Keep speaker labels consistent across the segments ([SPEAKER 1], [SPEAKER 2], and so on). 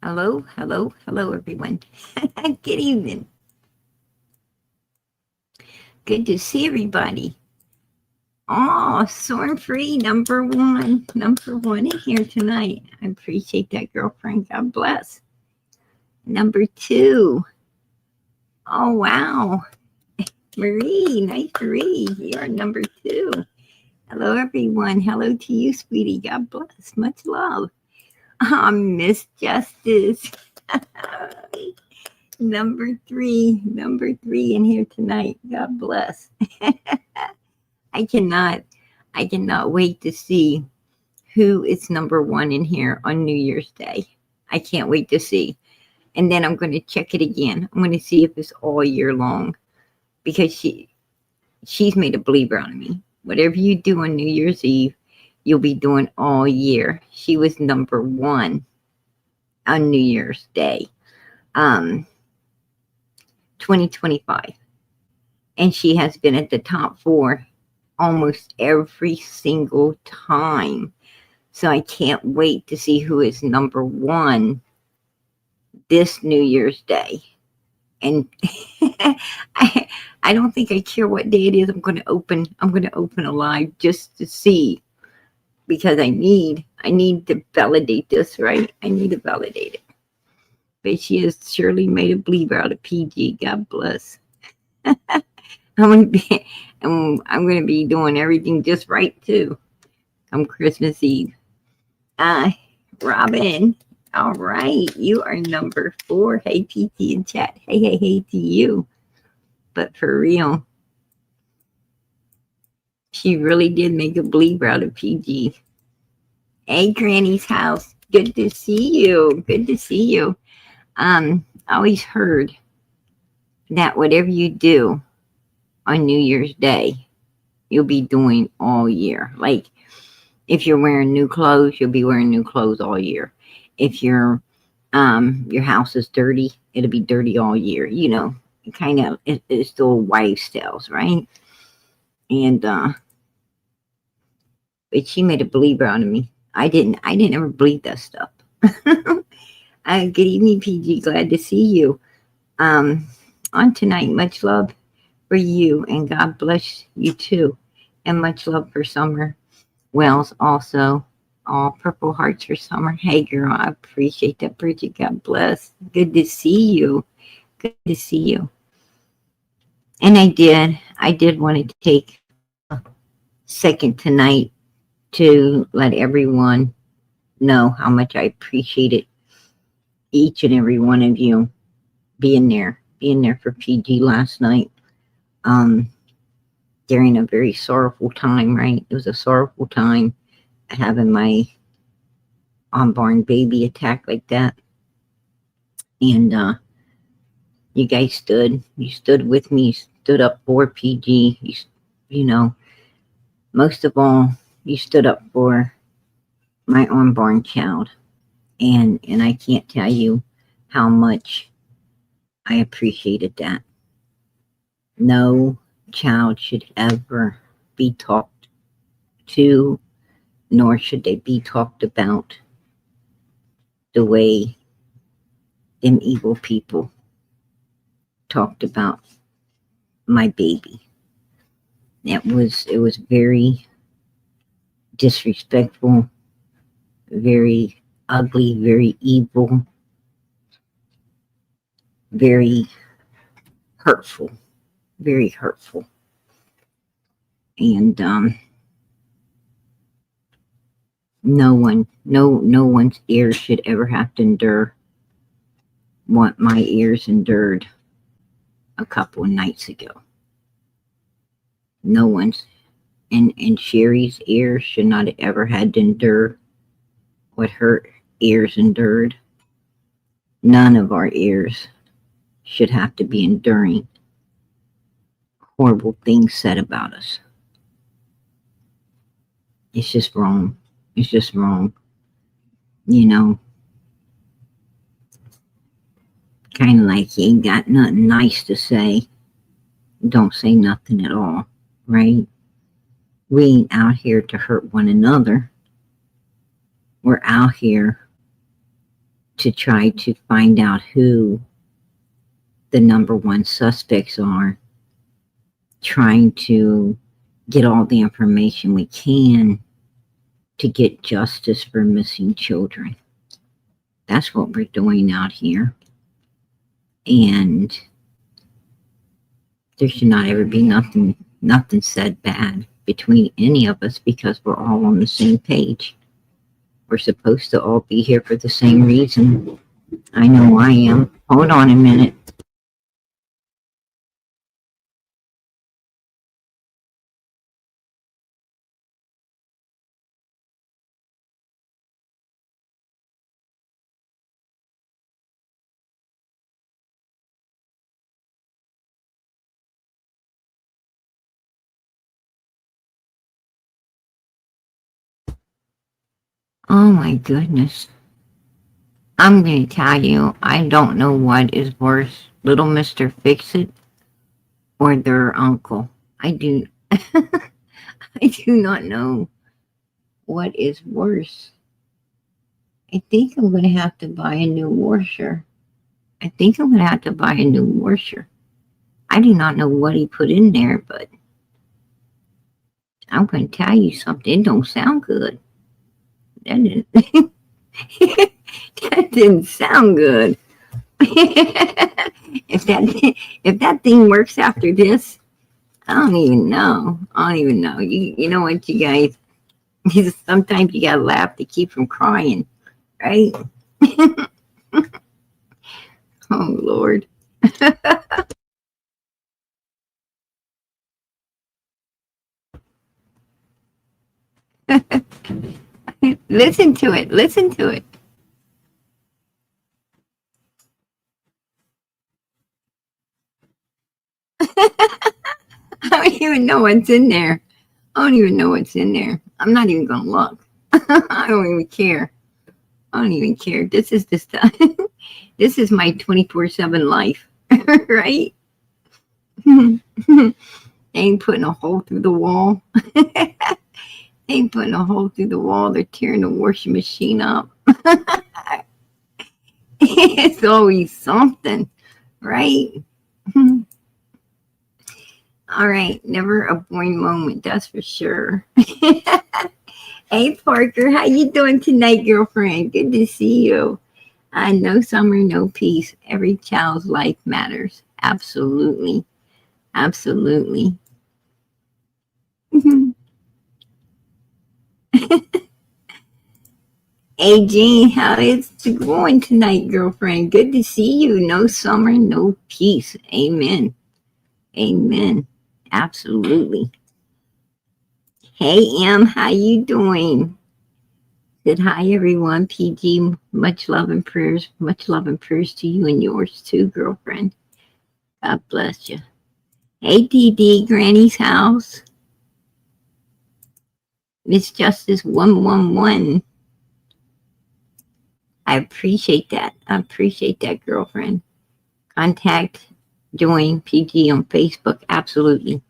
[SPEAKER 1] Hello, hello, hello, everyone. Good evening. Good to see everybody. Oh, Sorn Free, number one in here tonight. I appreciate that, girlfriend. God bless. Number two. Oh, wow. Marie, nice Marie. You're number two. Hello, everyone. Hello to you, sweetie. God bless. Much love. Miss Justice. Number three in here tonight. God bless. I cannot, I cannot wait to see who is number one in here on New Year's Day. I can't wait to see. And then I'm going to check it again. I'm going to see if it's all year long because she's made a believer out of me. Whatever you do on New Year's Eve, you'll be doing all year. She was number one on New Year's Day, 2025. And she has been at the top four almost every single time. So I can't wait to see who is number one this New Year's Day. And I don't think I care what day it is. I'm going to open a live just to see, because I need to validate this, right? I need to validate it. But she has surely made a believer out of PG. God bless. I'm going to be doing everything just right too. Come Christmas Eve. Robin. All right, you are number 4. Hey, PT in chat. Hey to you. But for real, she really did make a believer out of PG. Hey, Granny's house. Good to see you. Good to see you. I always heard that whatever you do on New Year's Day, you'll be doing all year. Like, if you're wearing new clothes, you'll be wearing new clothes all year. If your house is dirty, it'll be dirty all year. You know, kind of, it's still wives' tales, right? And but she made a believer out of me. I didn't ever believe that stuff. Good evening, PG. Glad to see you. On tonight, much love for you, and God bless you too, and much love for Summer Wells also. All purple hearts for Summer. Hey, girl, I appreciate that, Bridget. God bless. Good to see you. Good to see you. And I did want to take a second tonight to let everyone know how much I appreciated each and every one of you being there for PG last night. During a very sorrowful time, right? It was a sorrowful time having my unborn baby attack like that. And you guys stood with me, stood up for PG. You know, most of all, you stood up for my unborn child. And I can't tell you how much I appreciated that. No child should ever be talked to, nor should they be talked about the way them evil people talked about my baby. It was very disrespectful, very ugly, very evil, very hurtful, very hurtful. And no one's ears should ever have to endure what my ears endured a couple of nights ago. No one's, and Sherry's ears should not have ever had to endure what her ears endured. None of our ears should have to be enduring horrible things said about us. It's just wrong. It's just wrong. You know, kind of like you ain't got nothing nice to say, don't say nothing at all, right? We ain't out here to hurt one another. We're out here to try to find out who the number one suspects are, trying to get all the information we can to get justice for missing children. That's what we're doing out here. And there should not ever be nothing said bad between any of us, because we're all on the same page. We're supposed to all be here for the same reason. I know I am. Hold on a minute. Oh my goodness. I'm going to tell you, I don't know what is worse, little Mr. Fix-It or their uncle. I do not know what is worse. I think I'm going to have to buy a new washer. I do not know what he put in there, but I'm going to tell you something. It don't sound good. That didn't sound good. If that thing works after this, I don't even know. You know what, you guys? Sometimes you gotta laugh to keep from crying, right? Oh Lord. Listen to it. I don't even know what's in there. I'm not even gonna look. I don't even care. This is the stuff. This is my 24/7 life, right? They ain't putting a hole through the wall. They're tearing the washing machine up. It's always something, right? All right, never a boring moment, that's for sure. Hey Parker, how you doing tonight, girlfriend? Good to see you. No summer, no peace. Every child's life matters. Absolutely. Hey Jean, how is it going tonight, girlfriend? Good to see you. No summer, no peace. Amen. Absolutely. Hey Em, how you doing? Said hi everyone. PG, much love and prayers. Much love and prayers to you and yours too, girlfriend. God bless you. Hey DD, Granny's house. Miss Justice 111. I appreciate that, girlfriend. Contact, join PG on Facebook. Absolutely.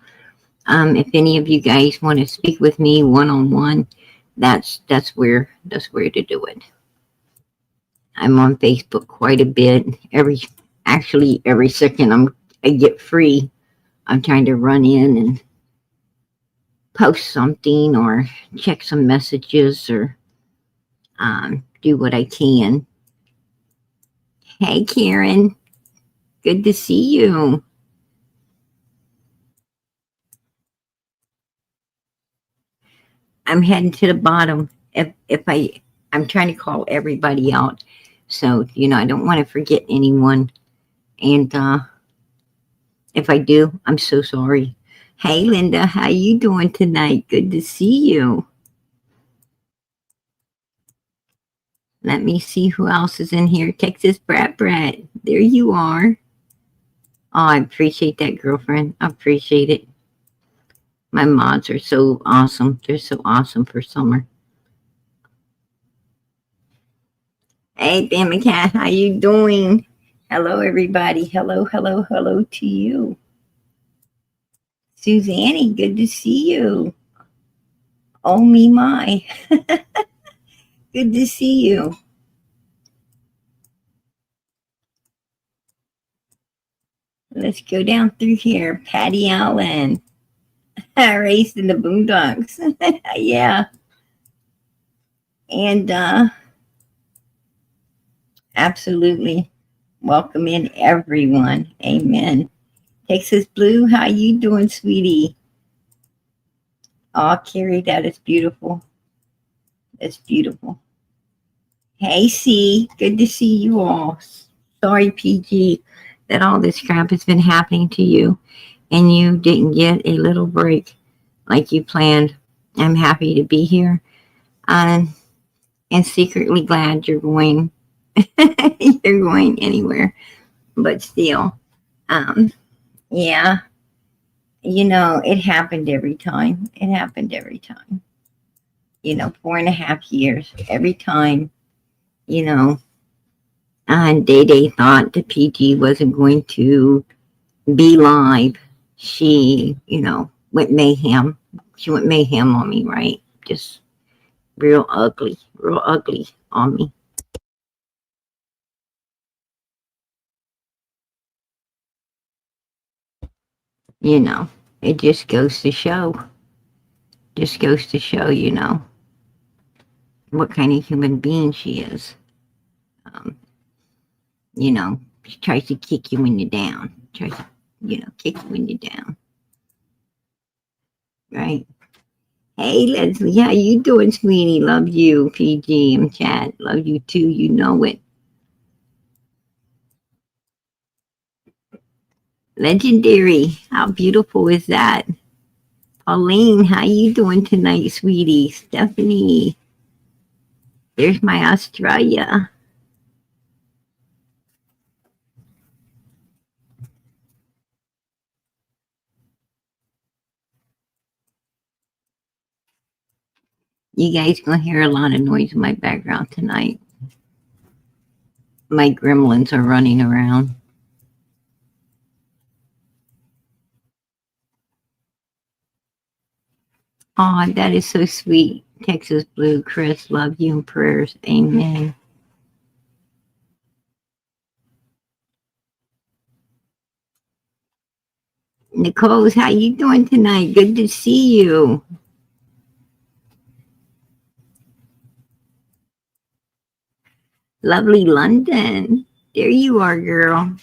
[SPEAKER 1] If any of you guys want to speak with me one-on-one, that's where to do it. I'm on Facebook quite a bit. Every second I get free, I'm trying to run in and post something or check some messages or do what I can. Hey Karen, good to see you. I'm heading to the bottom. I'm trying to call everybody out, so I don't want to forget anyone. And if I do, I'm so sorry. Hey Linda, how you doing tonight? Good to see you. Let me see who else is in here. Texas Brat. There you are. Oh, I appreciate that, girlfriend. I appreciate it. My mods are so awesome. They're so awesome for summer. Hey, Bama Cat, how you doing? Hello, everybody. Hello to you. Suzanne, good to see you. Oh, me, my. Good to see you. Let's go down through here. Patty Allen. Raised in the boondocks. Yeah. And absolutely. Welcome in everyone. Amen. Texas Blue, how you doing, sweetie? Oh, Carrie, that is beautiful. That's beautiful. Hey, C, good to see you all. Sorry, PG, that all this crap has been happening to you and you didn't get a little break like you planned. I'm happy to be here and secretly glad you're going you're going anywhere, but still, yeah, it happened every time. It happened every time. 4.5 years every time. And Day Day thought that PG wasn't going to be live. She, went mayhem. She went mayhem on me, right? Just real ugly on me. It just goes to show. Just goes to show, what kind of human being she is. She tries to kick you when you're down. Tries to, kick you when you're down. Right? Hey, Leslie, how you doing, sweetie? Love you, PG and chat. Love you too. You know it. Legendary. How beautiful is that? Pauline, how you doing tonight, sweetie? Stephanie. There's my Australia. You guys gonna hear a lot of noise in my background tonight. My gremlins are running around. Oh, that is so sweet. Texas Blue, Chris, love you and prayers. Amen. Nicole's, how you doing tonight? Good to see you. Lovely London. There you are, girl.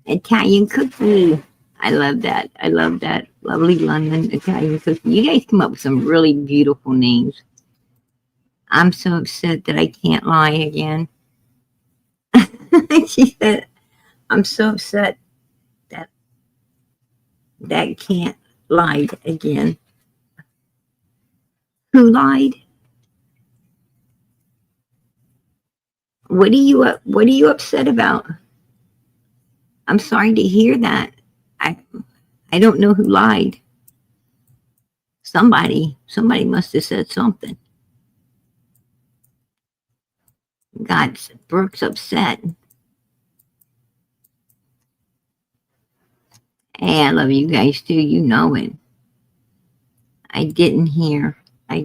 [SPEAKER 1] Italian cookie. I love that. I love that. Lovely London Italian cookie. You guys come up with some really beautiful names. I'm so upset that I can't lie again. She said, I'm so upset that can't lie again. Who lied? What are you upset about? I'm sorry to hear that. I don't know who lied. Somebody must have said something. God, Brooke's upset. Hey, I love you guys too. You know it. I didn't hear. I'm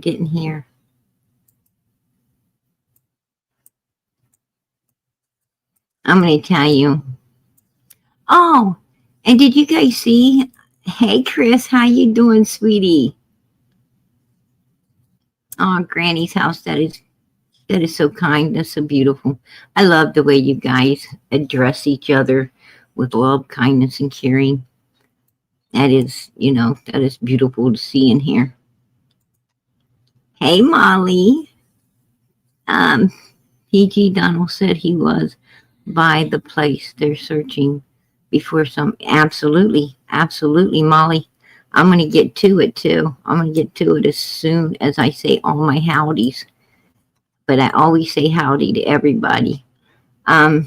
[SPEAKER 1] going to tell you. Oh, and did you guys see? Hey, Chris, how you doing, sweetie? Oh, Granny's house. That is so kind. That's so beautiful. I love the way you guys address each other with love, kindness, and caring. That is beautiful to see in here. Hey, Molly. PG Donald said he was by the place they're searching before some. Absolutely, Molly. I'm going to get to it too. I'm going to get to it as soon as I say all my howdies. But I always say howdy to everybody. How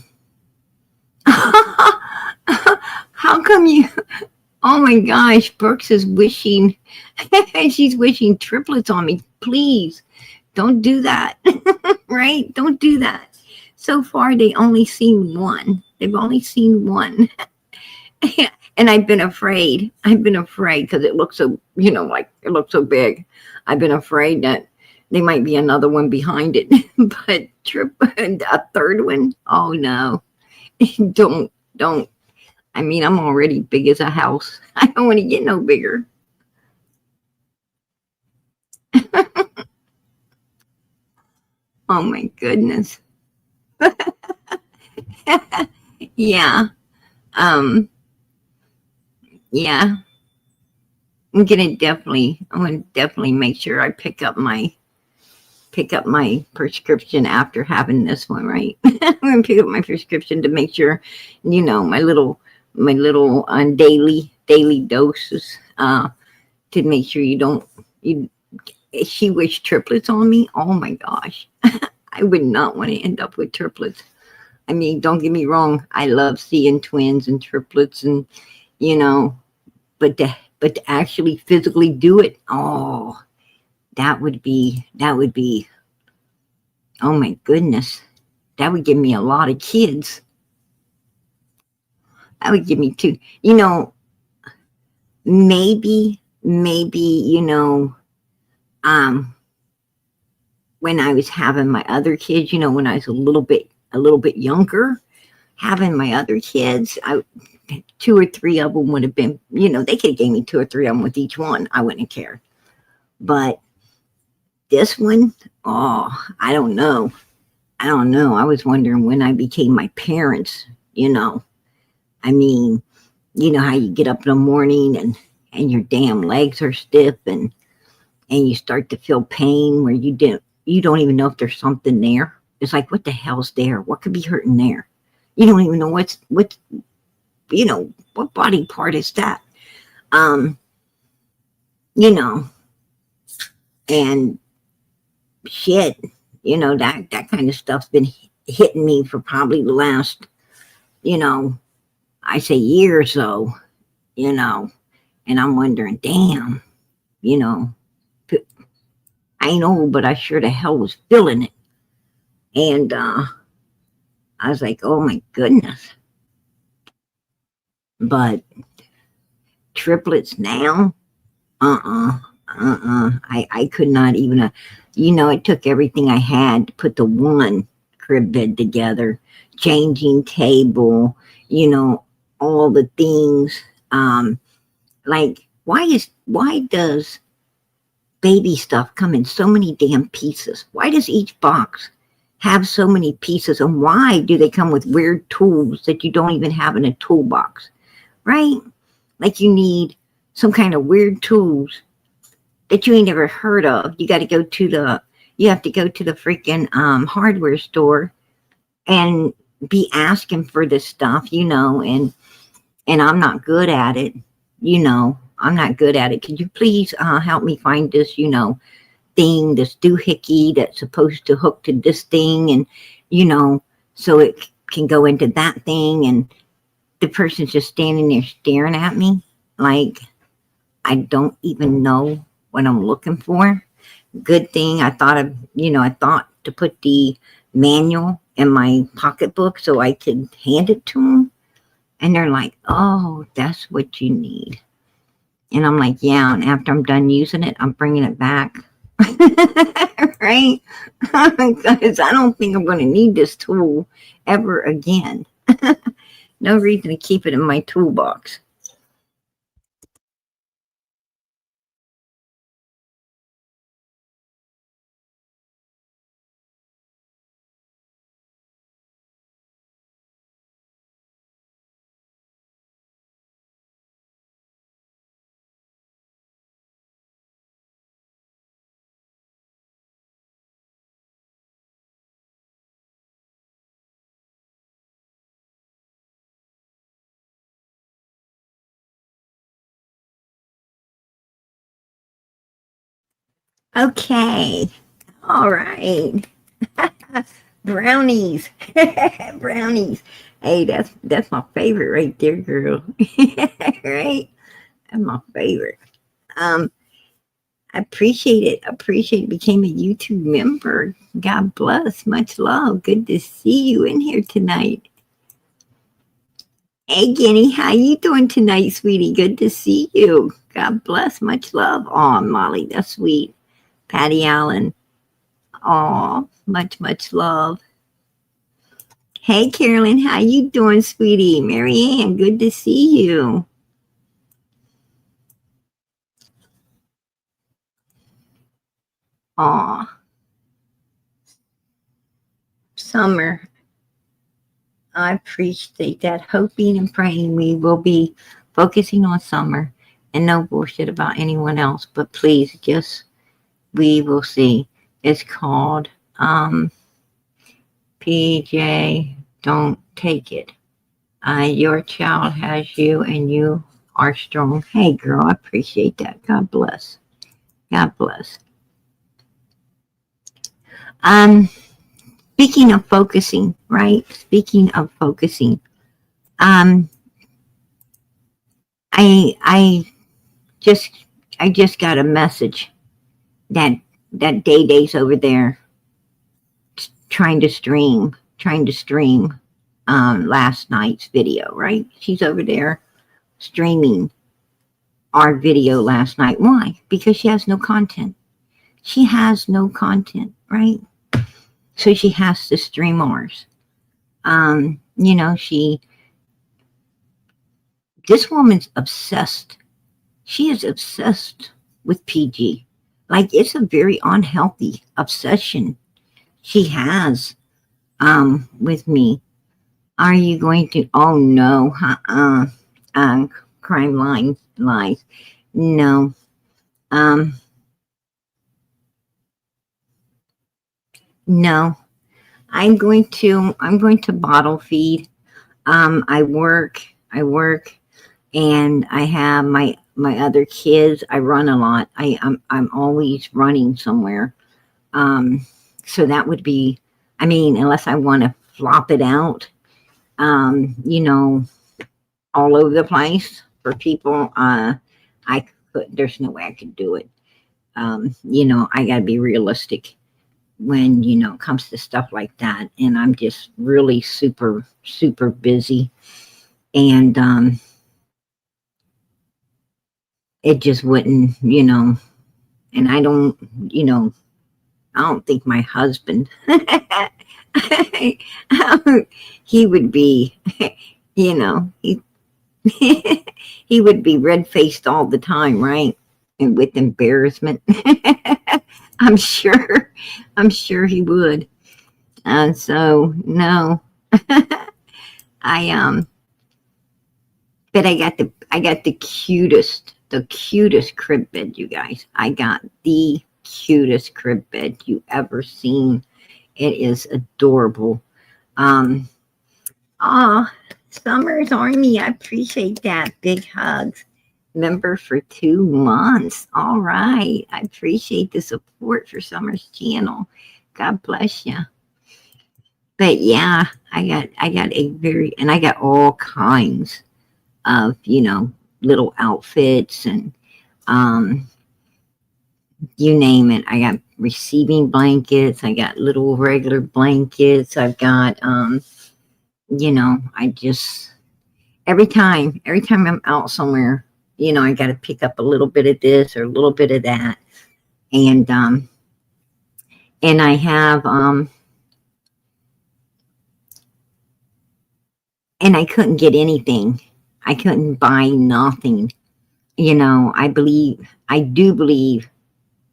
[SPEAKER 1] come you? Oh my gosh, Brooks is wishing. She's wishing triplets on me. Please, don't do that. Right? Don't do that. So far, they only seen one. They've only seen one. And I've been afraid. Because it looks so, like it looks so big. I've been afraid that there might be another one behind it. But a third one? Oh no. Don't. I mean, I'm already big as a house. I don't want to get no bigger. Oh my goodness. Yeah. Um, yeah. I'm gonna definitely make sure I pick up my prescription after having this one, right? I'm gonna pick up my prescription to make sure, my little daily doses, to make sure you don't you she wished triplets on me. Oh my gosh. I would not want to end up with triplets. I mean, don't get me wrong, I love seeing twins and triplets and you know, but to actually physically do it, oh, that would be oh my goodness. That would give me a lot of kids. That would give me two. Maybe, um, when I was having my other kids, when I was a little bit younger, having my other kids, two or three of them would have been, they could have gave me two or three of them with each one. I wouldn't have cared. But this one, oh, I don't know. I don't know. I was wondering when I became my parents, you know. I mean, you know how you get up in the morning and your damn legs are stiff and you start to feel pain where you don't even know if there's something there. It's like, what the hell's there? What could be hurting there? You don't even know what body part is that? Um, you know, and shit, that kind of stuff's been hitting me for probably the last, you know, I say year or so, you know, and I'm wondering, damn, you know, I ain't old, but I sure the hell was feeling it. And I was like, oh my goodness. But triplets now, I could not even, it took everything I had to put the one crib bed together, changing table, all the things. Like, why does baby stuff come in so many damn pieces? Why does each box have so many pieces? And why do they come with weird tools that you don't even have in a toolbox? Right? Like you need some kind of weird tools that you ain't never heard of. You have to go to the freaking hardware store and be asking for this stuff, and I'm not good at it, I'm not good at it. Could you please help me find this, thing, this doohickey that's supposed to hook to this thing and, so it can go into that thing, and the person's just standing there staring at me like I don't even know what I'm looking for. Good thing I thought to put the manual in my pocketbook so I could hand it to them. And they're like, oh, that's what you need. And I'm like, yeah. And after I'm done using it, I'm bringing it back. Right? Because I don't think I'm going to need this tool ever again. No reason to keep it in my toolbox. Okay. All right. Brownies. Brownies. Hey, that's my favorite right there, girl. Right? That's my favorite. Um, I appreciate it. I appreciate it. Became a YouTube member. God bless. Much love. Good to see you in here tonight. Hey, Guinea, how you doing tonight, sweetie? Good to see you. God bless. Much love. Oh, Molly, that's sweet. Patty Allen. Oh, much love. Hey, Carolyn, how you doing, sweetie? Mary Ann, good to see you. Aw, Summer, I appreciate that. Hoping and praying we will be focusing on Summer and no bullshit about anyone else. But please, just we will see. It's called PJ. Don't take it. Your child has you, and you are strong. Hey, girl, I appreciate that. God bless. God bless. Um, Speaking of focusing, right? Speaking of focusing, um, I just I just got a message that Day Day's over there trying to stream last night's video, right? She's over there streaming our video last night. Why? Because she has no content. She has no content, right? So she has to stream ours. You know, this woman's obsessed. She is obsessed with PG. Like, it's a very unhealthy obsession she has with me. Are you going to? Oh no, crime line lies. No, no. I'm going to bottle feed. I work, and I have my other kids. I run a lot. I'm always running somewhere. So that would be, I mean, unless I want to flop it out, you know, all over the place for people. There's no way I could do it. You know, I got to be realistic when, you know, it comes to stuff like that. And I'm just really super, super busy. And it just wouldn't, you know, and I don't, you know, I don't think my husband, he would be, you know, he would be red faced all the time, right? And with embarrassment. I'm sure he would. So no, I but I got the cutest crib bed, you guys. I got the cutest crib bed you ever seen. It is adorable. Um, ah, Summer's Army. I appreciate that. Big hugs. Member for 2 months. All right. I appreciate the support for Summer's channel. God bless you. But yeah, I got a very, and I got all kinds of, you know, little outfits and you name it. I got receiving blankets. I got little regular blankets. I've got you know, I just every time I'm out somewhere, you know, I got to pick up a little bit of this or a little bit of that. And I have and I couldn't get anything. I couldn't buy nothing. You know, I do believe,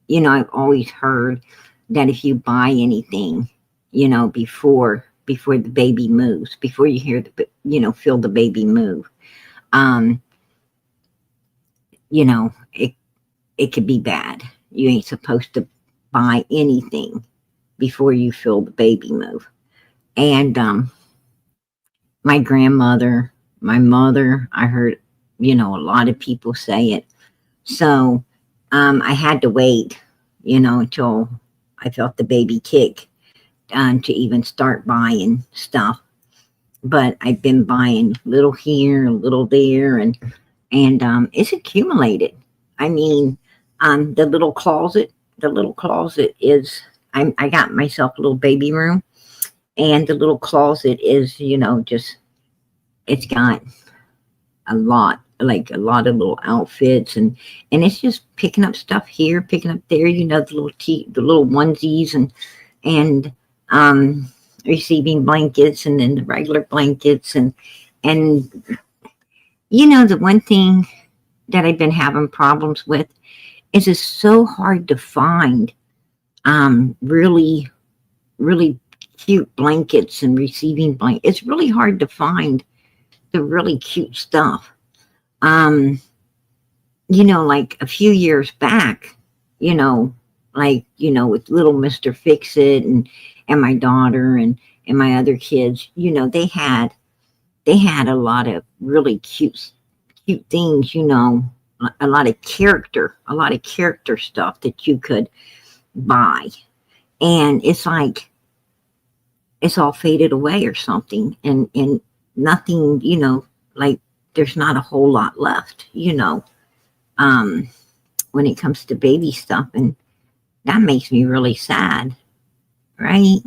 [SPEAKER 1] you know, I've always heard that if you buy anything, you know, before the baby moves, before you hear the, you know, feel the baby move, you know, it could be bad. You ain't supposed to buy anything before you feel the baby move. And my grandmother, my mother, I heard, you know, a lot of people say it. So I had to wait, you know, until I felt the baby kick to even start buying stuff. But I've been buying little here, a little there, and it's accumulated. I mean, the little closet is, I got myself a little baby room, and the little closet is, you know, just, it's got a lot of little outfits, and it's just picking up stuff here, picking up there, you know, the little onesies, and receiving blankets and then the regular blankets. And you know, the one thing that I've been having problems with is it's so hard to find really, really cute blankets and receiving blankets. It's really hard to find the really cute stuff. Um, you know, like a few years back, you know, like, you know, with little Mr. Fix It and my daughter and my other kids, you know, they had a lot of really cute things, you know, a lot of character stuff that you could buy. And it's like it's all faded away or something and nothing, you know, like there's not a whole lot left, you know, um when it comes to baby stuff, and that makes me really sad, right?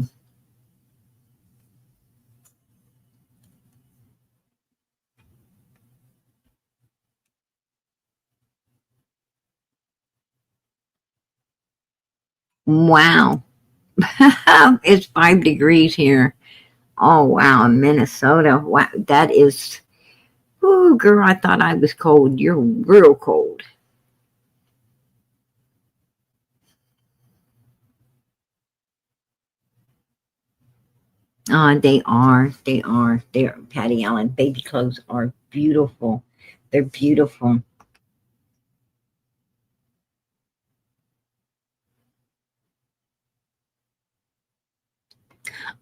[SPEAKER 1] Wow. It's 5 degrees here. Oh wow, in Minnesota. Wow, that is. Oh, girl, I thought I was cold. You're real cold. They are. They are. They're Patty Allen. Baby clothes are beautiful. They're beautiful.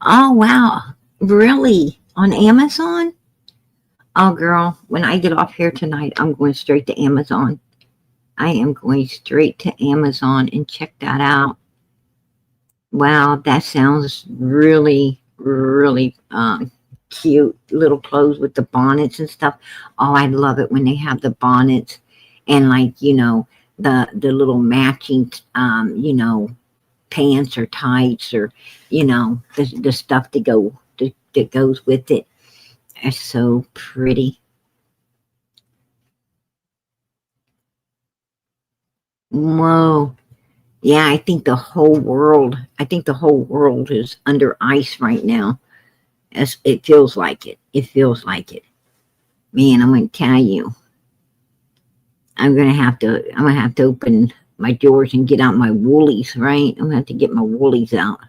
[SPEAKER 1] Oh wow, really? On Amazon? Oh, girl, when I get off here tonight, I'm going straight to Amazon. I am going straight to Amazon and check that out. Wow, that sounds really, really cute. Little clothes with the bonnets and stuff. Oh, I love it when they have the bonnets and like you know the little matching you know pants or tights or you know the stuff that goes with it. It's so pretty. Whoa. Yeah, I think the whole world is under ice right now. It feels like it. It feels like it. Man, I'm going to tell you, I'm going to have to open my drawers and get out my woolies, right? I'm going to have to get my woolies out.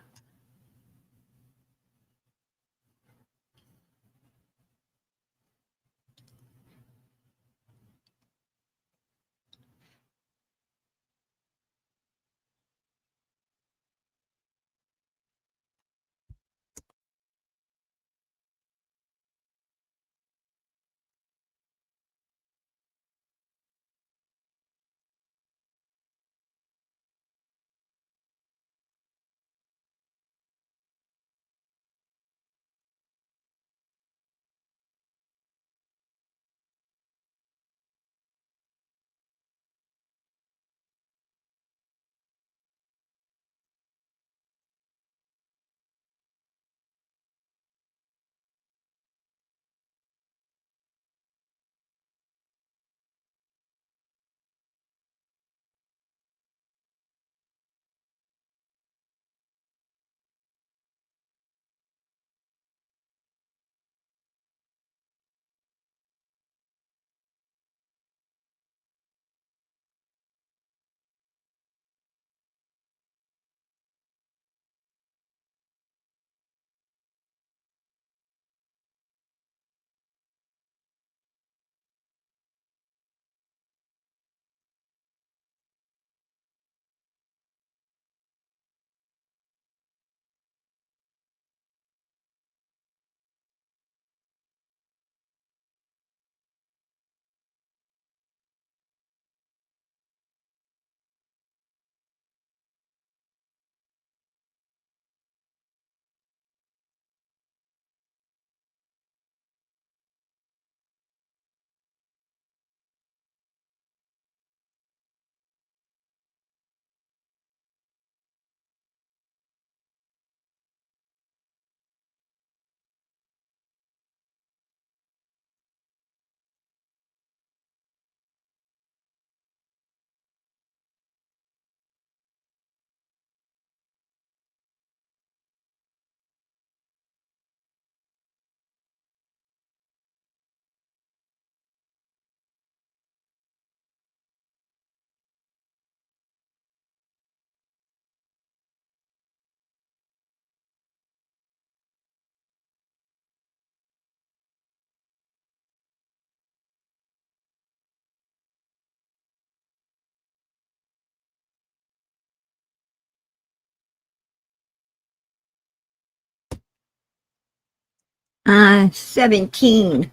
[SPEAKER 1] 17.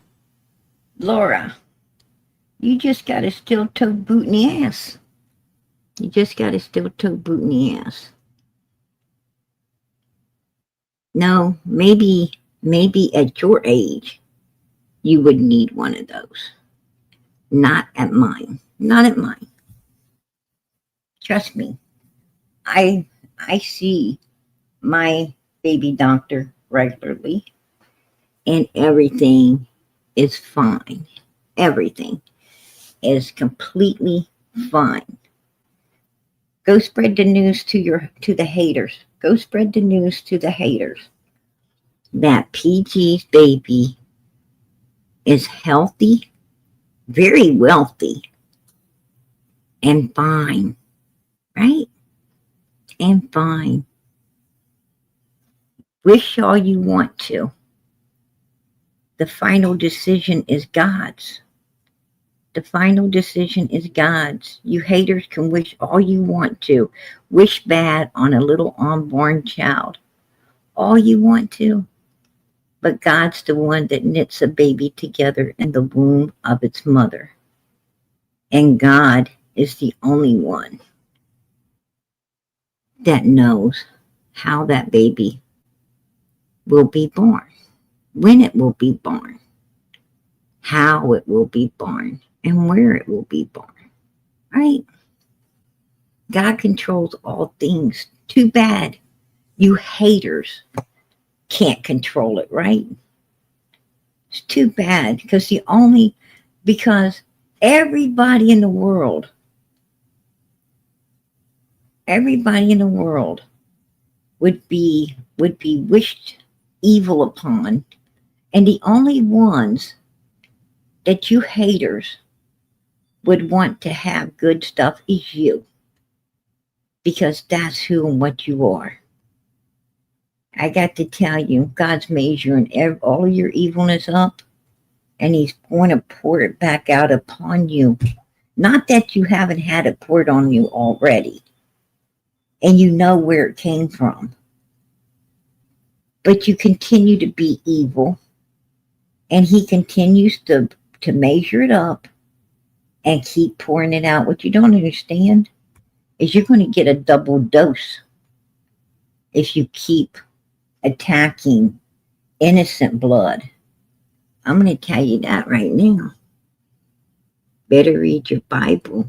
[SPEAKER 1] Laura, you just got a steel-toed boot in the ass. You just got a steel-toed boot in the ass. No, maybe at your age, you would need one of those. Not at mine. Not at mine. Trust me. I see my baby doctor regularly, and everything is fine. Everything is completely fine. Go spread the news to the haters. Go spread the news to the haters that PG's baby is healthy, very wealthy, and fine, right? And fine. Wish all you want to. The final decision is God's. The final decision is God's. You haters can wish all you want to. Wish bad on a little unborn child. All you want to. But God's the one that knits a baby together in the womb of its mother. And God is the only one that knows how that baby will be born, when it will be born, how it will be born, and where it will be born, right? God controls all things. Too bad you haters can't control it, right? It's too bad because everybody in the world would be wished evil upon, and the only ones that you haters would want to have good stuff is you, because that's who and what you are. I got to tell you, God's measuring all of your evilness up, and He's going to pour it back out upon you. Not that you haven't had it poured on you already, and you know where it came from, but you continue to be evil, and He continues to measure it up and keep pouring it out. What you don't understand is you're going to get a double dose if you keep attacking innocent blood. I'm going to tell you that right now. Better read your Bible.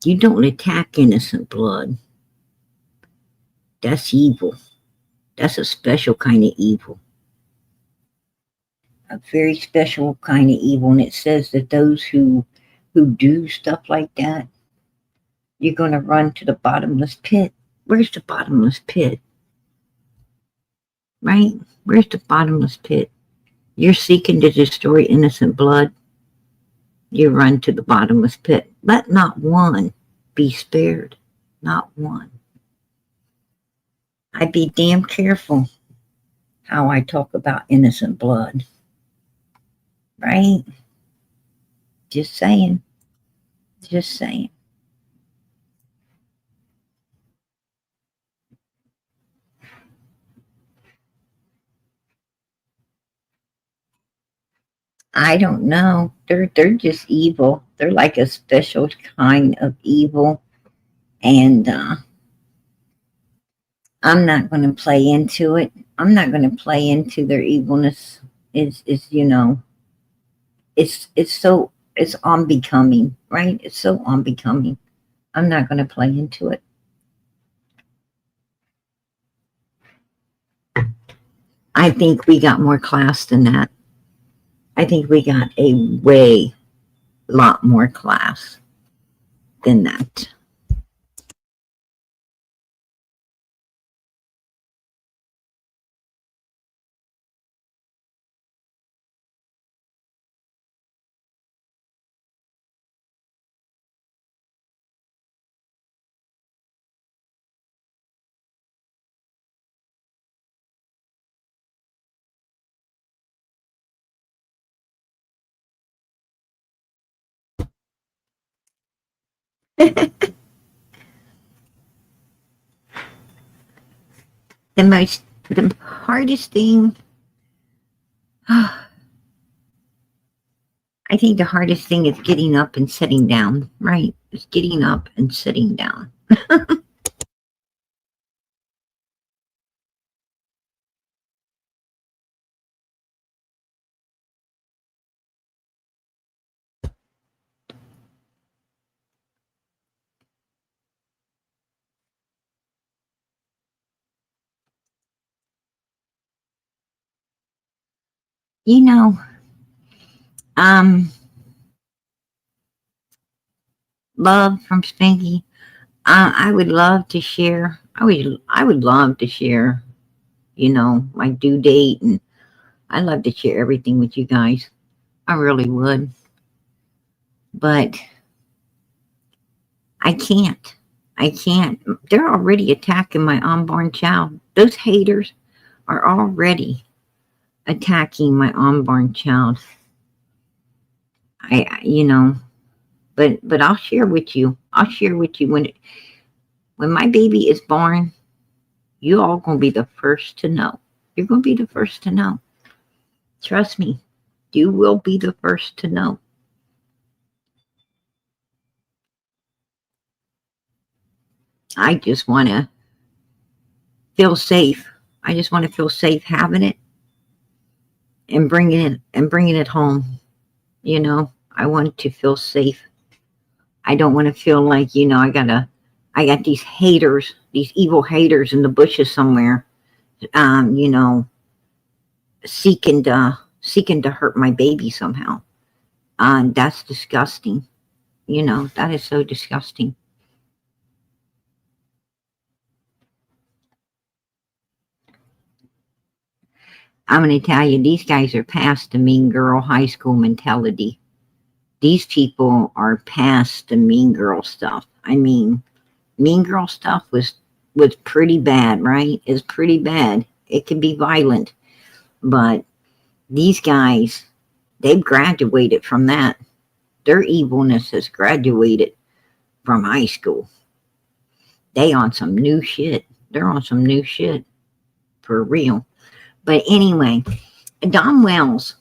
[SPEAKER 1] You don't attack innocent blood. That's evil. That's a special kind of evil. A very special kind of evil. And it says that those who do stuff like that, you're going to run to the bottomless pit. Where's the bottomless pit? Right? Where's the bottomless pit? You're seeking to destroy innocent blood. You run to the bottomless pit. Let not one be spared. Not one. I'd be damn careful how I talk about innocent blood. Right? Just saying. Just saying. I don't know. They're just evil. They're like a special kind of evil. And I'm not going to play into it. I'm not going to play into their evilness. It's it's unbecoming, right? It's so unbecoming. I'm not going to play into it. I think we got more class than that. I think we got a lot more class than that. The hardest thing I think the hardest thing is getting up and sitting down, right? It's getting up and sitting down. You know, um, love from Spanky. I would love to share. I would love to share. My due date, and I love to share everything with you guys. I really would, but I can't. I can't. They're already attacking my unborn child. Those haters are already attacking my unborn child. But I'll share with you. I'll share with you when my baby is born. You all gonna be the first to know. You're gonna be the first to know. Trust me. You will be the first to know. I just want to feel safe. I just want to feel safe having it and bringing it home. I want to feel safe. I don't want to feel like, I got these haters, these evil haters in the bushes somewhere, um, you know, seeking to hurt my baby somehow. That's disgusting. That is so disgusting. I'm going to tell you, these guys are past the mean girl high school mentality. These people are past the mean girl stuff. I mean, mean girl stuff was pretty bad, right? It's pretty bad. It can be violent, but these guys, they've graduated from that. Their evilness has graduated from high school. They on some new shit. They're on some new shit for real. But anyway, Don Wells,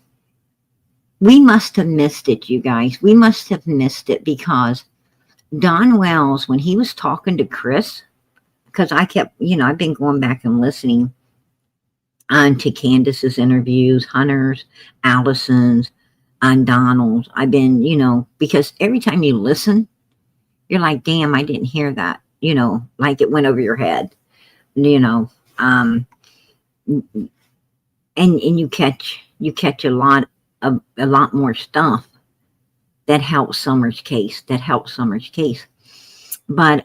[SPEAKER 1] we must have missed it, you guys. We must have missed it because Don Wells, when he was talking to Chris, because I kept, I've been going back and listening to Candace's interviews, Hunter's, Allison's, and Donald's. I've been, because every time you listen, you're like, damn, I didn't hear that, like it went over your head, um, and you catch a lot more stuff that helps Summer's case, but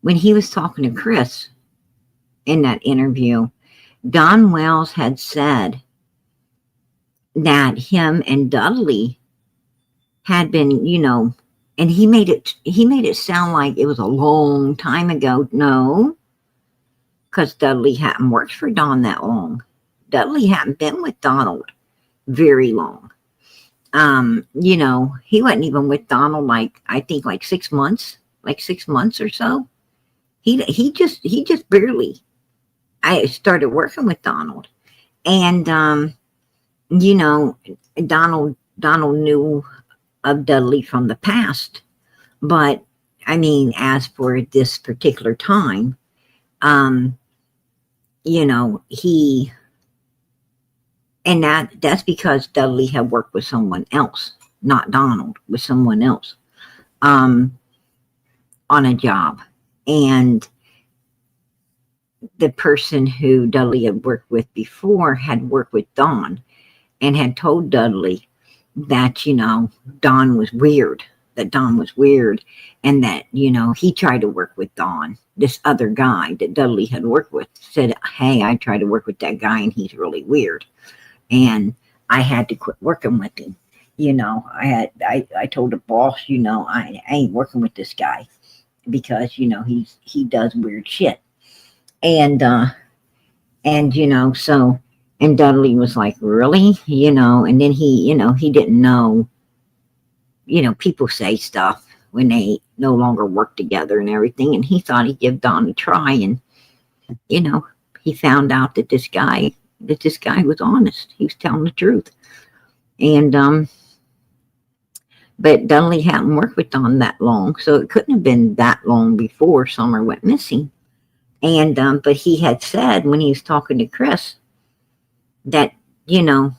[SPEAKER 1] when he was talking to Chris in that interview, Don Wells had said that him and Dudley had been, and he made it sound like it was a long time ago. No, because Dudley hadn't worked for Don that long. Dudley hadn't been with Donald very long. He wasn't even with Donald I think 6 months, or so. He just barely. I started working with Donald, and Donald knew of Dudley from the past, but I mean, as for this particular time, he, and that's because Dudley had worked with someone else, not Donald, with someone else, on a job, and the person who Dudley had worked with before had worked with Don and had told Dudley that, Don was weird, and that, he tried to work with Don. This other guy that Dudley had worked with said, hey, I tried to work with that guy and he's really weird. And I had to quit working with him. I told the boss, I ain't working with this guy because, he does weird shit. And so, and Dudley was like, really? And then he didn't know, people say stuff when they no longer work together and everything. And he thought he'd give Don a try. And you know, he found out that this guy was honest. He was telling the truth. And but Dudley hadn't worked with Don that long, so it couldn't have been that long before Summer went missing. And but he had said when he was talking to Chris that him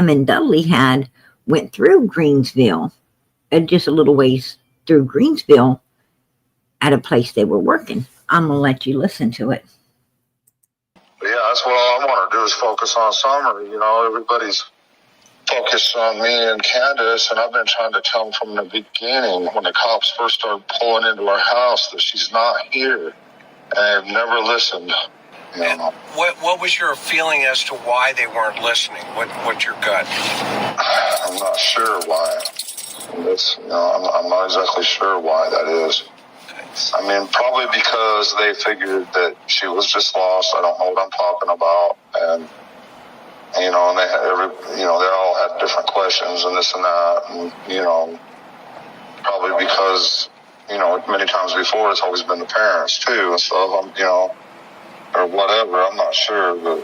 [SPEAKER 1] and Dudley had went through Greeneville, just a little ways through Greeneville, at a place they were working. I'm gonna let you listen to it.
[SPEAKER 2] Yeah, that's what I want to do is focus on Summer. Everybody's focused on me and Candace, and I've been trying to tell them from the beginning when the cops first started pulling into our house that she's not here, and they've never listened.
[SPEAKER 3] What was your feeling as to why they weren't listening? What's your gut?
[SPEAKER 2] I'm not sure why. I'm not exactly sure why that is. I mean, probably because they figured that she was just lost. I don't know what I'm talking about, and they had they all had different questions and this and that, and probably because many times before it's always been the parents too and stuff. Or whatever. I'm not sure, but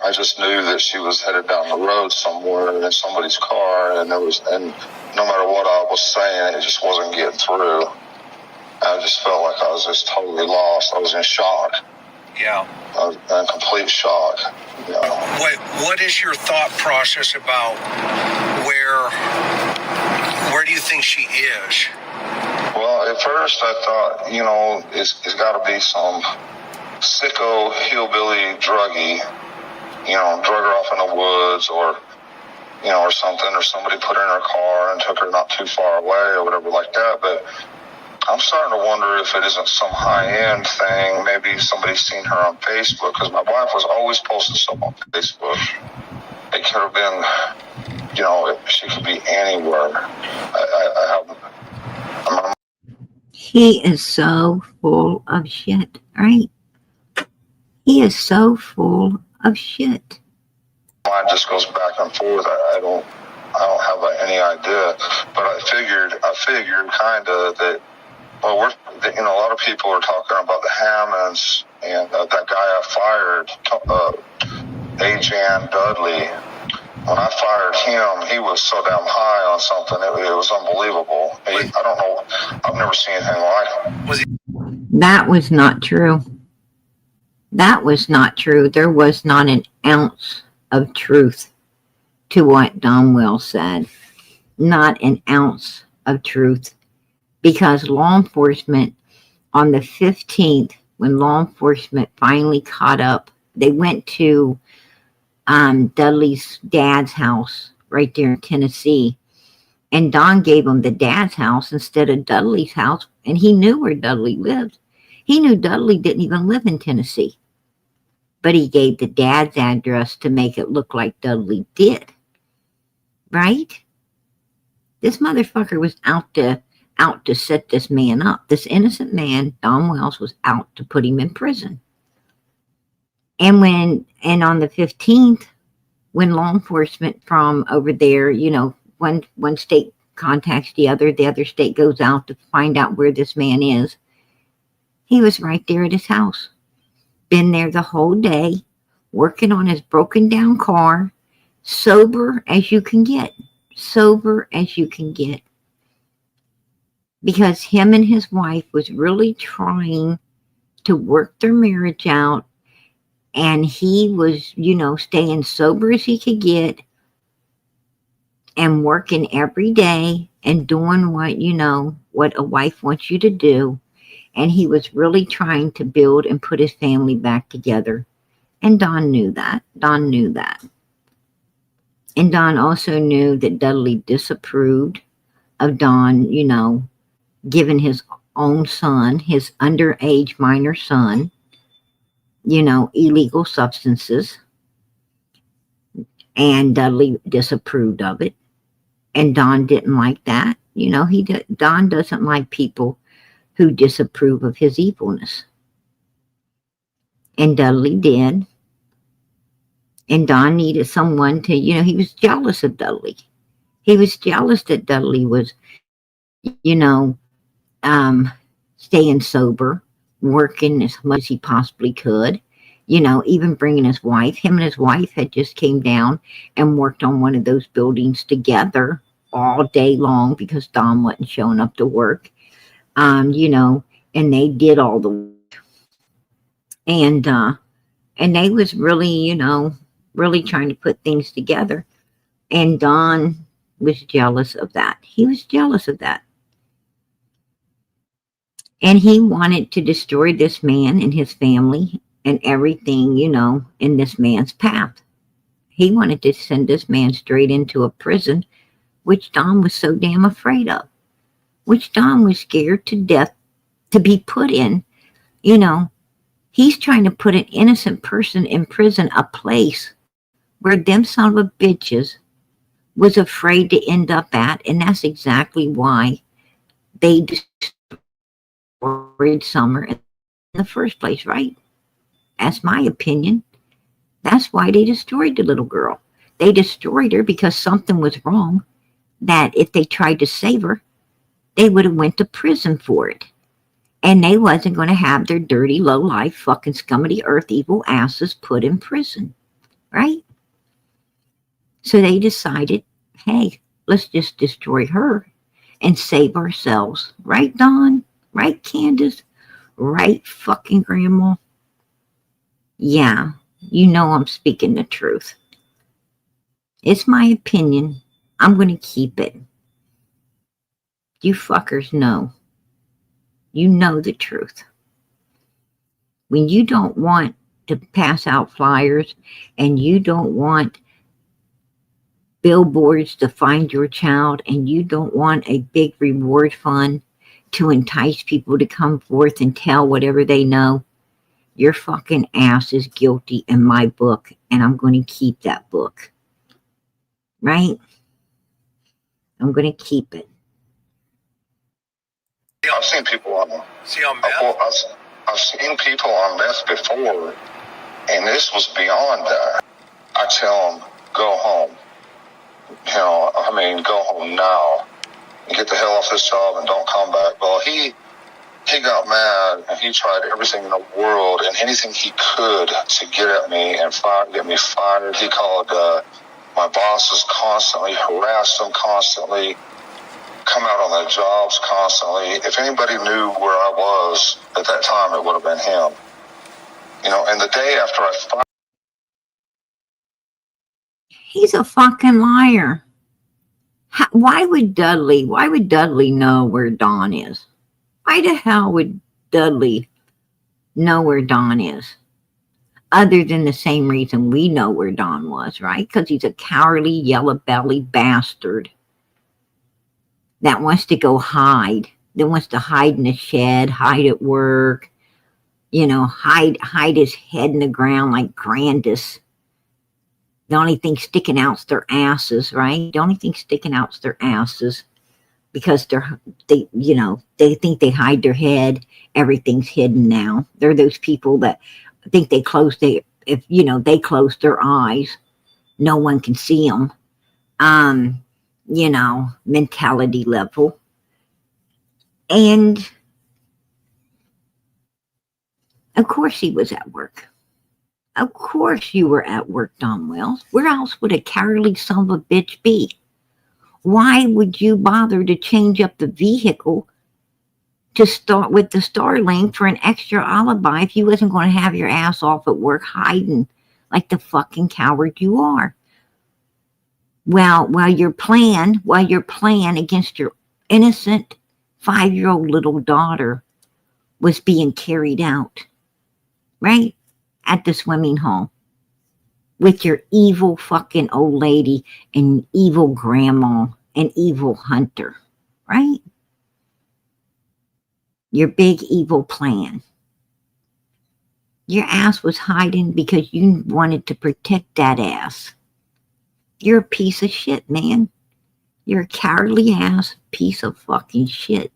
[SPEAKER 2] I just knew that she was headed down the road somewhere in somebody's car, and no matter what I was saying, it just wasn't getting through. I just felt like I was just totally lost. I was in shock.
[SPEAKER 3] Yeah.
[SPEAKER 2] I was in complete shock.
[SPEAKER 3] What is your thought process about where do you think she is?
[SPEAKER 2] Well, at first I thought, it's got to be some sicko hillbilly druggie, drug her off in the woods or something, or somebody put her in her car and took her not too far away or whatever like that. But I'm starting to wonder if it isn't some high-end thing. Maybe somebody's seen her on Facebook, because my wife was always posting stuff on Facebook. It could have been, she could be anywhere.
[SPEAKER 1] He is so full of shit, right? He is so full of shit.
[SPEAKER 2] Mine just goes back and forth. I don't have any idea, but I figured kind of that. Well, a lot of people are talking about the Hammonds and that guy I fired, Ajan Dudley. When I fired him, he was so damn high on something. It was unbelievable. I don't know. I've never seen anything like it.
[SPEAKER 1] That was not true. That was not true. There was not an ounce of truth to what Don Wells said. Not an ounce of truth. Because law enforcement, on the 15th, when law enforcement finally caught up, they went to Dudley's dad's house right there in Tennessee. And Don gave him the dad's house instead of Dudley's house. And he knew where Dudley lived. He knew Dudley didn't even live in Tennessee. But he gave the dad's address to make it look like Dudley did. Right? This motherfucker was out to set this man up. This innocent man, Don Wells, was out to put him in prison. And on the 15th, when law enforcement from over there, one state contacts the other state goes out to find out where this man is. He was right there at his house. Been there the whole day, working on his broken down car, sober as you can get. Sober as you can get. Because him and his wife was really trying to work their marriage out. And he was, staying sober as he could get and working every day and doing what a wife wants you to do. And he was really trying to build and put his family back together. And Don knew that. And Don also knew that Dudley disapproved of Don, giving his own son, his underage minor son, illegal substances. And Dudley disapproved of it. And Don didn't like that. Don doesn't like people who disapprove of his evilness. And Dudley did. And Don needed someone to, he was jealous of Dudley. He was jealous that Dudley was, staying sober, working as much as he possibly could. You know, even bringing his wife. Him and his wife had just came down and worked on one of those buildings together all day long because Don wasn't showing up to work. You know, and they did all the work. And they was really, you know, really trying to put things together. And Don was jealous of that. He was jealous of that. And he wanted to destroy this man and his family and everything, you know, in this man's path. He wanted to send this man straight into a prison, which Don was so damn afraid of, which Don was scared to death to be put in. You know, he's trying to put an innocent person in prison, a place where them son of a bitches was afraid to end up at. And that's exactly why they destroyed Summer in the first place, right? That's my opinion. That's why they destroyed the little girl. They destroyed her because something was wrong, that if they tried to save her, they would have went to prison for it. And they wasn't going to have their dirty, low-life, fucking scum of the earth, evil asses put in prison, right? So they decided, hey, let's just destroy her and save ourselves. Right, Dawn? Right, Candace? Right, fucking Grandma? Yeah, you know I'm speaking the truth. It's my opinion. I'm going to keep it. You fuckers know. You know the truth. When you don't want to pass out flyers and you don't want billboards to find your child and you don't want a big reward fund to entice people to come forth and tell whatever they know, your fucking ass is guilty in my book, and I'm going to keep that book. Right? I'm going to keep it.
[SPEAKER 2] I've seen people on meth. I've seen people on meth before, and this was beyond that. I tell them, go home. You know, I mean, go home now. Get the hell off this job and don't come back. Well, he got mad and he tried everything in the world and anything he could to get at me and get me fired. He called my bosses constantly, harassed them constantly, come out on their jobs constantly. If anybody knew where I was at that time, it would have been him. You know, and the day after I fired,
[SPEAKER 1] he's a fucking liar. Why would Dudley know where Dawn is? Why the hell would Dudley know where Dawn is? Other than the same reason we know where Dawn was, right? Because he's a cowardly, yellow-bellied bastard that wants to go hide. That wants to hide in the shed, hide at work, you know, hide his head in the ground like Grandis. The only thing sticking out's their asses, right? The only thing sticking out's their asses because they think they hide their head. Everything's hidden now. They're those people that think they close their eyes, no one can see them. Mentality level. And of course he was at work. Of course you were at work, Don Wells. Where else would a cowardly son of a bitch be? Why would you bother to change up the vehicle to start with the Starlink for an extra alibi if you wasn't going to have your ass off at work hiding like the fucking coward you are? Well, while your plan against your innocent 5-year-old little daughter was being carried out, right? At the swimming hole with your evil fucking old lady and evil grandma and evil Hunter, right? Your big evil plan. Your ass was hiding because you wanted to protect that ass. You're a piece of shit, man. You're a cowardly ass piece of fucking shit.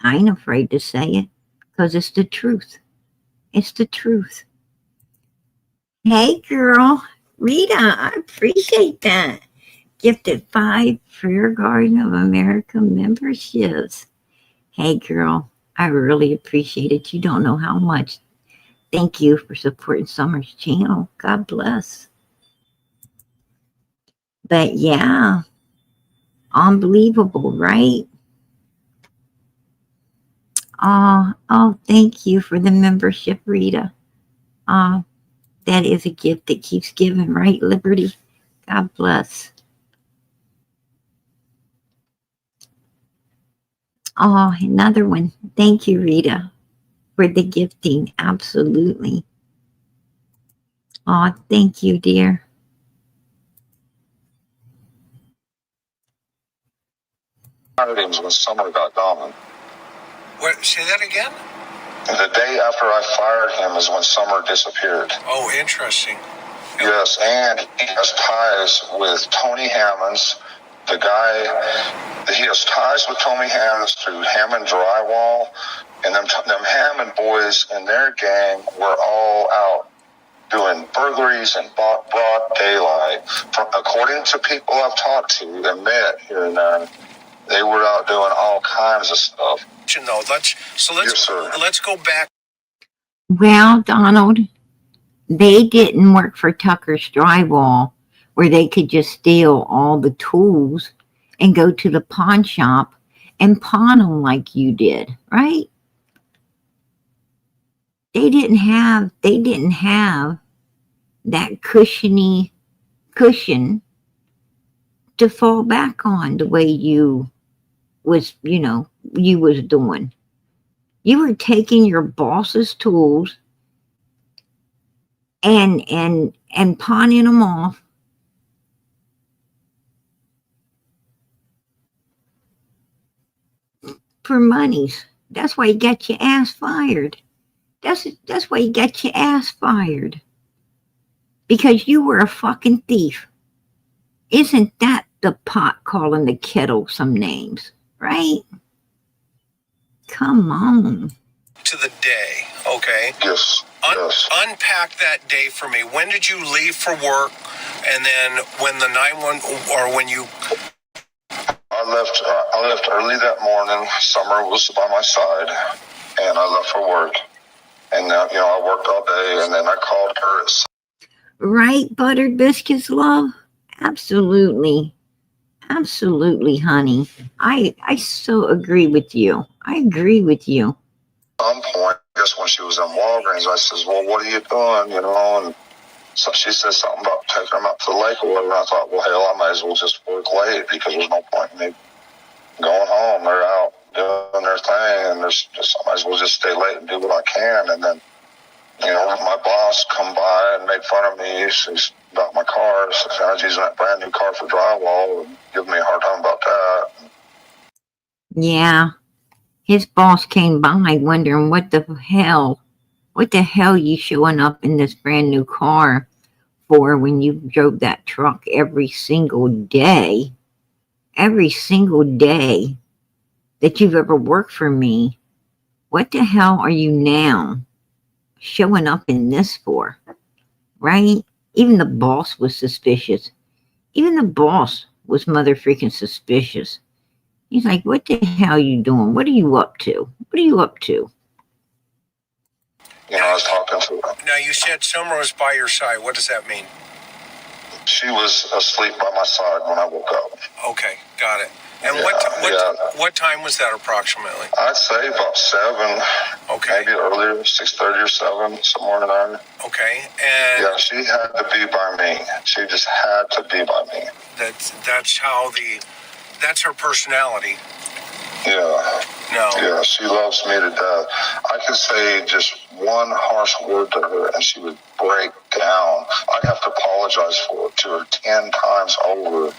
[SPEAKER 1] I ain't afraid to say it because it's the truth. It's the truth. Hey, girl. Rita, I appreciate that. Gifted 5 Prayer Garden of America memberships. Hey, girl. I really appreciate it. You don't know how much. Thank you for supporting Summer's channel. God bless. But yeah, unbelievable, right? Oh, thank you for the membership, Rita. That is a gift that keeps giving, right, Liberty? God bless. Oh, another one. Thank you, Rita, for the gifting. Absolutely. Oh, thank you, dear.
[SPEAKER 2] When Summer got gone.
[SPEAKER 3] What? Say that again?
[SPEAKER 2] The day after I fired him is when Summer disappeared.
[SPEAKER 3] Oh, interesting.
[SPEAKER 2] Yes, and he has ties with Tony Hammonds, the guy. He has ties with Tony Hammonds through Hammond Drywall, and them Hammond boys and their gang were all out doing burglaries and broad daylight. According to people I've talked to and met here and there, they were out doing all kinds of stuff.
[SPEAKER 3] No, let's go back.
[SPEAKER 1] Well, Donald, they didn't work for Tucker's Drywall, where they could just steal all the tools and go to the pawn shop and pawn them like you did, right? They didn't have that cushion to fall back on the way you was doing. You were taking your boss's tools and pawning them off for monies. That's why you got your ass fired. That's why you got your ass fired. Because you were a fucking thief. Isn't that the pot calling the kettle some names, right? Come on.
[SPEAKER 3] To the day, okay?
[SPEAKER 2] Yes. Yes.
[SPEAKER 3] Unpack that day for me. When did you leave for work? And then when the 911, or when you...
[SPEAKER 2] I left early that morning. Summer was by my side, and I left for work. And I worked all day, and then I called her.
[SPEAKER 1] Right, Buttered Biscuits, love? Absolutely. Absolutely, honey. I so agree with you. I agree with you.
[SPEAKER 2] At some point, I guess when she was in Walgreens, I says, well, what are you doing, And so she said something about taking them out to the lake or whatever. And I thought, well, hell, I might as well just work late because there's no point in me going home. They're out doing their thing, and I might as well just stay late and do what I can. And then, my boss come by and made fun of me. She's about my car. I was using that brand new car for drywall and giving me a hard time about that.
[SPEAKER 1] Yeah. His boss came by wondering what the hell you showing up in this brand new car for when you drove that truck every single day that you've ever worked for me. What the hell are you now showing up in this for? Right? Even the boss was suspicious. Even the boss was mother freaking suspicious. He's like, what the hell are you doing? What are you up to? What are you up to?
[SPEAKER 2] I was talking to her.
[SPEAKER 3] Now, you said Summer was by your side. What does that mean?
[SPEAKER 2] She was asleep by my side when I woke up.
[SPEAKER 3] Okay, got it. And what time was that approximately?
[SPEAKER 2] I'd say about 7.
[SPEAKER 3] Okay.
[SPEAKER 2] Maybe earlier, 6:30 or 7, somewhere in there.
[SPEAKER 3] Okay, and
[SPEAKER 2] yeah, she had to be by me. She just had to be by me.
[SPEAKER 3] That's her personality.
[SPEAKER 2] Yeah.
[SPEAKER 3] No.
[SPEAKER 2] Yeah, she loves me to death. I could say just one harsh word to her and she would break down. I'd have to apologize for it to her 10 times over.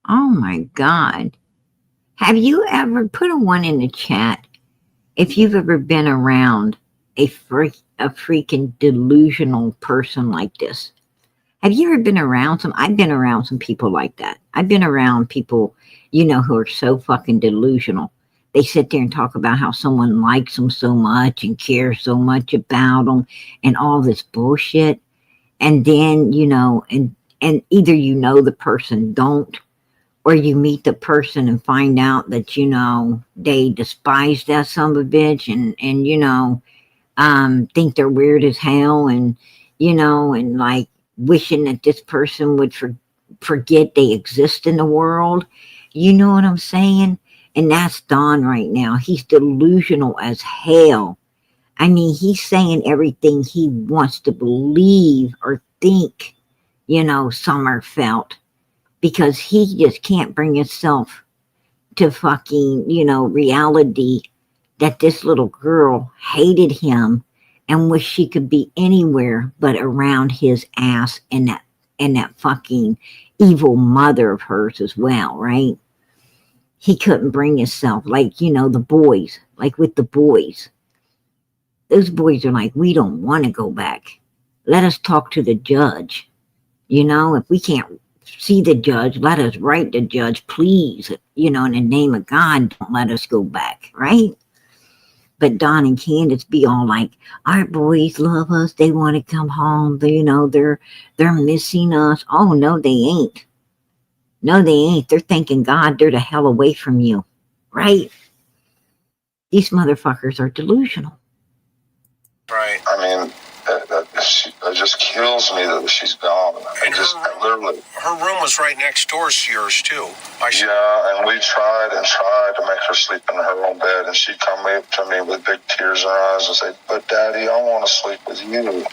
[SPEAKER 1] Oh my God. Have you ever put a 1 in the chat if you've ever been around a freaking delusional person like this? Have you ever been around I've been around some people like that. I've been around people, who are so fucking delusional. They sit there and talk about how someone likes them so much and cares so much about them and all this bullshit. And then, and either the person don't, or you meet the person and find out that, you know, they despise that son of a bitch and you know, think they're weird as hell and, you know, and like wishing that this person would forget they exist in the world. You know what I'm saying? And that's Don right now. He's delusional as hell. I mean, he's saying everything he wants to believe or think, you know, Summer felt, because he just can't bring himself to fucking, you know, reality that this little girl hated him and wished she could be anywhere but around his ass and that fucking evil mother of hers as well, right? He couldn't bring himself, like, you know, the boys, like with the boys. Those boys are like, we don't want to go back. Let us talk to the judge. You know, if we can't see the judge, let us write the judge, please. You know, in the name of God, don't let us go back, right? But Don and Candace be all like, our boys love us. They want to come home. They, you know, they're missing us. Oh, no, they ain't. No, they ain't. They're thanking God they're the hell away from you, right? These motherfuckers are delusional.
[SPEAKER 3] Right.
[SPEAKER 2] I mean, it just kills me that she's gone.
[SPEAKER 3] And
[SPEAKER 2] Literally.
[SPEAKER 3] Her room was right next door to yours, too.
[SPEAKER 2] Yeah, and we tried to make her sleep in her own bed, and she'd come up to me with big tears in her eyes and say, but Daddy, I want to sleep with you.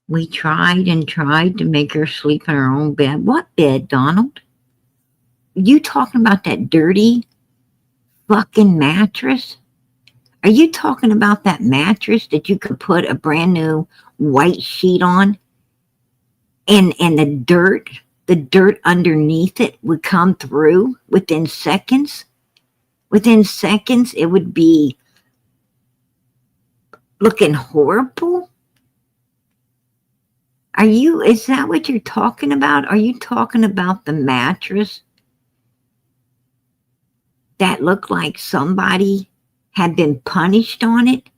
[SPEAKER 1] We tried and tried to make her sleep in her own bed. What bed, Donald? You talking about that dirty fucking mattress? Are you talking about that mattress that you could put a brand new white sheet on and the dirt underneath it would come through within seconds? Within seconds, it would be looking horrible? Is that what you're talking about? Are you talking about the mattress that looked like somebody had been punished on it?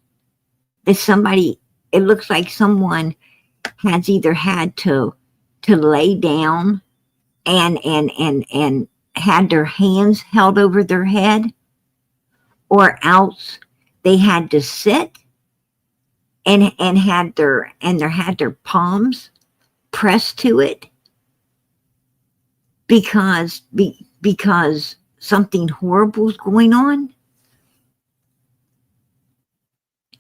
[SPEAKER 1] It looks like someone has either had to lay down and had their hands held over their head, or else they had to sit and had their palms pressed to it because something horrible is going on.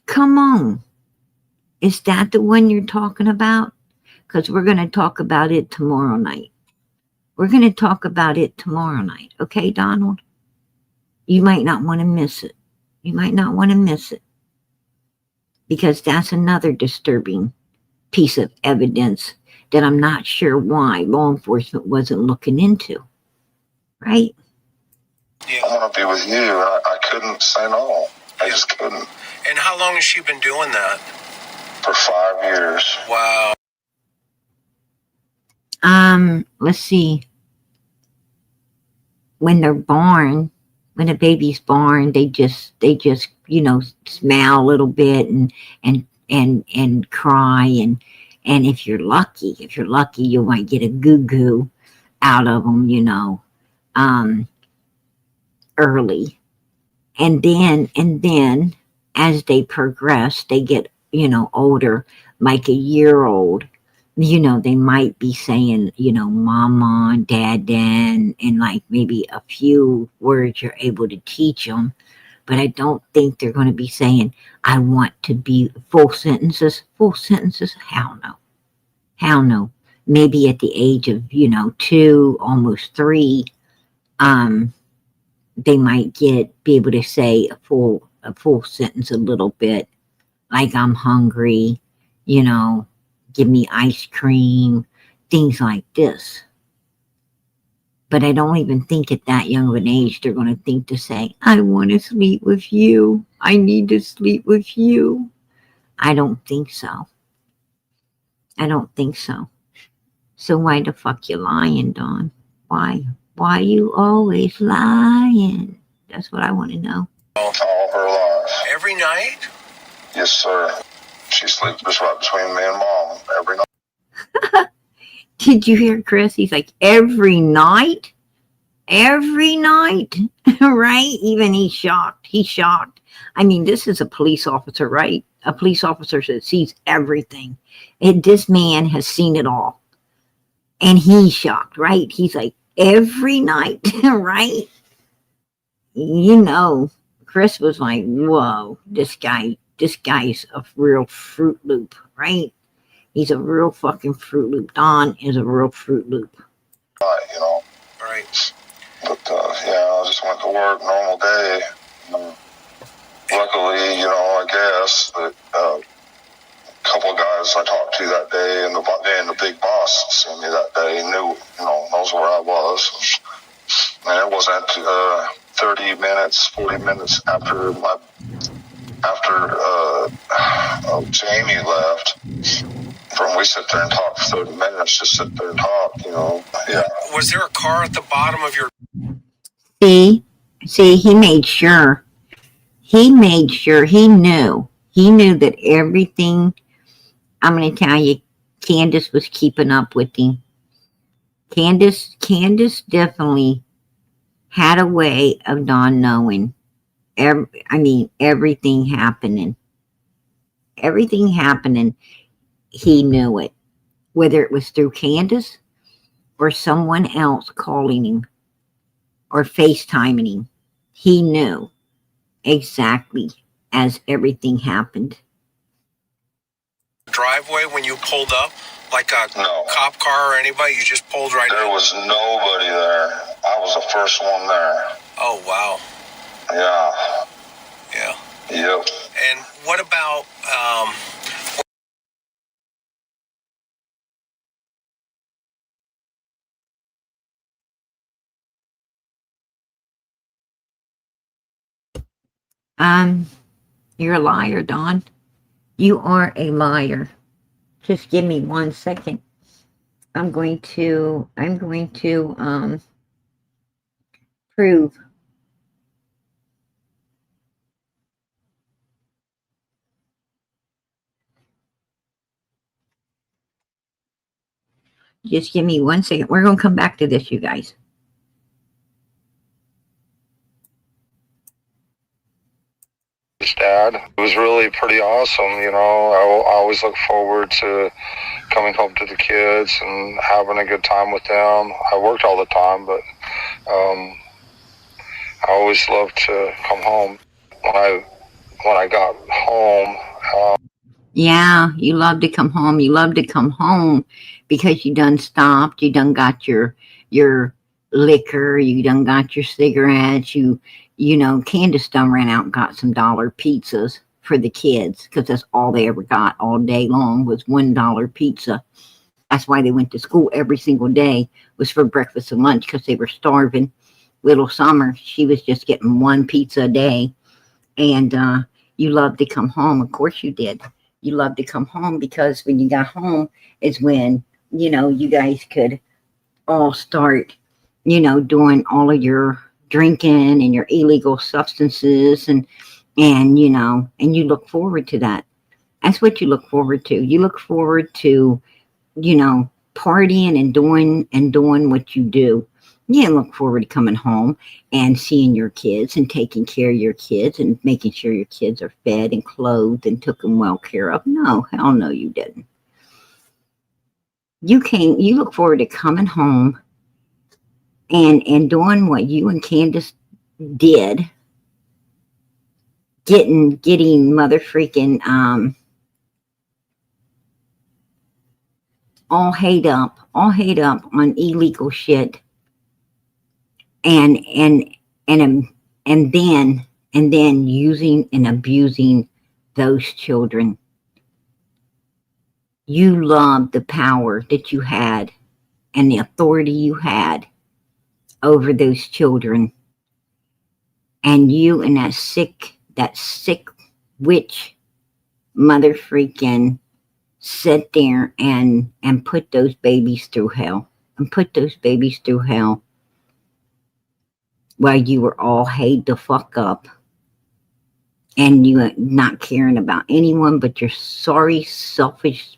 [SPEAKER 1] Come on. Is that the one you're talking about? Because we're going to talk about it tomorrow night. We're going to talk about it tomorrow night. Okay, Donald? You might not want to miss it. You might not want to miss it. Because that's another disturbing piece of evidence that I'm not sure why law enforcement wasn't looking into. Right?
[SPEAKER 3] Yeah.
[SPEAKER 2] I want to be with you. I couldn't say no. I just couldn't.
[SPEAKER 3] And how long has she been doing that?
[SPEAKER 2] For 5 years.
[SPEAKER 3] Wow.
[SPEAKER 1] Let's see. When they're born, when a baby's born, they just, you know, smile a little bit and cry and if you're lucky, you might get a goo out of them, you know, early. And then as they progress, they get, you know, older, like a year old, you know, they might be saying, you know, mama, dad, and like maybe a few words you're able to teach them. But I don't think they're going to be saying, I want to be full sentences. Hell no. Maybe at the age of, you know, 2, almost 3, they might be able to say a full sentence a little bit, like I'm hungry, you know, give me ice cream, things like this. But I don't even think at that young of an age they're going to think to say, I want to sleep with you. I need to sleep with you. I don't think so. So why the fuck you lying, Dawn? Why you always lying? That's what I want to know.
[SPEAKER 2] All her life.
[SPEAKER 3] Every night?
[SPEAKER 2] Yes, sir. She sleeps just right between me and Mom every night.
[SPEAKER 1] Did you hear Chris? He's like, every night? Every night? Right? Even he's shocked. He's shocked. I mean, this is a police officer, right? A police officer that sees everything. And this man has seen it all. And he's shocked, right? He's like, every night, right? You know, Chris was like, whoa, this guy's a real Fruit Loop, right? He's a real fucking Fruit Loop. Don is a real Fruit Loop.
[SPEAKER 2] Right, you know.
[SPEAKER 3] Right.
[SPEAKER 2] But, yeah, I just went to work, normal day. Luckily, you know, I guess that a couple of guys I talked to that day and the big boss seen me that day knew, you know, knows where I was. And it wasn't 30 minutes, 40 minutes after Jamie left. From we sit there and talk for 30 minutes, just sit there and talk, you know. Yeah.
[SPEAKER 3] Was there a car at the bottom of your?
[SPEAKER 1] See, he made sure. He knew that everything. I'm going to tell you, Candace was keeping up with him. Candace definitely had a way of Don knowing. Everything happening. Everything happening, he knew it. Whether it was through Candace or someone else calling him or FaceTiming him, he knew exactly as everything happened.
[SPEAKER 3] Driveway when you pulled up, like a cop car or anybody? You just pulled right in?
[SPEAKER 2] There was nobody there. I was the first one there.
[SPEAKER 3] Oh, wow.
[SPEAKER 2] Yeah.
[SPEAKER 3] Yeah.
[SPEAKER 2] Yep.
[SPEAKER 3] And what about,
[SPEAKER 1] You're a liar, Don. You are a liar. Just give me 1 second. I'm going to prove. Just give me 1 second. We're going to come back to this, you guys.
[SPEAKER 2] Dad, it was really pretty awesome, you know. I always look forward to coming home to the kids and having a good time with them. I worked all the time, but I always loved to come home. When I got home,
[SPEAKER 1] yeah, you love to come home. You love to come home because you done stopped. You done got your liquor. You done got your cigarettes. You know, Candace done ran out and got some $1 pizzas for the kids because that's all they ever got all day long was $1 pizza. That's why they went to school every single day was for breakfast and lunch because they were starving. Little Summer, she was just getting 1 pizza a day. And you loved to come home. Of course you did. You loved to come home because when you got home is when, you know, you guys could all start, you know, doing all of your drinking and your illegal substances and you know, and you look forward to that. That's what you look forward to. You look forward to, you know, partying and doing what you do. You didn't look forward to coming home and seeing your kids and taking care of your kids and making sure your kids are fed and clothed and took them well care of. No, hell no, you didn't. You look forward to coming home and doing what you and Candace did, getting mother freaking all hate up on illegal shit, and then using and abusing those children. You loved the power that you had and the authority you had over those children. And you and that sick witch mother freaking sit there and put those babies through hell. And put those babies through hell while you were all hated the fuck up. And you were not caring about anyone but your sorry, selfish,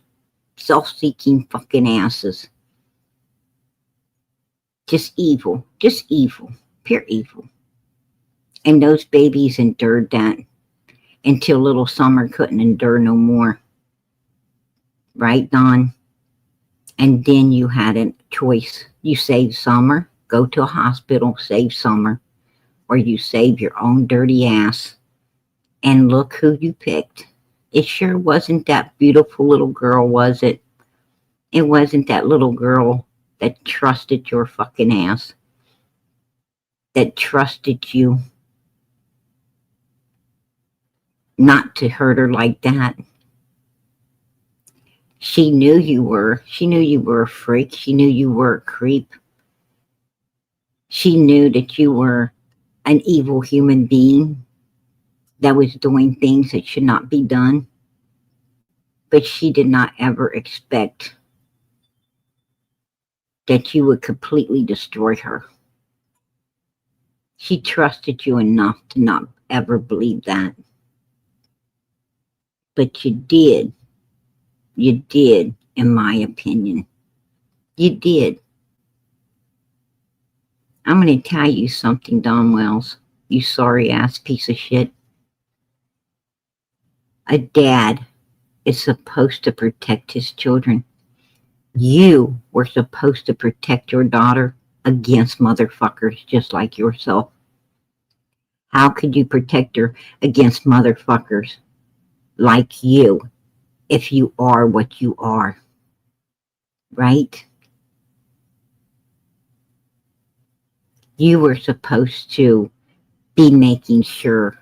[SPEAKER 1] self-seeking fucking asses. Just evil. Just evil. Pure evil. And those babies endured that until little Summer couldn't endure no more. Right, Don? And then you had a choice. You save Summer, go to a hospital, save Summer, or you save your own dirty ass. And look who you picked. It sure wasn't that beautiful little girl, was it? It wasn't that little girl that trusted your fucking ass. That trusted you not to hurt her like that. She knew you were a freak. She knew you were a creep. She knew that you were an evil human being that was doing things that should not be done. But she did not ever expect that you would completely destroy her. She trusted you enough to not ever believe that. But you did. You did, in my opinion. You did. I'm going to tell you something, Don Wells. You sorry ass piece of shit. A dad is supposed to protect his children. You were supposed to protect your daughter against motherfuckers just like yourself. How could you protect her against motherfuckers like you if you are what you are? Right? You were supposed to be making sure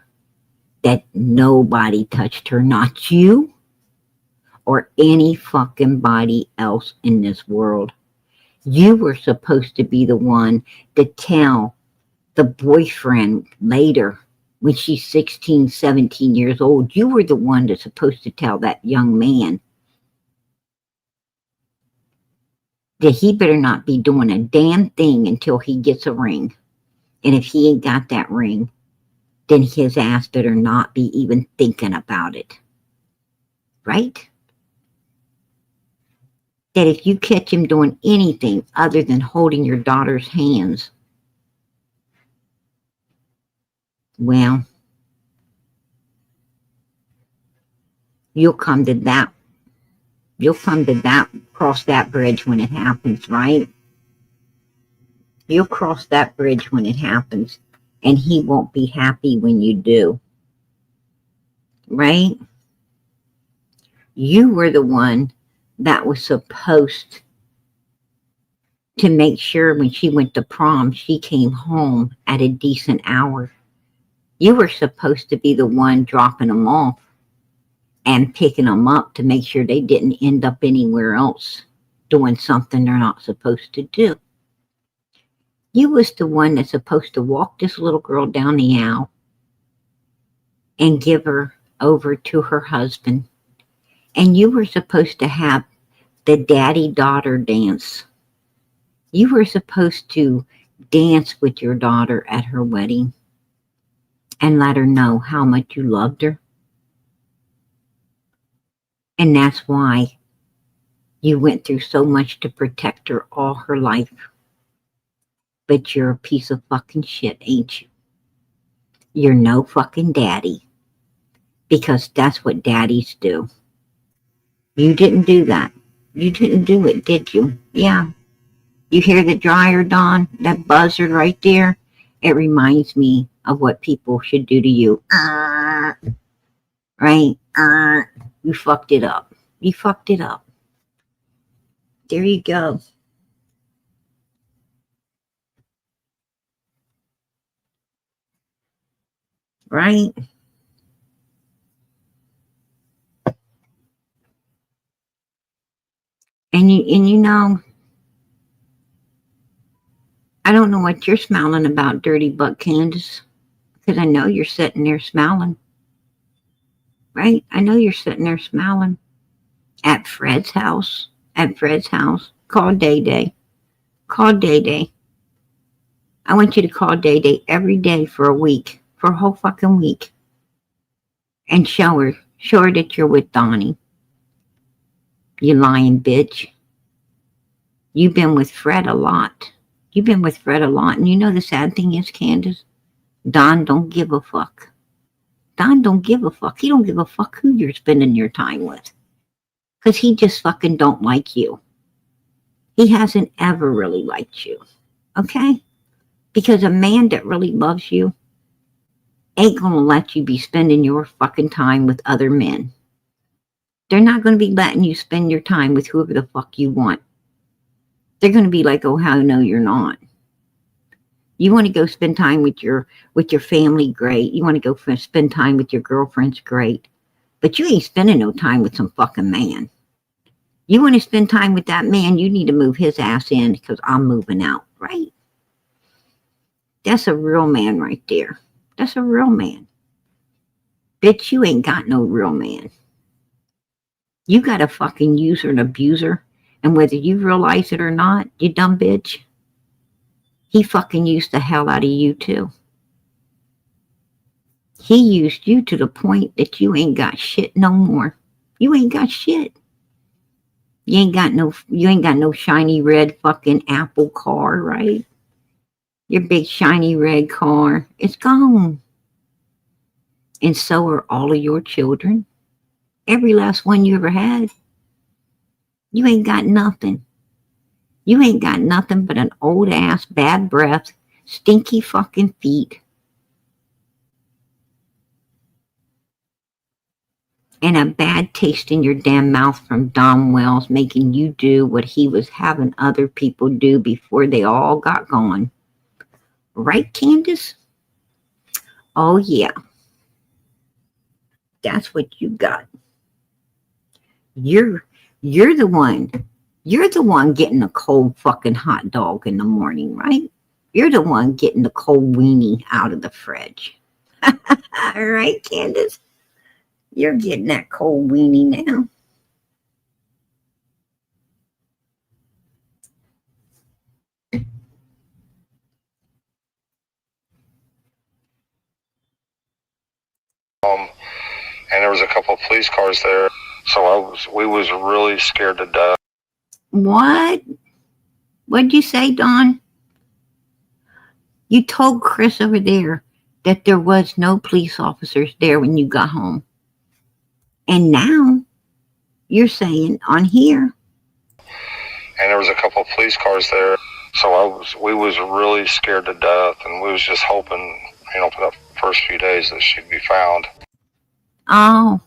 [SPEAKER 1] that nobody touched her, not you or any fucking body else in this world. You were supposed to be the one to tell the boyfriend later when she's 16, 17 years old. You were the one that's supposed to tell that young man that he better not be doing a damn thing until he gets a ring. And if he ain't got that ring, then his ass better not be even thinking about it. Right? That if you catch him doing anything other than holding your daughter's hands, well, you'll come to that. You'll come to that, cross that bridge when it happens, right? You'll cross that bridge when it happens, and he won't be happy when you do. Right? You were the one that was supposed to make sure when she went to prom, she came home at a decent hour. You were supposed to be the one dropping them off and picking them up to make sure they didn't end up anywhere else doing something they're not supposed to do. You was the one that's supposed to walk this little girl down the aisle and give her over to her husband. And you were supposed to have the daddy-daughter dance. You were supposed to dance with your daughter at her wedding and let her know how much you loved her. And that's why you went through so much to protect her all her life. But you're a piece of fucking shit, ain't you? You're no fucking daddy. Because that's what daddies do. You didn't do that. You didn't do it, did you? Yeah. You hear the dryer, Don? That buzzer right there? It reminds me of what people should do to you. Right? You fucked it up. You fucked it up. There you go. Right? And you know, I don't know what you're smiling about, Dirty Butt Candace, because I know you're sitting there smiling. Right? I know you're sitting there smiling at Fred's house. At Fred's house. Call Day Day. Call Day Day. I want you to call Day Day every day for a week. For a whole fucking week. And show her that you're with Donnie. You lying bitch. You've been with Fred a lot. You've been with Fred a lot, and you know the sad thing is, Candace, Don don't give a fuck. Don don't give a fuck. He don't give a fuck who you're spending your time with. Because he just fucking don't like you. He hasn't ever really liked you. Okay? Because a man that really loves you ain't gonna let you be spending your fucking time with other men. They're not gonna be letting you spend your time with whoever the fuck you want. They're gonna be like, oh, hell no, you're not. You want to go spend time with your family, great. You want to go spend time with your girlfriends, great. But you ain't spending no time with some fucking man. You want to spend time with that man, you need to move his ass in because I'm moving out, right? That's a real man right there. That's a real man. Bitch, you ain't got no real man. You got a fucking user and abuser, and whether you realize it or not, you dumb bitch, he fucking used the hell out of you too. He used you to the point that you ain't got shit no more. You ain't got shit. You ain't got no shiny red fucking Apple car, right? Your big shiny red car, it's gone. And so are all of your children. Every last one you ever had. You ain't got nothing. You ain't got nothing but an old ass, bad breath, stinky fucking feet, and a bad taste in your damn mouth from Don Wells making you do what he was having other people do before they all got gone. Right, Candace? Oh, yeah. That's what you got. You're the one. You're the one getting a cold fucking hot dog in the morning, right? You're the one getting the cold weenie out of the fridge. All right, Candace? You're getting that cold weenie now.
[SPEAKER 2] And there was a couple of police cars there, so we was really scared to death.
[SPEAKER 1] What? What'd you say, Don? You told Chris over there that there was no police officers there when you got home. And now you're saying on here.
[SPEAKER 2] And there was a couple of police cars there, so we was really scared to death, and we was just hoping, for the first few days that she'd be found.
[SPEAKER 1] Oh.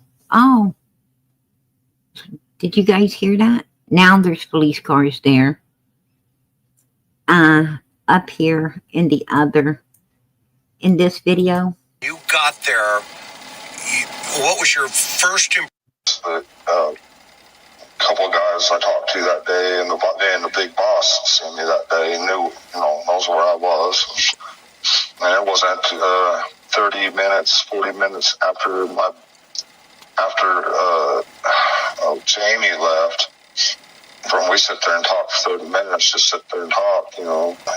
[SPEAKER 1] Did you guys hear that? Now there's police cars there. Up here in this video.
[SPEAKER 3] You got there. What was your first impression?
[SPEAKER 2] A couple of guys I talked to that day, and the big boss seen me that day, knows where I was. And it wasn't 30 minutes, 40 minutes after Jamie left. We sit there and talk for 30 minutes, just sit there and talk,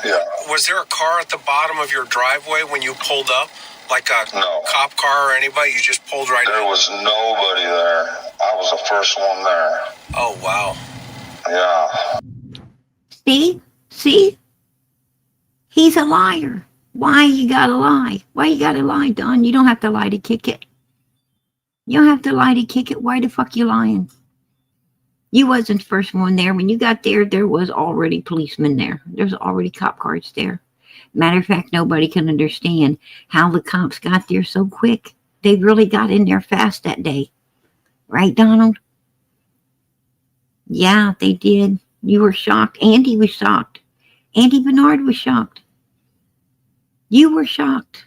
[SPEAKER 2] Yeah.
[SPEAKER 3] Was there a car at the bottom of your driveway when you pulled up? Like a cop car or anybody? You just pulled right in?
[SPEAKER 2] There was nobody there. I was the first one there.
[SPEAKER 3] Oh, wow.
[SPEAKER 2] Yeah.
[SPEAKER 1] See? He's a liar. Why you gotta lie? Why you gotta lie, Don? You don't have to lie to kick it. You don't have to lie to kick it. Why the fuck you lying? You wasn't the first one there. When you got there, there was already policemen there. There's already cop cars there. Matter of fact, nobody can understand how the cops got there so quick. They really got in there fast that day. Right, Donald? Yeah, they did. You were shocked. Andy was shocked. Andy Bernard was shocked. You were shocked.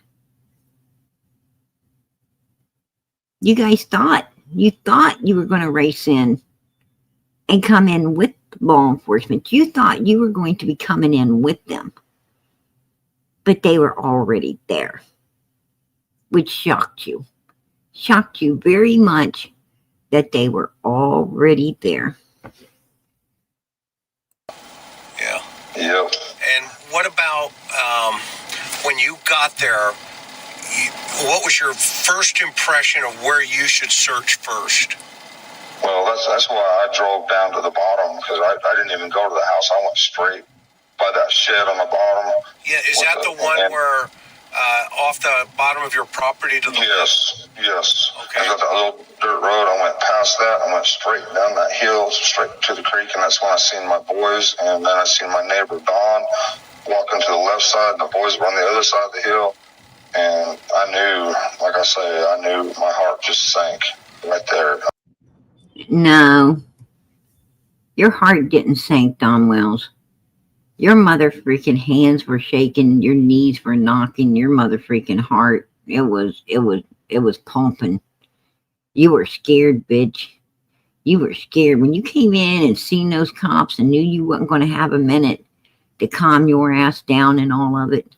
[SPEAKER 1] You guys thought you were going to race in and come in with law enforcement. You thought you were going to be coming in with them. But they were already there, which shocked you. Shocked you very much that they were already there.
[SPEAKER 3] Yeah.
[SPEAKER 2] Yep.
[SPEAKER 3] And what about when you got there, what was your first impression of where you should search first?
[SPEAKER 2] Well, that's why I drove down to the bottom, because I didn't even go to the house. I went straight by by that shed on the bottom.
[SPEAKER 3] Yeah, is that the one where off the bottom of your property to the
[SPEAKER 2] Yes.
[SPEAKER 3] Okay.
[SPEAKER 2] I got that little dirt road. I went past that. I went straight down that hill, straight to the creek, and that's when I seen my boys. And then I seen my neighbor Don walking to the left side, and the boys were on the other side of the hill. And I knew, like I say, I knew my heart just sank right there.
[SPEAKER 1] No, your heart didn't sink, Don Wells. Your mother freaking hands were shaking, your knees were knocking, your mother freaking heart, it was pumping. You were scared, bitch. You were scared. When you came in and seen those cops and knew you wasn't going to have a minute to calm your ass down and all of it,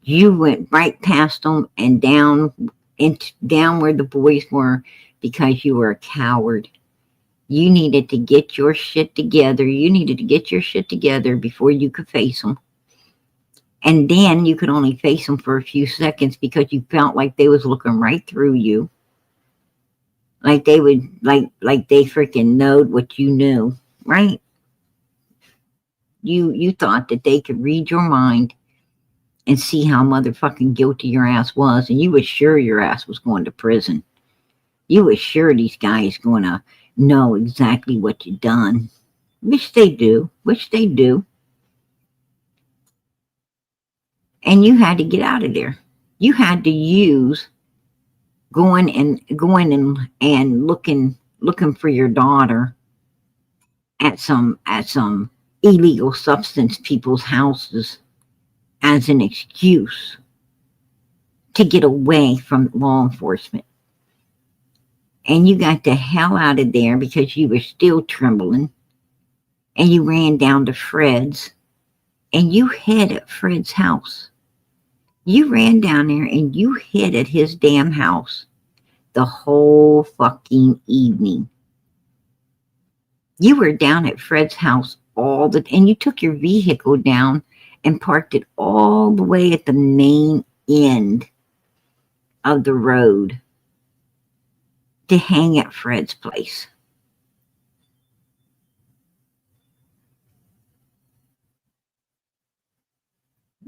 [SPEAKER 1] you went right past them and down where the boys were because you were a coward. You needed to get your shit together. You needed to get your shit together before you could face them. And then you could only face them for a few seconds because you felt like they was looking right through you. Like they would, like they freaking knowed what you knew, right? You thought that they could read your mind and see how motherfucking guilty your ass was, and you was sure your ass was going to prison. You was sure these guys going to know exactly what you done. Which they do. And you had to get out of there. You had to use going and looking for your daughter at some illegal substance people's houses as an excuse to get away from law enforcement. And you got the hell out of there because you were still trembling. And you ran down to Fred's. And you hid at Fred's house. You ran down there and you hid at his damn house the whole fucking evening. You were down at Fred's house and you took your vehicle down and parked it all the way at the main end of the road to hang at Fred's place.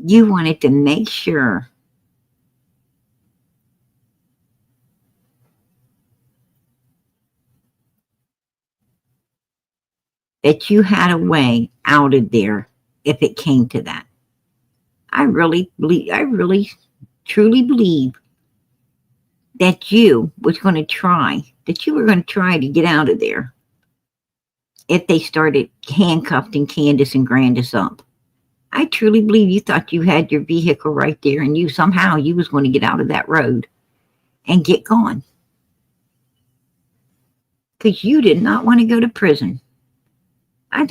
[SPEAKER 1] You wanted to make sure that you had a way out of there if it came to that. I really truly believe that you were going to try to get out of there if they started handcuffing Candace and Grandis up. I truly believe you thought you had your vehicle right there and you was going to get out of that road and get gone. Because you did not want to go to prison. I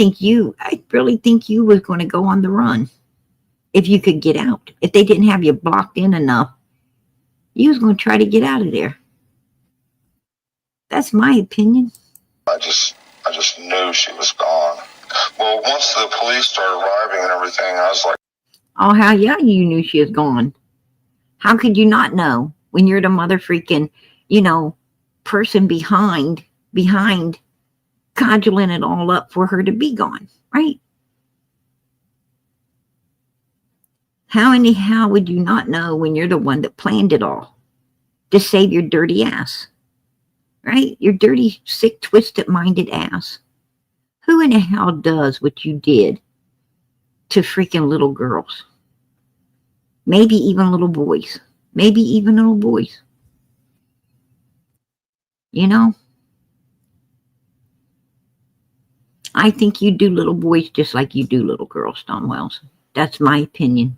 [SPEAKER 1] really think you was going to go on the run if you could get out. If they didn't have you blocked in enough, you was going to try to get out of there. That's my opinion.
[SPEAKER 2] I just knew she was gone. Well, once the police started arriving and everything, I was like,
[SPEAKER 1] oh, hell yeah, you knew she was gone. How could you not know when you're the mother freaking, person behind conjuring it all up for her to be gone, right? How in the hell would you not know when you're the one that planned it all to save your dirty ass, right? Your dirty, sick, twisted minded ass. Who in the hell does what you did to freaking little girls? Maybe even little boys. I think you do little boys just like you do little girls, Don Wells. That's my opinion.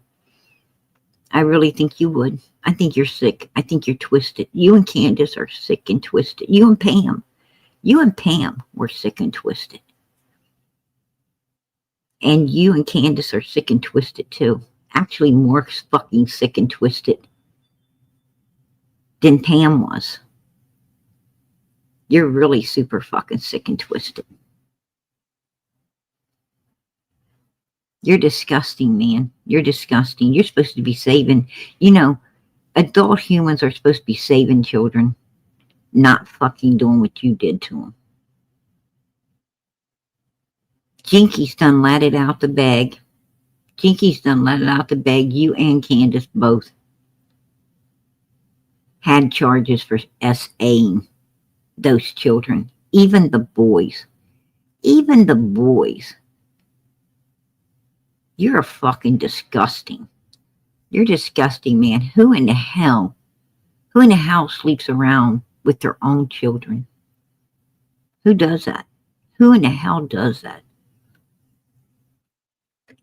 [SPEAKER 1] I really think you would. I think you're sick. I think you're twisted. You and Candace are sick and twisted. You and Pam were sick and twisted. And you and Candace are sick and twisted too. Actually more fucking sick and twisted than Pam was. You're really super fucking sick and twisted. You're disgusting, man. You're disgusting. You're supposed to be saving, adult humans are supposed to be saving children, not fucking doing what you did to them. Jinky's done let it out the bag. Jinky's done let it out the bag. You and Candace both had charges for SAing those children. Even the boys. Even the boys. You're fucking disgusting. You're disgusting, man. Who in the hell sleeps around with their own children? Who does that? Who in the hell does that?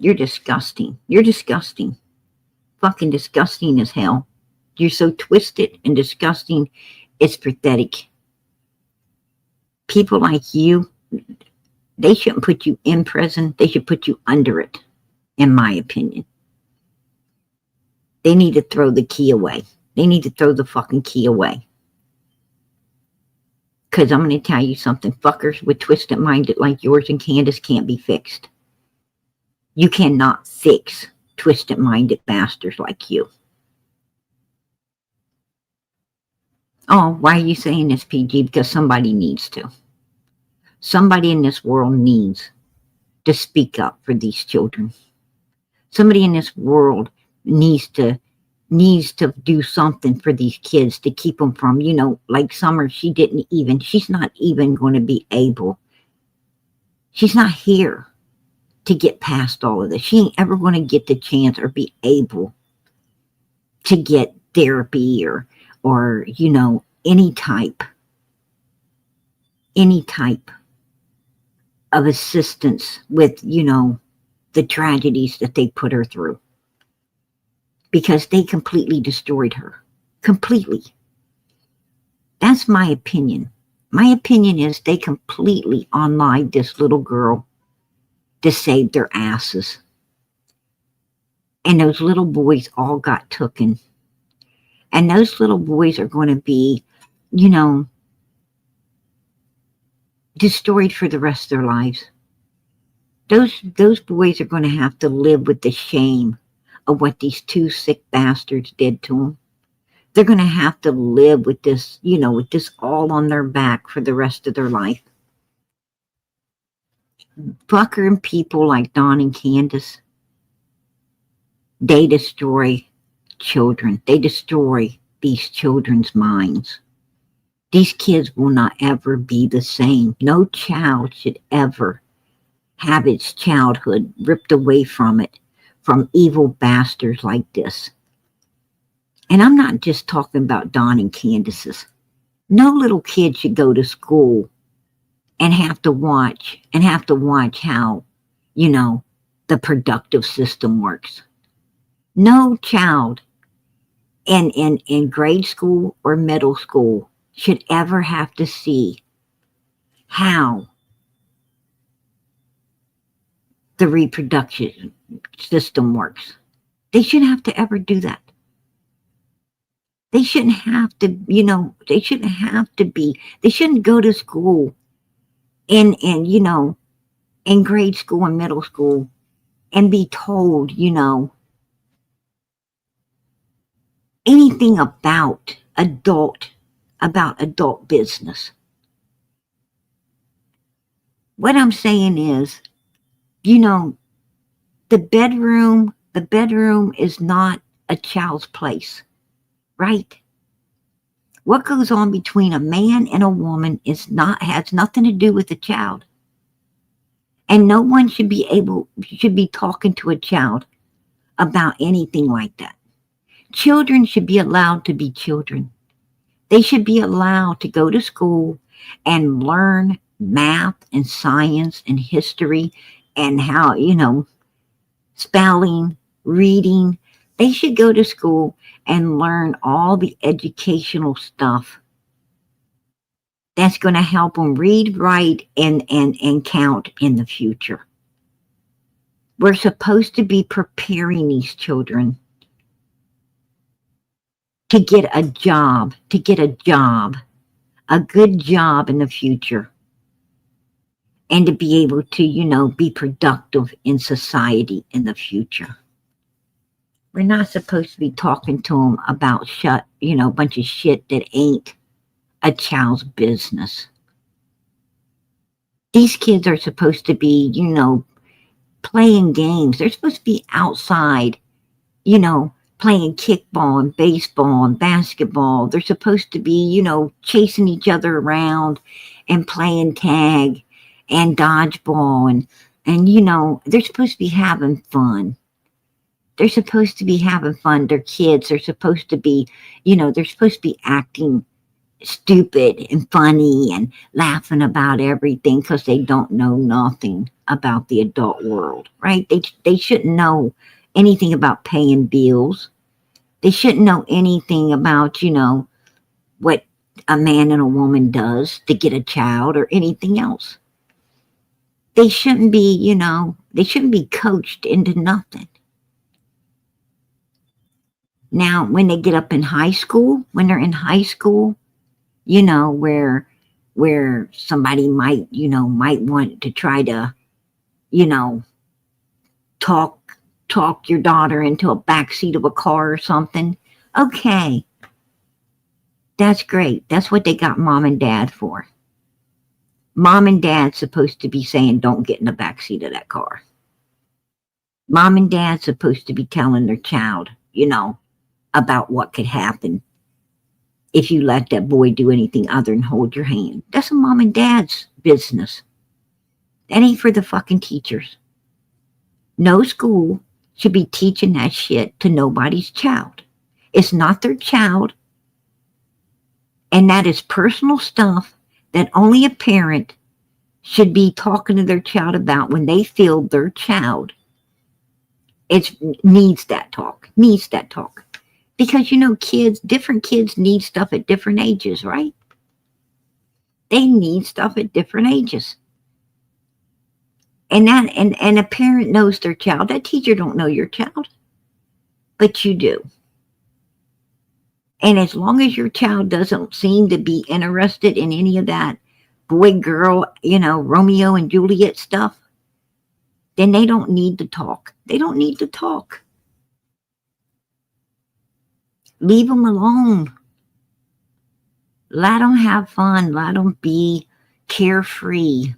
[SPEAKER 1] You're disgusting. You're disgusting. Fucking disgusting as hell. You're so twisted and disgusting. It's pathetic. People like you, they shouldn't put you in prison. They should put you under it, in my opinion. They need to throw the key away. They need to throw the fucking key away. Because I'm going to tell you something. Fuckers with twisted minded like yours and Candace can't be fixed. You cannot fix twisted minded bastards like you. Oh, why are you saying this, PG? Because somebody needs to. Somebody in this world needs to speak up for these children. Somebody in this world needs to do something for these kids to keep them from, like Summer, she's not even going to be able. She's not here to get past all of this. She ain't ever going to get the chance or be able to get therapy or any type of assistance with, the tragedies that they put her through. Because they completely destroyed her. Completely. That's my opinion. My opinion is they completely unlied this little girl to save their asses. And those little boys all got taken. And those little boys are going to be, destroyed for the rest of their lives. Those boys are going to have to live with the shame of what these two sick bastards did to them. They're going to have to live with this, with this all on their back for the rest of their life. Fucking people like Don and Candace, they destroy children. They destroy these children's minds. These kids will not ever be the same. No child should ever have its childhood ripped away from it from evil bastards like this. And I'm not just talking about Don and Candace's. No little kid should go to school and have to watch how, the productive system works. No child in grade school or middle school should ever have to see how the reproduction system works. They shouldn't have to ever do that. They shouldn't have to, they shouldn't go to school in grade school and middle school and be told, anything about adult business. What I'm saying is, the bedroom is not a child's place, right? What goes on between a man and a woman has nothing to do with the child. And no one should be talking to a child about anything like that. Children should be allowed to be children. They should be allowed to go to school and learn math and science and history and how, spelling, reading. They should go to school and learn all the educational stuff that's going to help them read, write, and count in the future. We're supposed to be preparing these children to get a job, a good job in the future, and to be able to, be productive in society in the future. We're not supposed to be talking to them about a bunch of shit that ain't a child's business. These kids are supposed to be, playing games. They're supposed to be outside, playing kickball and baseball and basketball. They're supposed to be, chasing each other around and playing tag and dodgeball and they're supposed to be having fun. They're supposed to be having fun. They're kids. They're supposed to be, they're supposed to be acting stupid and funny and laughing about everything because they don't know nothing about the adult world, right? They shouldn't know anything about paying bills. They shouldn't know anything about, what a man and a woman does to get a child or anything else. They shouldn't be, they shouldn't be coached into nothing. Now, when they get up in high school, when they're in high school, where somebody might want to try to, talk your daughter into a backseat of a car or something. Okay. That's great. That's what they got mom and dad for. Mom and dad's supposed to be saying, don't get in the backseat of that car. Mom and dad's supposed to be telling their child, about what could happen if you let that boy do anything other than hold your hand. That's a mom and dad's business. That ain't for the fucking teachers. No school should be teaching that shit to nobody's child. It's not their child. And that is personal stuff that only a parent should be talking to their child about when they feel their child needs that talk. Because, different kids need stuff at different ages, right? They need stuff at different ages. And a parent knows their child. That teacher don't know your child, but you do. And as long as your child doesn't seem to be interested in any of that boy, girl, Romeo and Juliet stuff, then they don't need to talk. They don't need to talk. Leave them alone. Let them have fun. Let them be carefree.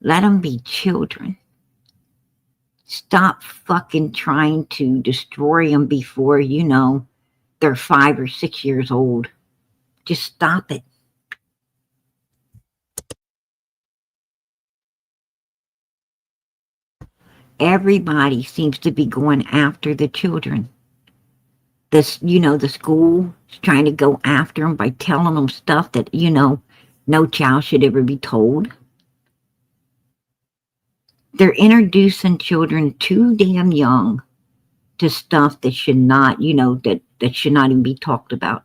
[SPEAKER 1] Let them be children. Stop fucking trying to destroy them before, they're 5 or 6 years old. Just stop it. Everybody seems to be going after the children. The school is trying to go after them by telling them stuff that, no child should ever be told. They're introducing children too damn young to stuff that should not, that should not even be talked about.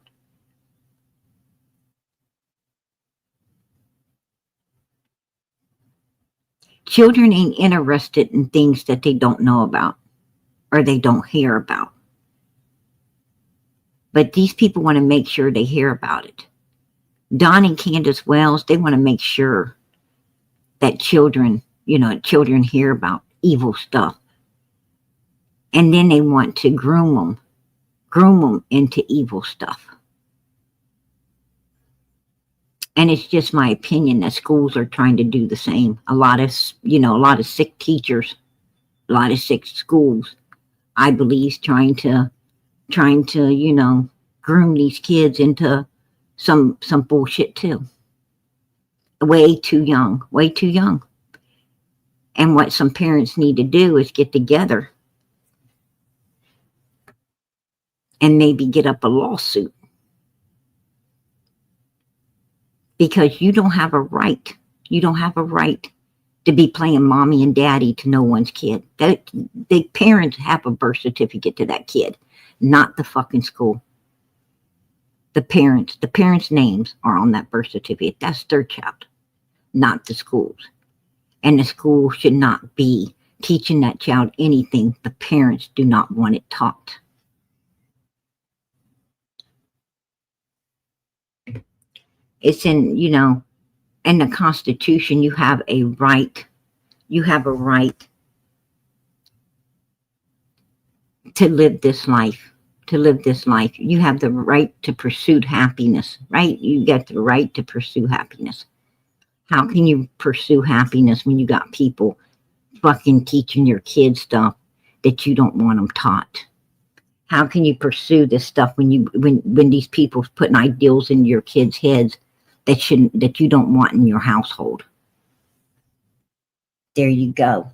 [SPEAKER 1] Children ain't interested in things that they don't know about or they don't hear about. But these people want to make sure they hear about it. Don and Candace Wells, they want to make sure that children hear about evil stuff. And then they want to groom them into evil stuff. And it's just my opinion that schools are trying to do the same. A lot of sick teachers, a lot of sick schools, I believe, trying to, groom these kids into some bullshit too. Way too young. And what some parents need to do is get together and maybe get up a lawsuit. Because you don't have a right. You don't have a right to be playing mommy and daddy to no one's kid. The parents have a birth certificate to that kid, not the fucking school. The parents' names are on that birth certificate. That's their child, not the school's. And the school should not be teaching that child anything the parents do not want it taught. It's in the Constitution, you have a right to live this life to live this life. You have the right to pursue happiness, right? You get the right to pursue happiness. How can you pursue happiness when you got people fucking teaching your kids stuff that you don't want them taught? How can you pursue this stuff when these people putting ideals in your kids' heads that you don't want in your household? There you go.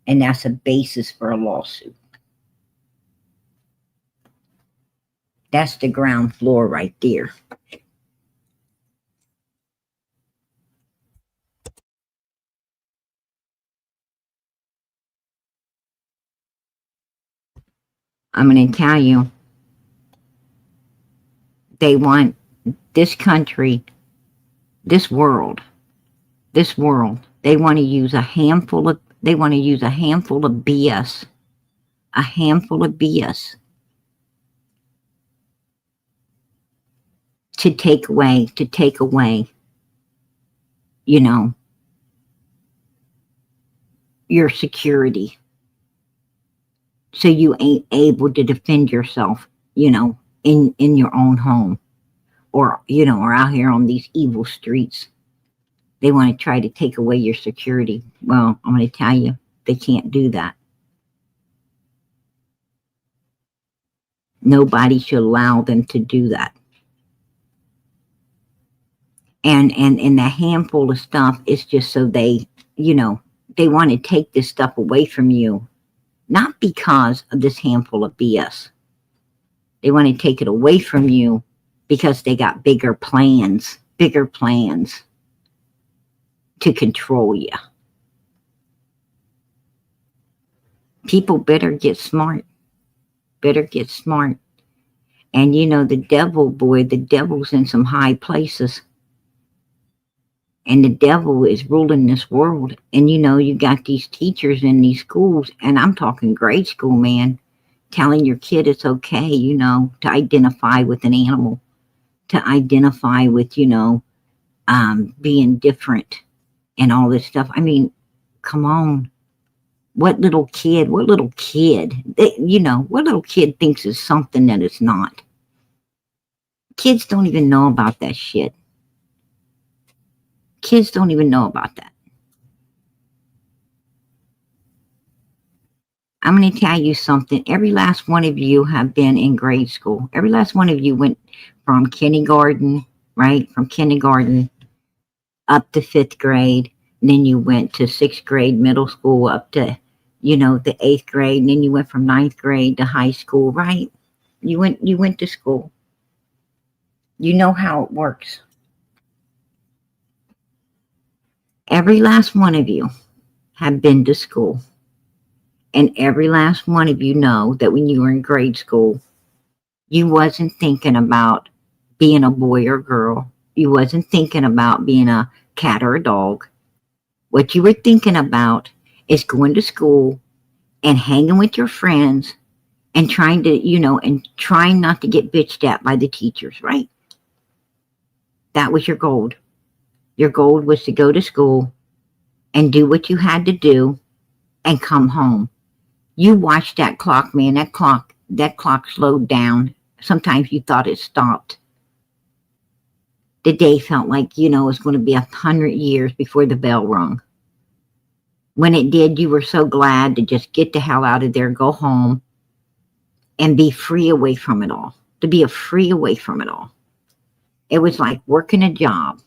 [SPEAKER 1] And that's a basis for a lawsuit. That's the ground floor right there. I'm going to tell you, they want this country, this world, they want to use a handful of BS, to take away, you know, your security. So you ain't able to defend yourself, you know, in your own home, or, you know, or out here on these evil streets. They want to try to take away your security. Well, I'm going to tell you, they can't do that. Nobody should allow them to do that. And the handful of stuff is just so they, you know, they want to take this stuff away from you, not because of this handful of BS. They want to take it away from you because they got bigger plans to control you. People better get smart. And you know, the devil's in some high places. And the devil is ruling this world. And you know, you got these teachers in these schools, and I'm talking grade school, man, telling your kid it's okay, you know, to identify with an animal, to identify with, you know, being different and all this stuff. I mean, come on. What little kid, what little kid thinks is something that it's not? Kids don't even know about that shit. Kids don't even know about that. I'm going to tell you something. Every last one of you have been in grade school. Every last one of you went from kindergarten, right? From kindergarten up to 5th grade. And then you went to 6th grade, middle school, up to, you know, the 8th grade. And then you went from 9th grade to high school, right? You went to school. You know how it works. Every last one of you have been to school. And every last one of you know that when you were in grade school, you wasn't thinking about being a boy or girl. You wasn't thinking about being a cat or a dog. What you were thinking about is going to school and hanging with your friends and trying to, you know, and trying not to get bitched at by the teachers, right? That was your goal. Your goal was to go to school and do what you had to do and come home. You watched that clock, man. That clock slowed down. Sometimes you thought it stopped. The day felt like, you know, it was going to be 100 years before the bell rung. When it did, you were so glad to just get the hell out of there, go home, and be free away from it all. To be free away from it all. It was like working a job,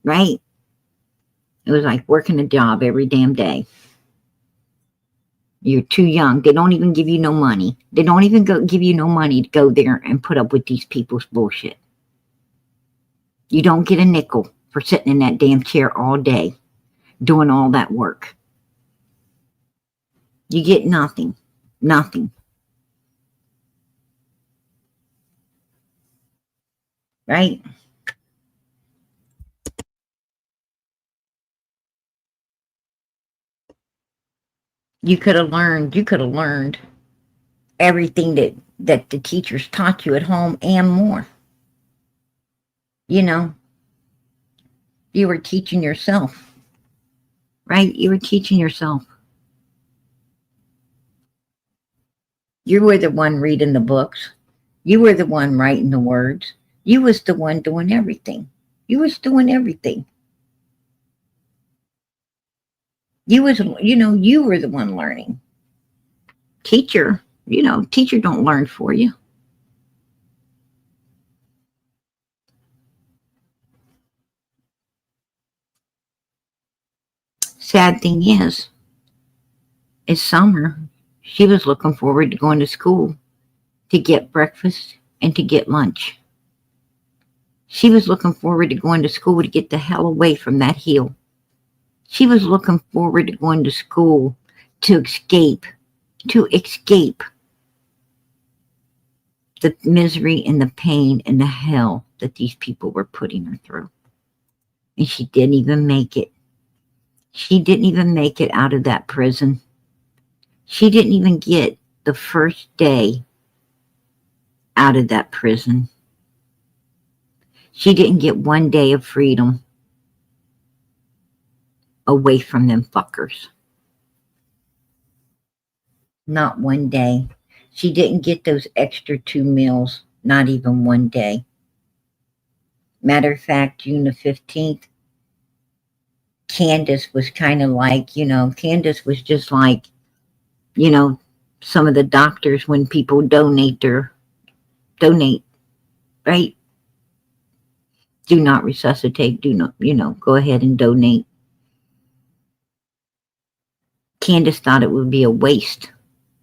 [SPEAKER 1] right? It was like working a job every damn day. You're too young. They don't even give you no money. They don't even give you no money to go there and put up with these people's bullshit. You don't get a nickel for sitting in that damn chair all day, doing all that work. You get nothing. Nothing. Right? You could have learned everything that the teachers taught you at home and more. You know, you were teaching yourself, right? You were teaching yourself. You were the one reading the books. You were the one writing the words. You was the one doing everything. You was doing everything. You was, you were the one learning. Teacher, teacher don't learn for you. Sad thing is summer. She was looking forward to going to school to get breakfast and to get lunch. She was looking forward to going to school to get the hell away from that hill. She was looking forward to going to school to escape the misery and the pain and the hell that these people were putting her through. And she didn't even make it. She didn't even make it out of that prison. She didn't even get the first day out of that prison. She didn't get one day of freedom away from them fuckers. Not one day. She didn't get those extra 2 meals, not even one day. Matter of fact, June the 15th, Candace was kind of like, Candace was just like, some of the doctors when people donate, right? Do not resuscitate, do not, go ahead and donate. Candace thought it would be a waste,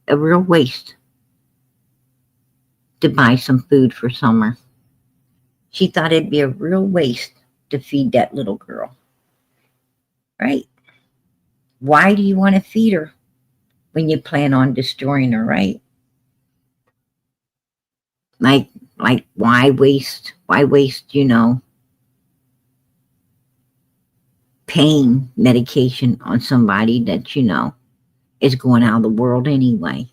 [SPEAKER 1] a real waste, to buy some food for summer. She thought it'd be a real waste to feed that little girl. Right? Why do you want to feed her when you plan on destroying her, right? Like why waste, pain medication on somebody that, is going out of the world anyway?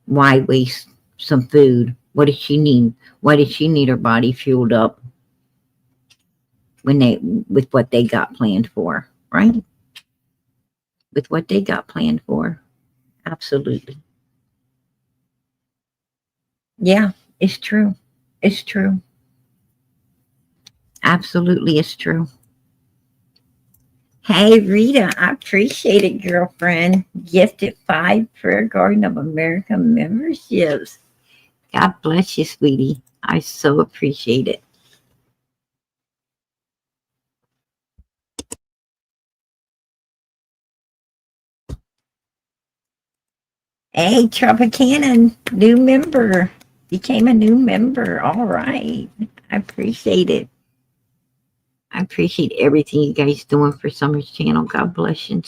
[SPEAKER 1] Why waste some food? What does she need? Why does she need her body fueled up with what they got planned for, right? With what they got planned for. Absolutely. Yeah, it's true. It's true. Absolutely, it's true. Hey, Rita, I appreciate it, girlfriend. Gifted 5 Prayer Garden of America memberships. God bless you, sweetie. I so appreciate it. Hey, Tropicana, new member. Became a new member. All right. I appreciate it. I appreciate everything you guys doing for Summer's channel. God bless you.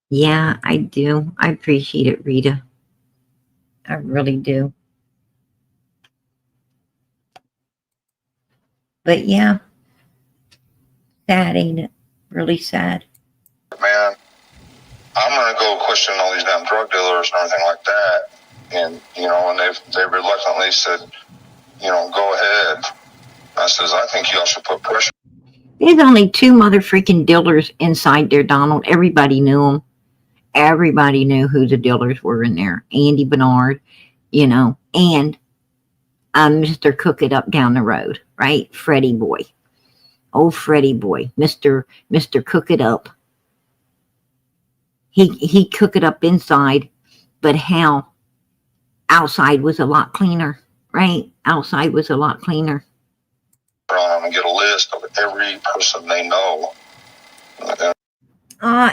[SPEAKER 1] Yeah, I do. I appreciate it, Rita. I really do. But yeah, sad, ain't it? Really sad.
[SPEAKER 2] Man, I'm going to go question all these damn drug dealers and everything like that. And, and they reluctantly said, go ahead. I says, I think y'all should put pressure.
[SPEAKER 1] There's only 2 motherfreaking dealers inside there, Donald. Everybody knew them. Everybody knew who the dealers were in there. Andy Bernard, and Mr. Cook It Up down the road, right? Freddie boy. Old Freddie boy. Mr. Cook It Up. He cook it up inside, but how outside was a lot cleaner, right? Outside was a lot cleaner.
[SPEAKER 2] And get a list of every person they know.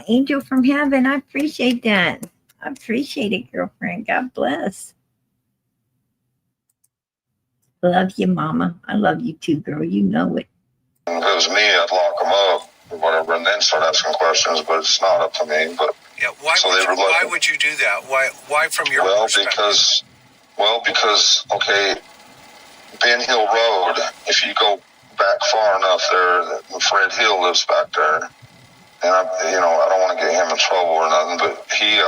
[SPEAKER 1] Angel from heaven, I appreciate that. I appreciate it, girlfriend. God bless. Love you, mama. I love you too, girl. You know it.
[SPEAKER 2] If it was me, I'd lock them up or whatever and then start asking questions, but it's not up to me. But
[SPEAKER 3] yeah, why would you do that? Why from your perspective?
[SPEAKER 2] Because okay, Ben Hill Road, if you go back far enough there, Fred Hill lives back there. And I don't want to get him in trouble or nothing, but he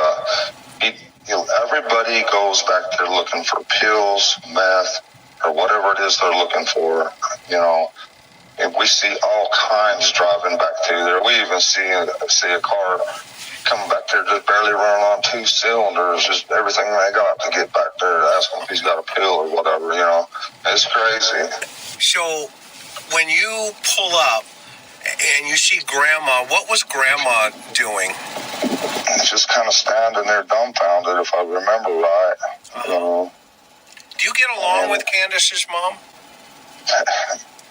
[SPEAKER 2] everybody goes back there looking for pills, meth, or whatever it is they're looking for, you know. And we see all kinds driving back through there. We even see a car coming back there just barely running on 2 cylinders, just everything they got to get back there to ask him if he's got a pill or whatever, you know. It's crazy.
[SPEAKER 3] So when you pull up and you see Grandma, what was Grandma doing?
[SPEAKER 2] Just kind of standing there dumbfounded, if I remember right. You know.
[SPEAKER 3] Do you get along with Candace's mom?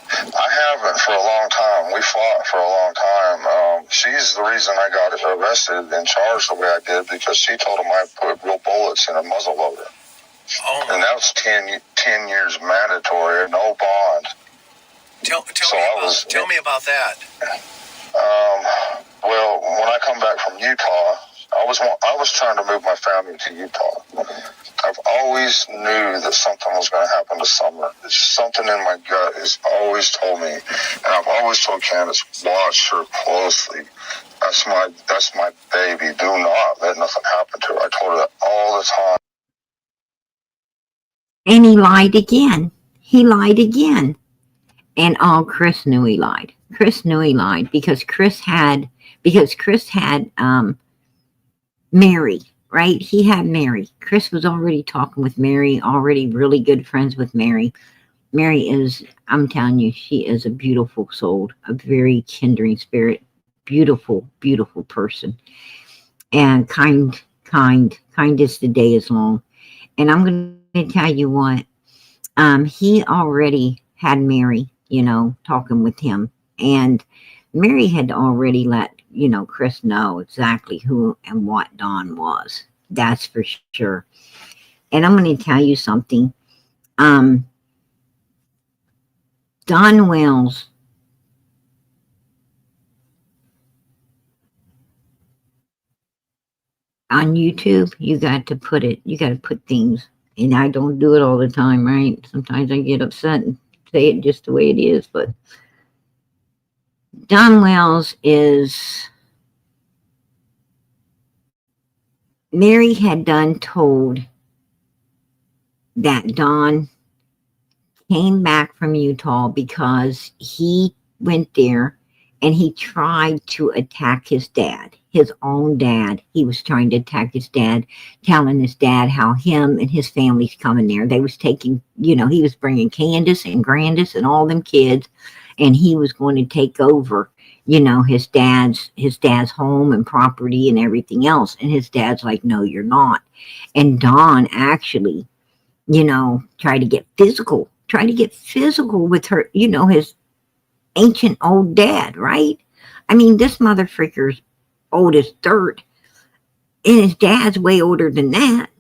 [SPEAKER 2] I haven't for a long time. We fought for a long time. She's the reason I got arrested and charged the way I did, because she told him I put real bullets in a muzzle loader.
[SPEAKER 3] Oh.
[SPEAKER 2] And that was 10 years mandatory, no bond.
[SPEAKER 3] Tell me about that.
[SPEAKER 2] Well, when I come back from Utah, I was trying to move my family to Utah. I've always knew that something was going to happen to Summer. It's something in my gut has always told me, and I've always told Candace, watch her closely. That's my baby. Do not let nothing happen to her. I told her that all the time.
[SPEAKER 1] And he lied again. He lied again. And Chris knew he lied. Chris knew he lied because Chris had Mary, right? He had Mary. Chris was already talking with Mary, already really good friends with Mary. Mary is, I'm telling you, she is a beautiful soul, a very kindring spirit, beautiful, beautiful person. And kind as the day is long. And I'm going to tell you what, he already had Mary, you know, talking with him. And Mary had already let, you know, Chris know exactly who and what Don was. That's for sure. And I'm going to tell you something. Don Wells on YouTube, you got to put things, and I don't do it all the time, right? Sometimes I get upset and say it just the way it is, but Don Wells is, Mary had told that Don came back from Utah because he went there and he tried to attack his dad, his own dad. He was trying to attack his dad, telling his dad how him and his family's coming there. They was taking, you know, he was bringing Candace and Grandis and all them kids, and he was going to take over, you know, his dad's home and property and everything else. And his dad's like, no, you're not. And Don actually, you know, tried to get physical with her, you know, his ancient old dad, right? I mean, this mother freaker's old as dirt, and his dad's way older than that.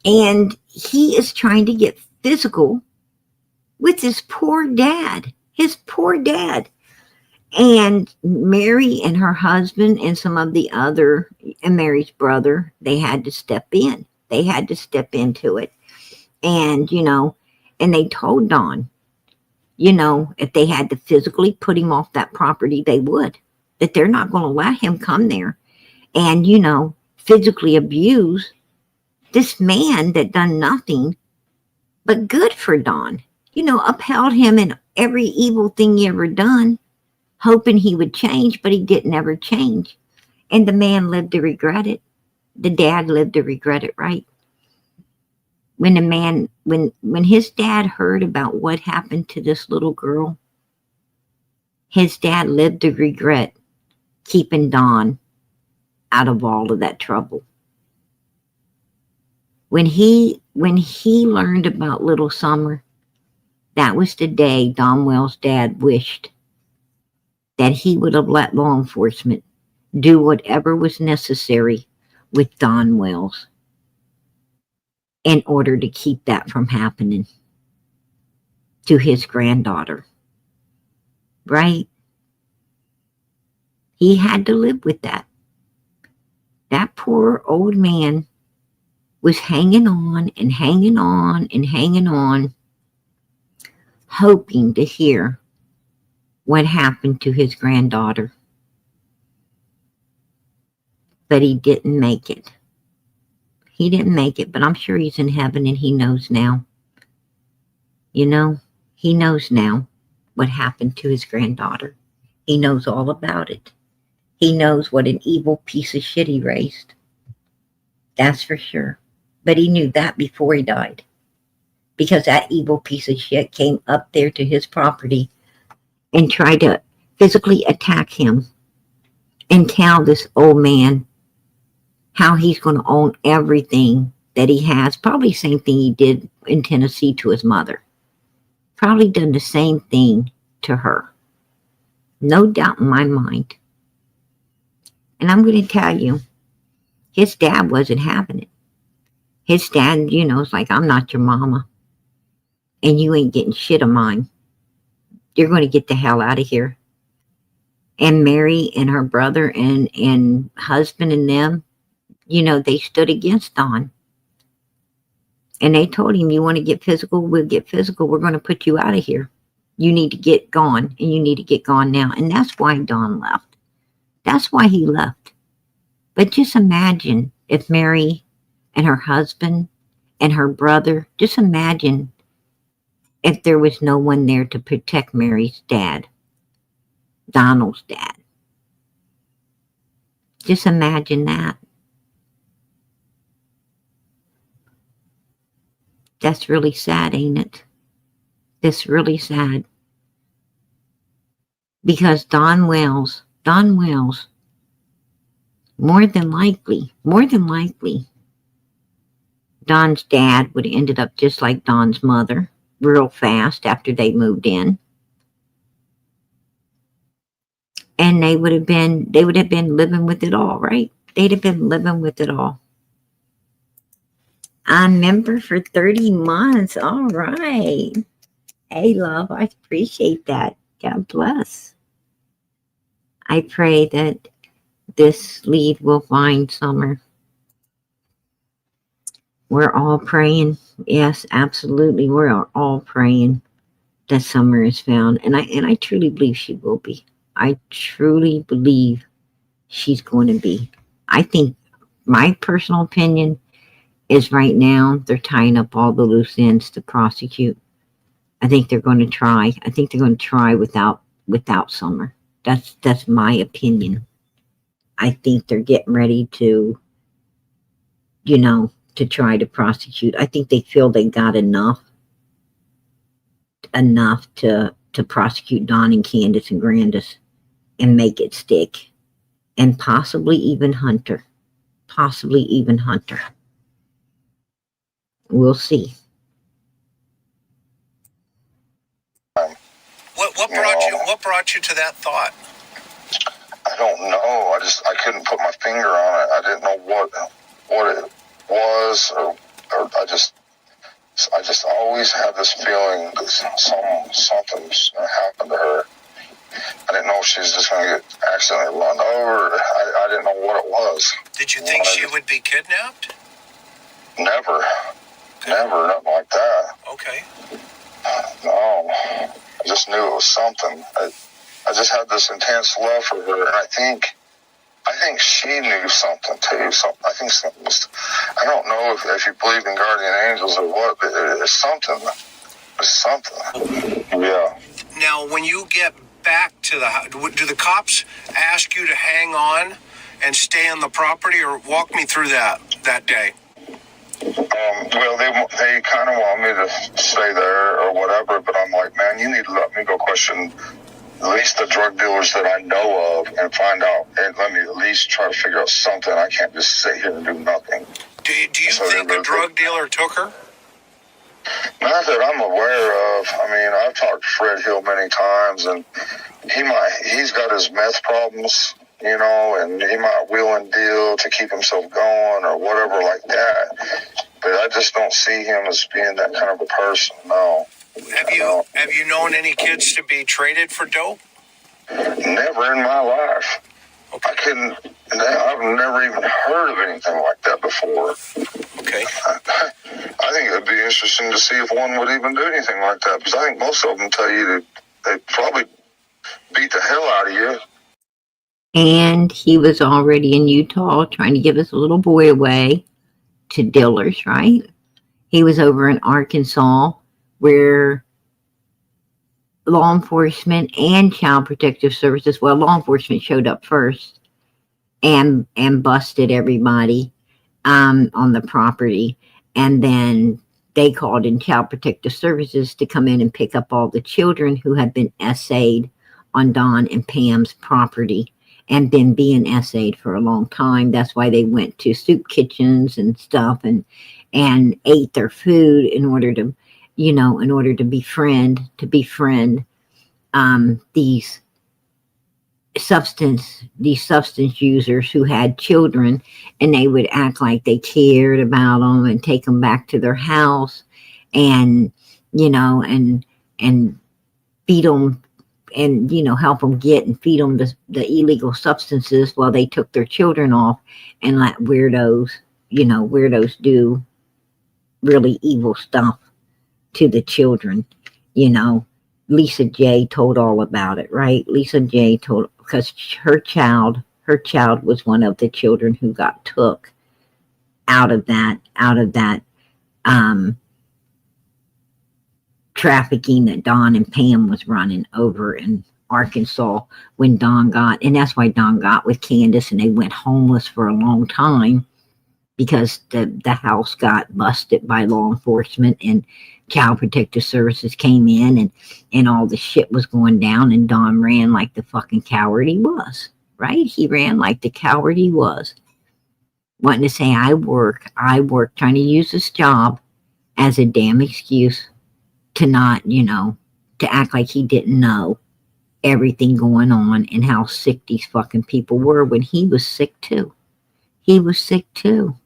[SPEAKER 1] And he is trying to get physical with his poor dad. And Mary and her husband and some of the other, and Mary's brother, they had to step in. They had to step into it. And, you know, and they told Don, you know, if they had to physically put him off that property, they would. That they're not going to let him come there and, you know, physically abuse this man that done nothing but good for Don. You know, upheld him in every evil thing he ever done, hoping he would change, but he didn't ever change. And the man lived to regret it. The dad lived to regret it, right? When the man, when his dad heard about what happened to this little girl, his dad lived to regret keeping Don out of all of that trouble. When he learned about little Summer, that was the day Don Wells' dad wished that he would have let law enforcement do whatever was necessary with Don Wells in order to keep that from happening to his granddaughter. Right? He had to live with that. That poor old man was hanging on and hanging on and hanging on, hoping to hear what happened to his granddaughter. But he didn't make it. He didn't make it, but I'm sure he's in heaven and he knows now. You know, he knows now what happened to his granddaughter. He knows all about it. He knows what an evil piece of shit he raised. That's for sure. But he knew that before he died. Because that evil piece of shit came up there to his property and tried to physically attack him and tell this old man how he's going to own everything that he has. Probably the same thing he did in Tennessee to his mother. Probably done the same thing to her. No doubt in my mind. And I'm going to tell you, his dad wasn't having it. His dad, you know, is like, I'm not your mama. And you ain't getting shit of mine. You're going to get the hell out of here. And Mary and her brother and husband and them, you know, they stood against Don. And they told him, you want to get physical? We'll get physical. We're going to put you out of here. You need to get gone. And you need to get gone now. And that's why Don left. That's why he left. But just imagine if Mary and her husband and her brother, just imagine if there was no one there to protect Mary's dad, Donald's dad. Just imagine that. That's really sad, ain't it? That's really sad. Because Don Wells, more than likely, Don's dad would have ended up just like Don's mother, real fast after they moved in. And they would have been living with it all, right? They'd have been living with it all. I'm a member for 30 months. All right. Hey, love, I appreciate that. God bless. I pray that this lead will find Summer. We're all praying. Yes, absolutely. We're all praying that Summer is found. And I truly believe she will be. I truly believe she's going to be. I think my personal opinion is right now they're tying up all the loose ends to prosecute. I think they're going to try. I think they're going to try without Summer. That's my opinion. I think they're getting ready to, you know, to try to prosecute. I think they feel they got enough to prosecute Don and Candace and Grandis and make it stick. And possibly even Hunter. We'll see.
[SPEAKER 3] What brought you to that thought?
[SPEAKER 2] I don't know. I couldn't put my finger on it. I didn't know what it was, or I just always had this feeling that something's gonna happen to her. I didn't know if she was just gonna get accidentally run over. I didn't know what it was.
[SPEAKER 3] Did you think she would be kidnapped?
[SPEAKER 2] Never, nothing like that.
[SPEAKER 3] Okay.
[SPEAKER 2] No, I just knew it was something. I just had this intense love for her, and I think she knew something too. I think something was. I don't know if you believe in guardian angels or what, but it's something. It's something. Yeah.
[SPEAKER 3] Now, when you get back to the house, do the cops ask you to hang on and stay on the property, or walk me through that day?
[SPEAKER 2] Well, they kind of want me to stay there or whatever, but I'm like, man, you need to let me go question at least the drug dealers that I know of and find out, and let me at least try to figure out something. I can't just sit here and do nothing.
[SPEAKER 3] Do you think the drug dealer took her?
[SPEAKER 2] Not that I'm aware of. I mean, I've talked to Fred Hill many times, and he's got his meth problems, you know, and he might wheel and deal to keep himself going or whatever like that. But I just don't see him as being that kind of a person, no.
[SPEAKER 3] Have you known any kids to be traded for dope?
[SPEAKER 2] Never in my life. Okay. I've never even heard of anything like that before.
[SPEAKER 3] Okay.
[SPEAKER 2] I think it'd be interesting to see if one would even do anything like that, because I think most of them tell you that they'd probably beat the hell out of you.
[SPEAKER 1] And he was already in Utah trying to give his little boy away to dealers, right? He was over in Arkansas where law enforcement and child protective services, well, law enforcement showed up first and busted everybody on the property, and then they called in child protective services to come in and pick up all the children who had been SA'd on Don and Pam's property and been being SA'd for a long time. That's why they went to soup kitchens and stuff and ate their food in order to, in order to befriend these substance users who had children, and they would act like they cared about them and take them back to their house and and feed them and help them get and feed them the illegal substances while they took their children off and let weirdos do really evil stuff to the children. Lisa J told all about it, right? Lisa J told, because her child was one of the children who got took out of that trafficking that Don and Pam was running over in Arkansas when Don got, and that's why Don got with Candace and they went homeless for a long time, because the house got busted by law enforcement and child protective services came in and all the shit was going down, and Don ran like the fucking coward he was, right? He ran like the coward he was, wanting to say, I work, trying to use this job as a damn excuse to not, to act like he didn't know everything going on and how sick these fucking people were when he was sick too. He was sick too.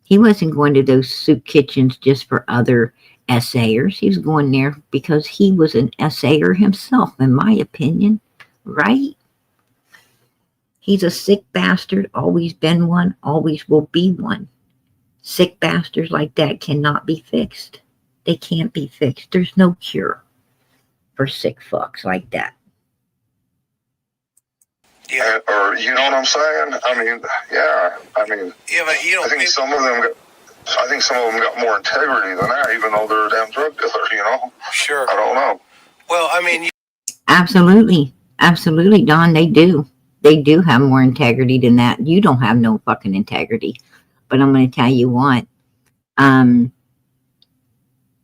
[SPEAKER 1] He wasn't going to those soup kitchens just for other SAers. He was going there because he was an SAer himself, in my opinion, right? He's a sick bastard, always been one, always will be one. Sick bastards like that cannot be fixed. They can't be fixed. There's no cure for sick fucks like that.
[SPEAKER 2] Yeah. Or you know what I'm saying? I mean, yeah. I mean,
[SPEAKER 3] yeah, but
[SPEAKER 2] I think some of them got more integrity than that, even though they're a damn drug dealer.
[SPEAKER 3] Sure.
[SPEAKER 2] I don't know.
[SPEAKER 3] Well, I mean,
[SPEAKER 1] absolutely, Don. They do have more integrity than that. You don't have no fucking integrity. But I'm going to tell you what.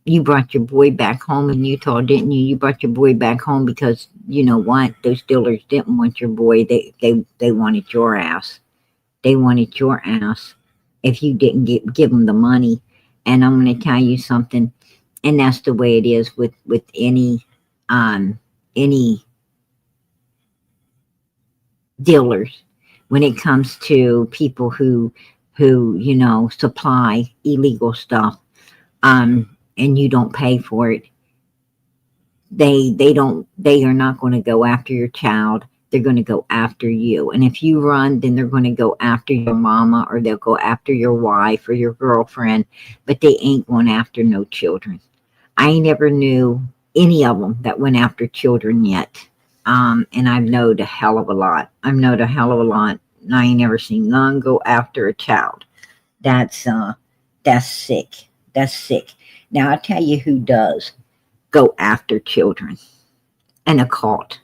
[SPEAKER 1] You brought your boy back home in Utah, didn't you? You brought your boy back home because, you know what? Those dealers didn't want your boy. They wanted your ass. They wanted your ass if you didn't give them the money. And I'm going to tell you something. And that's the way it is with any dealers when it comes to people who supply illegal stuff. And you don't pay for it, they are not going to go after your child. They're going to go after you. And if you run, then they're going to go after your mama, or they'll go after your wife or your girlfriend, but they ain't going after no children. I never knew any of them that went after children yet. And I've known a hell of a lot. And I ain't never seen none go after a child. That's sick. That's sick. Now, I'll tell you who does go after children. An occult.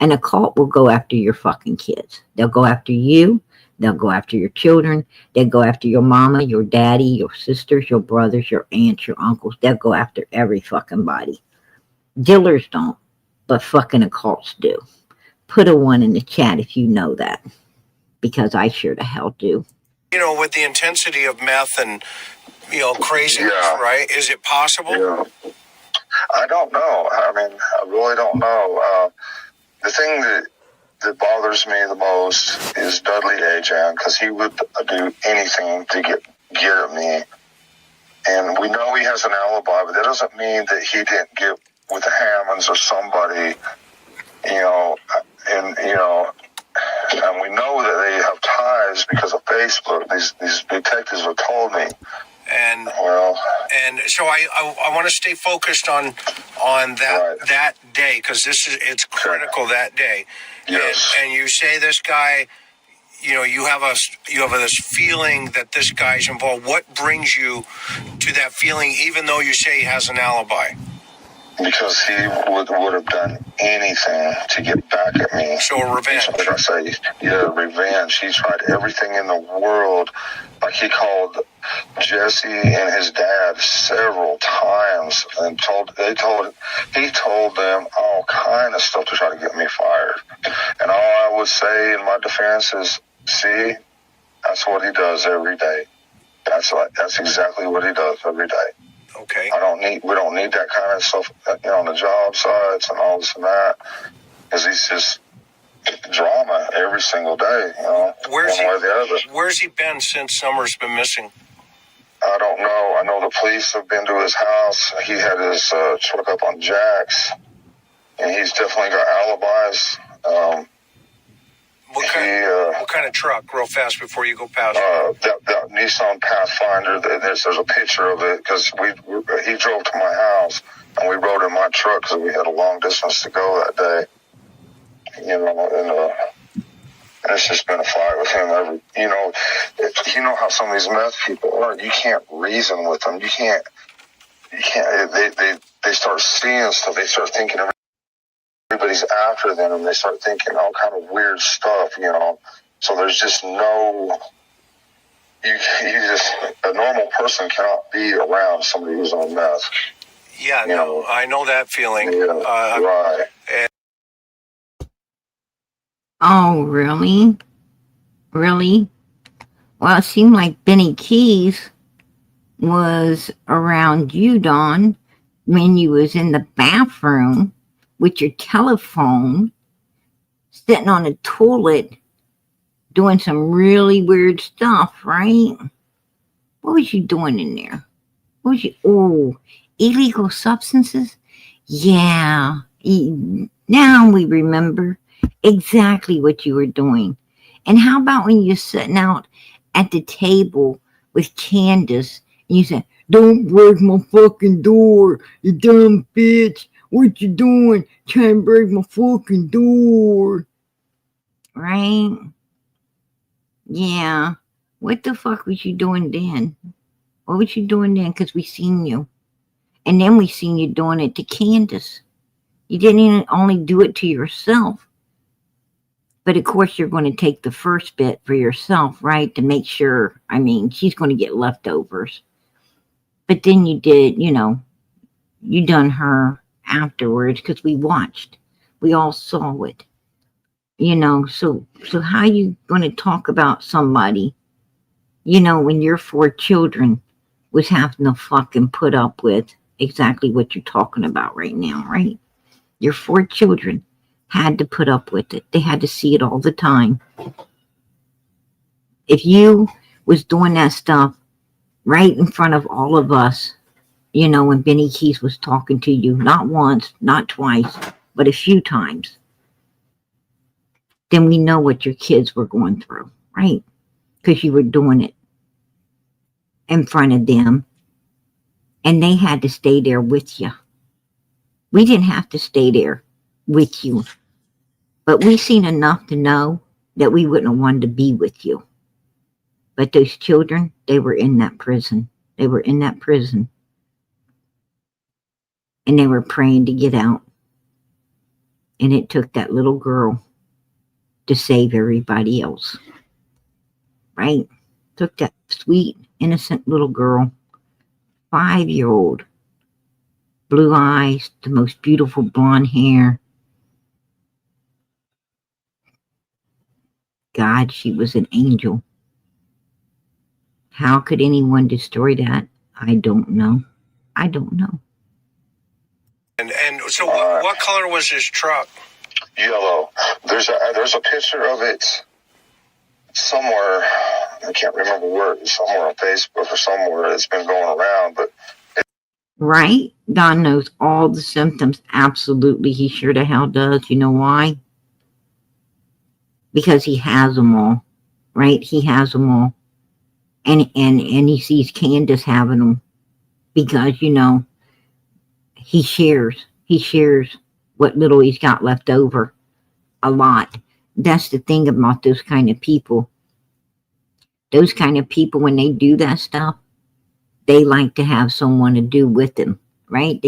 [SPEAKER 1] An occult will go after your fucking kids. They'll go after you. They'll go after your children. They'll go after your mama, your daddy, your sisters, your brothers, your aunts, your uncles. They'll go after every fucking body. Dealers don't, but fucking occults do. Put a 1 in the chat if you know that, because I sure the hell do.
[SPEAKER 3] With the intensity of meth and craziness, right? Is it possible?
[SPEAKER 2] Yeah. I don't know. I mean, I really don't know. The thing that bothers me the most is Dudley Ajan, because he would do anything to get at me. And we know he has an alibi, but that doesn't mean that he didn't get with the Hammonds or somebody, and we know that they have ties because of Facebook. These detectives have told me.
[SPEAKER 3] And so I want to stay focused on that day, because it's critical that day.
[SPEAKER 2] Yes.
[SPEAKER 3] And you say this guy, you have this feeling that this guy's involved. What brings you to that feeling, even though you say he has an alibi?
[SPEAKER 2] Because he would have done anything to get back at me.
[SPEAKER 3] So revenge.
[SPEAKER 2] Like I say, yeah, revenge. He tried everything in the world. Like he called Jesse and his dad several times and he told them all kind of stuff to try to get me fired. And all I would say in my defense is, see, that's what he does every day. That's exactly what he does every day.
[SPEAKER 3] Okay.
[SPEAKER 2] We don't need that kind of stuff on the job sites and all this and that, because he's just drama every single day, one way or the other.
[SPEAKER 3] Where's he been since Summer's been missing?
[SPEAKER 2] I don't know. I know the police have been to his house. He had his truck up on jacks, and he's definitely got alibis.
[SPEAKER 3] What kind of truck, real fast before you go past?
[SPEAKER 2] That Nissan Pathfinder. There's a picture of it because he drove to my house and we rode in my truck because we had a long distance to go that day. And it's just been a fight with him. You know how some of these meth people are. You can't reason with them. You can't. They start seeing stuff. They start thinking everybody's after them, and they start thinking all kind of weird stuff, So there's just no, a normal person cannot be around somebody who's on meth.
[SPEAKER 3] Yeah, no, I know that feeling.
[SPEAKER 2] Yeah, right.
[SPEAKER 1] Oh, really? Really? Well, it seemed like Benny Keys was around you, Dawn, when you was in the bathroom with your telephone, sitting on a toilet, doing some really weird stuff, right? What was you doing in there? Illegal substances? Yeah. Now we remember exactly what you were doing. And how about when you're sitting out at the table with Candace and you said, "Don't break my fucking door, you dumb bitch. What you doing? Trying to break my fucking door." Right? Yeah. What the fuck was you doing then? What was you doing then? Because we seen you. And then we seen you doing it to Candace. You didn't even only do it to yourself. But of course you're going to take the first bit for yourself, right? To make sure, she's going to get leftovers. But then you did, you done her afterwards because we watched. We all saw it. So how you going to talk about somebody, when your 4 children was having to fucking put up with exactly what you're talking about right now, right? Your 4 children had to put up with it. They had to see it all the time. If you was doing that stuff right in front of all of us, when Benny Keys was talking to you, not once, not twice, but a few times, then we know what your kids were going through, right? Because you were doing it in front of them, and they had to stay there with you. We didn't have to stay there with you, but we seen enough to know that we wouldn't have wanted to be with you. But those children, they were in that prison. They were in that prison. And they were praying to get out. And it took that little girl to save everybody else. Right? Took that sweet, innocent little girl, 5-year-old, blue eyes, the most beautiful blonde hair. God, she was an angel. How could anyone destroy that? I don't know. I don't know.
[SPEAKER 3] And so what color was his truck?
[SPEAKER 2] Yellow. There's a picture of it somewhere. I can't remember where. Somewhere on Facebook or somewhere. It's been going around, but.
[SPEAKER 1] Right? Don knows all the symptoms. Absolutely. He sure the hell does. You know why? Because he has them all. Right? He has them all. And he sees Candace having them. Because, he shares what little he's got left over. A lot. That's the thing about those kind of people. Those kind of people, when they do that stuff, they like to have someone to do with them, right?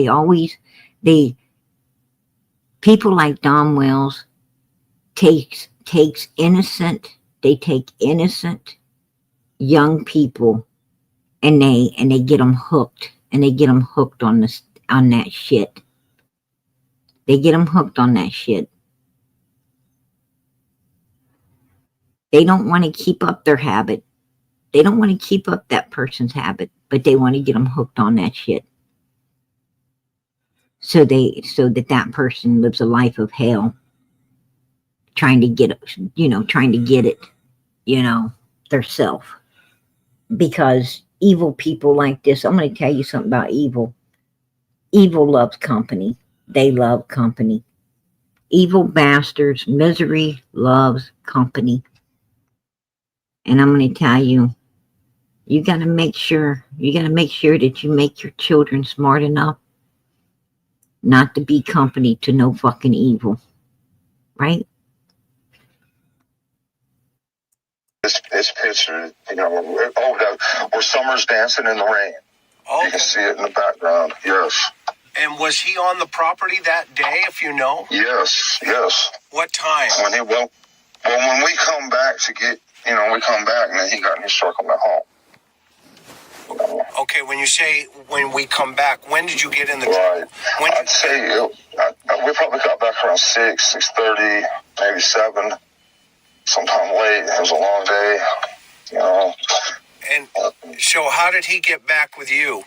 [SPEAKER 1] People like Don Wells takes innocent, they take innocent young people and they get them hooked, and they get them hooked on that shit. They get them hooked on that shit. They don't want to keep up their habit. They don't want to keep up that person's habit, but they want to get them hooked on that shit. So that person lives a life of hell, trying to get it, their self. Because evil people like this, I'm going to tell you something about evil. Evil loves company. They love company. Evil bastards, misery loves company. And I'm going to tell you, you got to make sure that you make your children smart enough not to be company to no fucking evil. Right?
[SPEAKER 2] It's pictured, where Summer's dancing in the rain. Okay. You can see it in the background. Yes.
[SPEAKER 3] And was he on the property that day, if you know?
[SPEAKER 2] Yes.
[SPEAKER 3] What time?
[SPEAKER 2] When we come back to get, we come back and then he got in his truck and went home.
[SPEAKER 3] Okay, when you say when we come back, when did you get in the
[SPEAKER 2] truck? Right. I'd say we probably got back around 6:30, maybe 7. Sometime late. It was a long day,
[SPEAKER 3] And so how did he get back with you?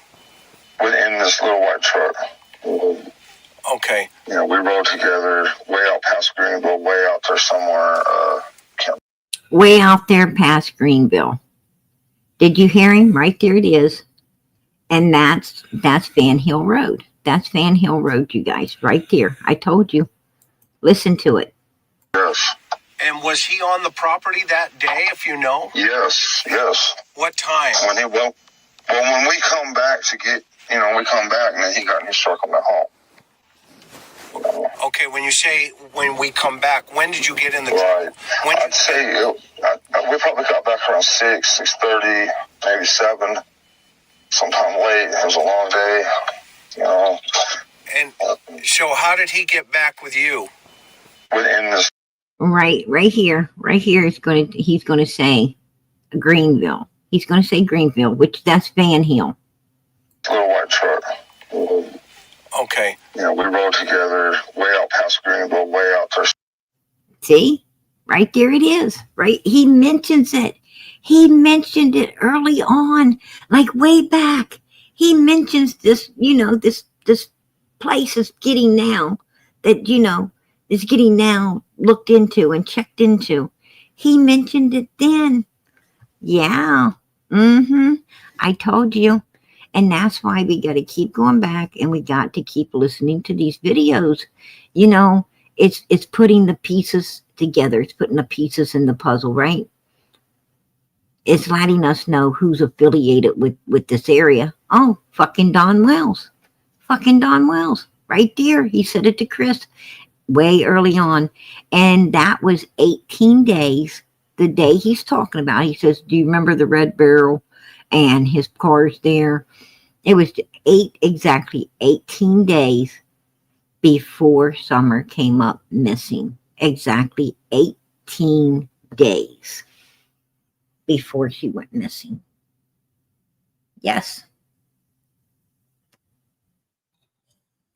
[SPEAKER 2] In this little white truck.
[SPEAKER 3] Okay.
[SPEAKER 2] We rode together way out past Greeneville, way out there somewhere.
[SPEAKER 1] Way out there past Greeneville. Did you hear him? Right there it is. And that's Van Hill Road. That's Van Hill Road, you guys. Right there. I told you. Listen to it.
[SPEAKER 2] Yes.
[SPEAKER 3] And was he on the property that day, if you know?
[SPEAKER 2] Yes.
[SPEAKER 3] What time?
[SPEAKER 2] When we come back to get, we come back and then he got in his truck and went home.
[SPEAKER 3] Okay, when you say when we come back, when did you get in the
[SPEAKER 2] truck? Right. I'd say we probably got back around 6:30, maybe 7. Sometime late. It was a long day,
[SPEAKER 3] And so how did he get back with you?
[SPEAKER 2] In this.
[SPEAKER 1] Right here he's going to say Greeneville. He's going to say Greeneville, which that's Van Hill.
[SPEAKER 2] Little white truck.
[SPEAKER 3] Okay.
[SPEAKER 2] We rode together way out past Greeneville, way out there.
[SPEAKER 1] See? Right there it is. Right? He mentions it. He mentioned it early on, like way back. He mentions this, this place is getting now looked into and checked into. He mentioned it then. Yeah. I told you. And that's why we got to keep going back and we got to keep listening to these videos. It's putting the pieces together. It's putting the pieces in the puzzle, right? It's letting us know who's affiliated with this area. Oh, fucking Don Wells. Fucking Don Wells. Right there. He said it to Chris way early on. And that was 18 days. The day he's talking about, he says, do you remember the Red Barrel and his car's there? It was exactly 18 days before Summer came up missing. Exactly 18 days before she went missing. Yes.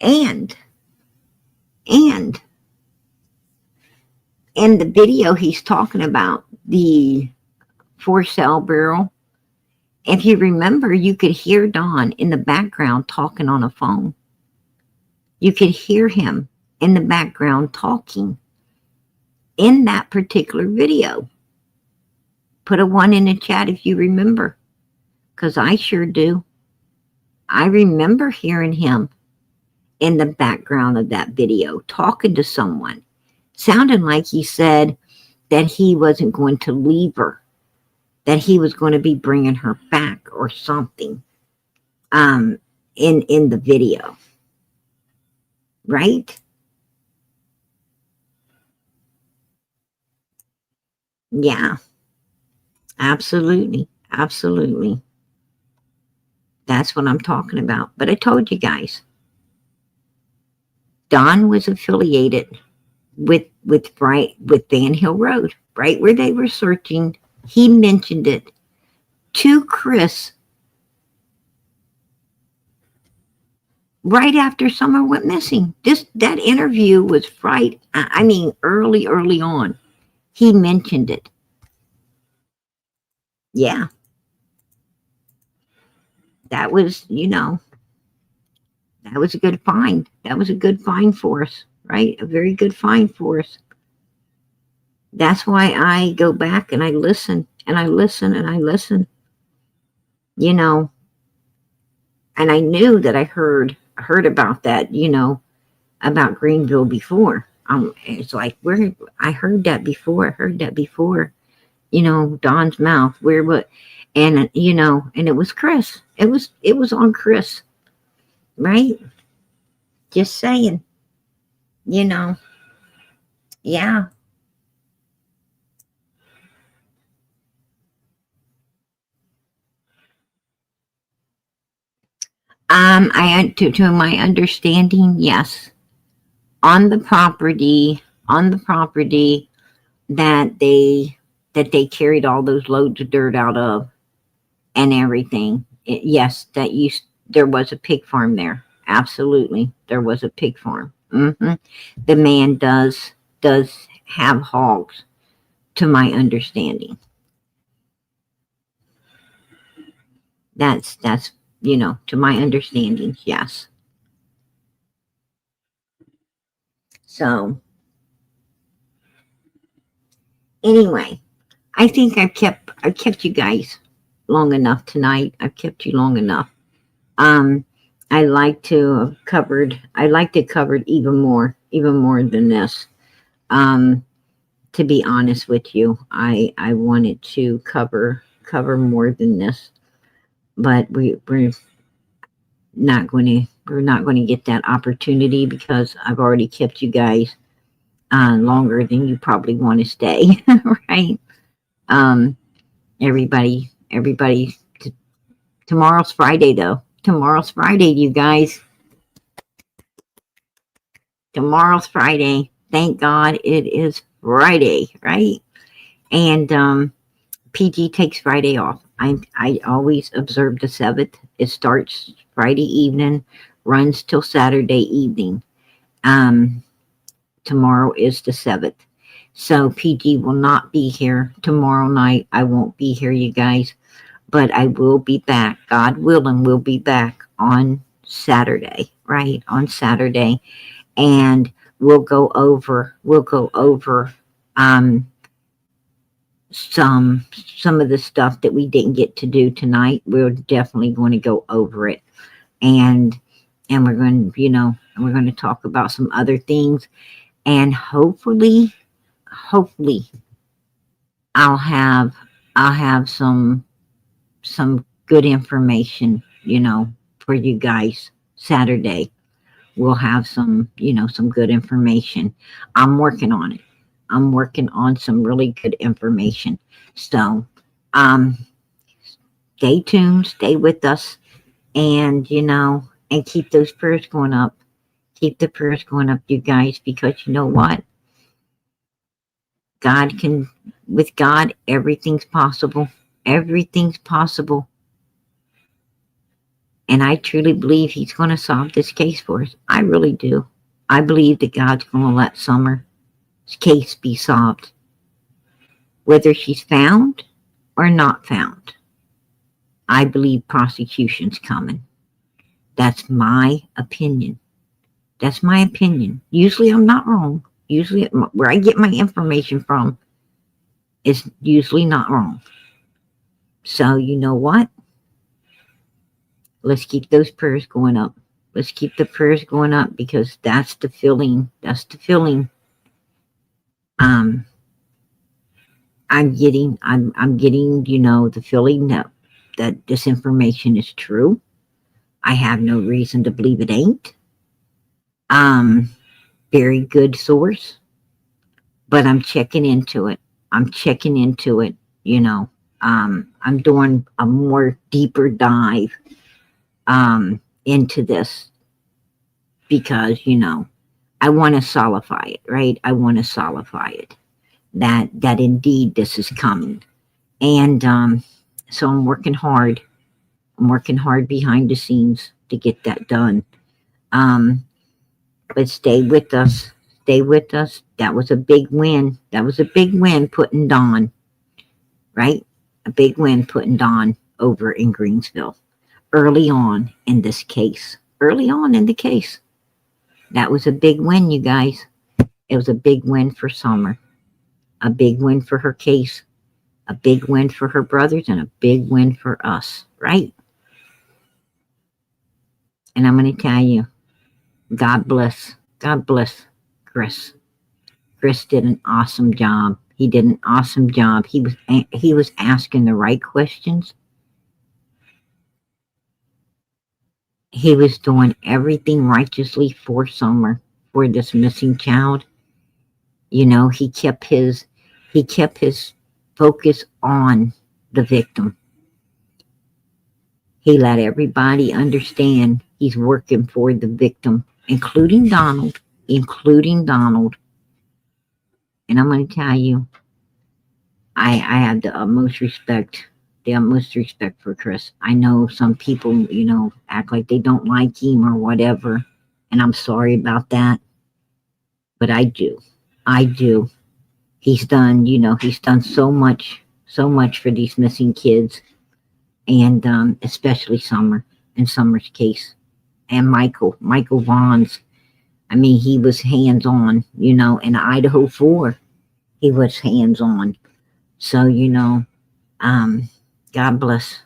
[SPEAKER 1] And in the video he's talking about the for sale barrel, if you remember, you could hear Don in the background talking on a phone. You could hear him in the background talking in that particular video. Put a 1 in the chat if you remember, because I sure do. I remember hearing him in the background of that video talking to someone, sounding like he said that he wasn't going to leave her, that he was going to be bringing her back or something in the video. Right? Yeah, absolutely. Absolutely. That's what I'm talking about. But I told you guys, Don was affiliated with Van Hill Road, right where they were searching. He mentioned it to Chris right after Summer went missing. That interview was right. I mean, early on, he mentioned it. Yeah, that was that was a good find. That was a good find for us, right? A very good find for us. That's why I go back and I listen and I listen and I listen. You know, and I knew that I heard about that. About Greeneville before. It's like where I heard that before. I heard that before. Don's mouth. Where what? And and it was Chris. It was on Chris, right? Just saying. You know, yeah. To my understanding, yes, on the property that they carried all those loads of dirt out of and everything. Yes, there was a pig farm there. Absolutely, there was a pig farm. The man does have hogs, to my understanding. That's to my understanding. Yes. So anyway, I think I've kept you guys long enough tonight. I've kept you long enough. Um, I'd like to cover even more than this. Um, to be honest with you, I wanted to cover more than this, but we're not going to get that opportunity because I've already kept you guys longer than you probably want to stay, right? Um, everybody. Tomorrow's Friday, though. Tomorrow's Friday, you guys. Tomorrow's Friday. Thank God it is Friday, right? And PG takes Friday off. I always observe the 7th. It starts Friday evening, runs till Saturday evening. Tomorrow is the 7th. So PG will not be here tomorrow night. I won't be here, you guys. But I will be back. God willing, we'll be back on Saturday, right? On Saturday. And we'll go over some of the stuff that we didn't get to do tonight. We're definitely going to go over it. And we're going to, we're going to talk about some other things. And hopefully I'll have some good information, for you guys Saturday. We'll have some good information. I'm working on it. I'm working on some really good information. So, stay tuned, stay with us, and and keep those prayers going up. Keep the prayers going up, you guys, because you know what? With God, everything's possible. Everything's possible. And I truly believe He's going to solve this case for us. I really do. I believe that God's going to let Summer's case be solved. Whether she's found or not found, I believe prosecution's coming. That's my opinion. That's my opinion. Usually I'm not wrong. Usually where I get my information from is usually not wrong. So you know what? Let's keep those prayers going up. Let's keep the prayers going up because that's the feeling. That's the feeling. I'm getting, the feeling that this information is true. I have no reason to believe it ain't. Very good source, but I'm checking into it. I'm checking into it, you know. I'm doing a more deeper dive into this because, you know, I want to solidify it, right? I want to solidify it that indeed this is coming. And so I'm working hard. I'm working hard behind the scenes to get that done. But stay with us. Stay with us. That was a big win. That was a big win putting Dawn, right? A big win putting Dawn over in Greeneville early on in this case. Early on in the case. That was a big win, you guys. It was a big win for Summer. A big win for her case. A big win for her brothers and a big win for us, right? And I'm going to tell you, God bless Chris. Chris did an awesome job. He did an awesome job. He was asking the right questions. He was doing everything righteously for Summer, for this missing child. You know, he kept his focus on the victim. He let everybody understand he's working for the victim, including Donald. And I'm going to tell you, I have the utmost respect for Chris. I know some people, you know, act like they don't like him or whatever, and I'm sorry about that, but I do. He's done, you know, he's done so much for these missing kids, and especially Summer, in Summer's case, and Michael Vaughn's. I mean, he was hands-on, you know, in Idaho 4. He was hands-on. So, you know, God bless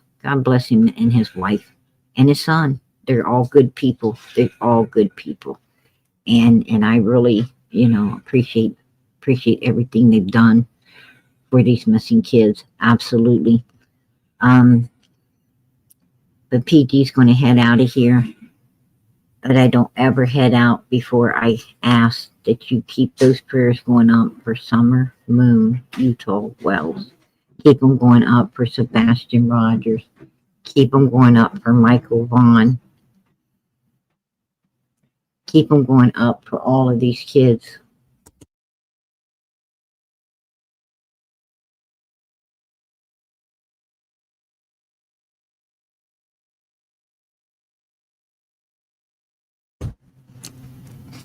[SPEAKER 1] him and his wife and his son. They're all good people. And I really, you know, appreciate everything they've done for these missing kids. Absolutely. But PG's going to head out of here. But I don't ever head out before I ask that you keep those prayers going up for Summer Moon Utah Wells. Keep them going up for Sebastian Rogers. Keep them going up for Michael Vaughn. Keep them going up for all of these kids.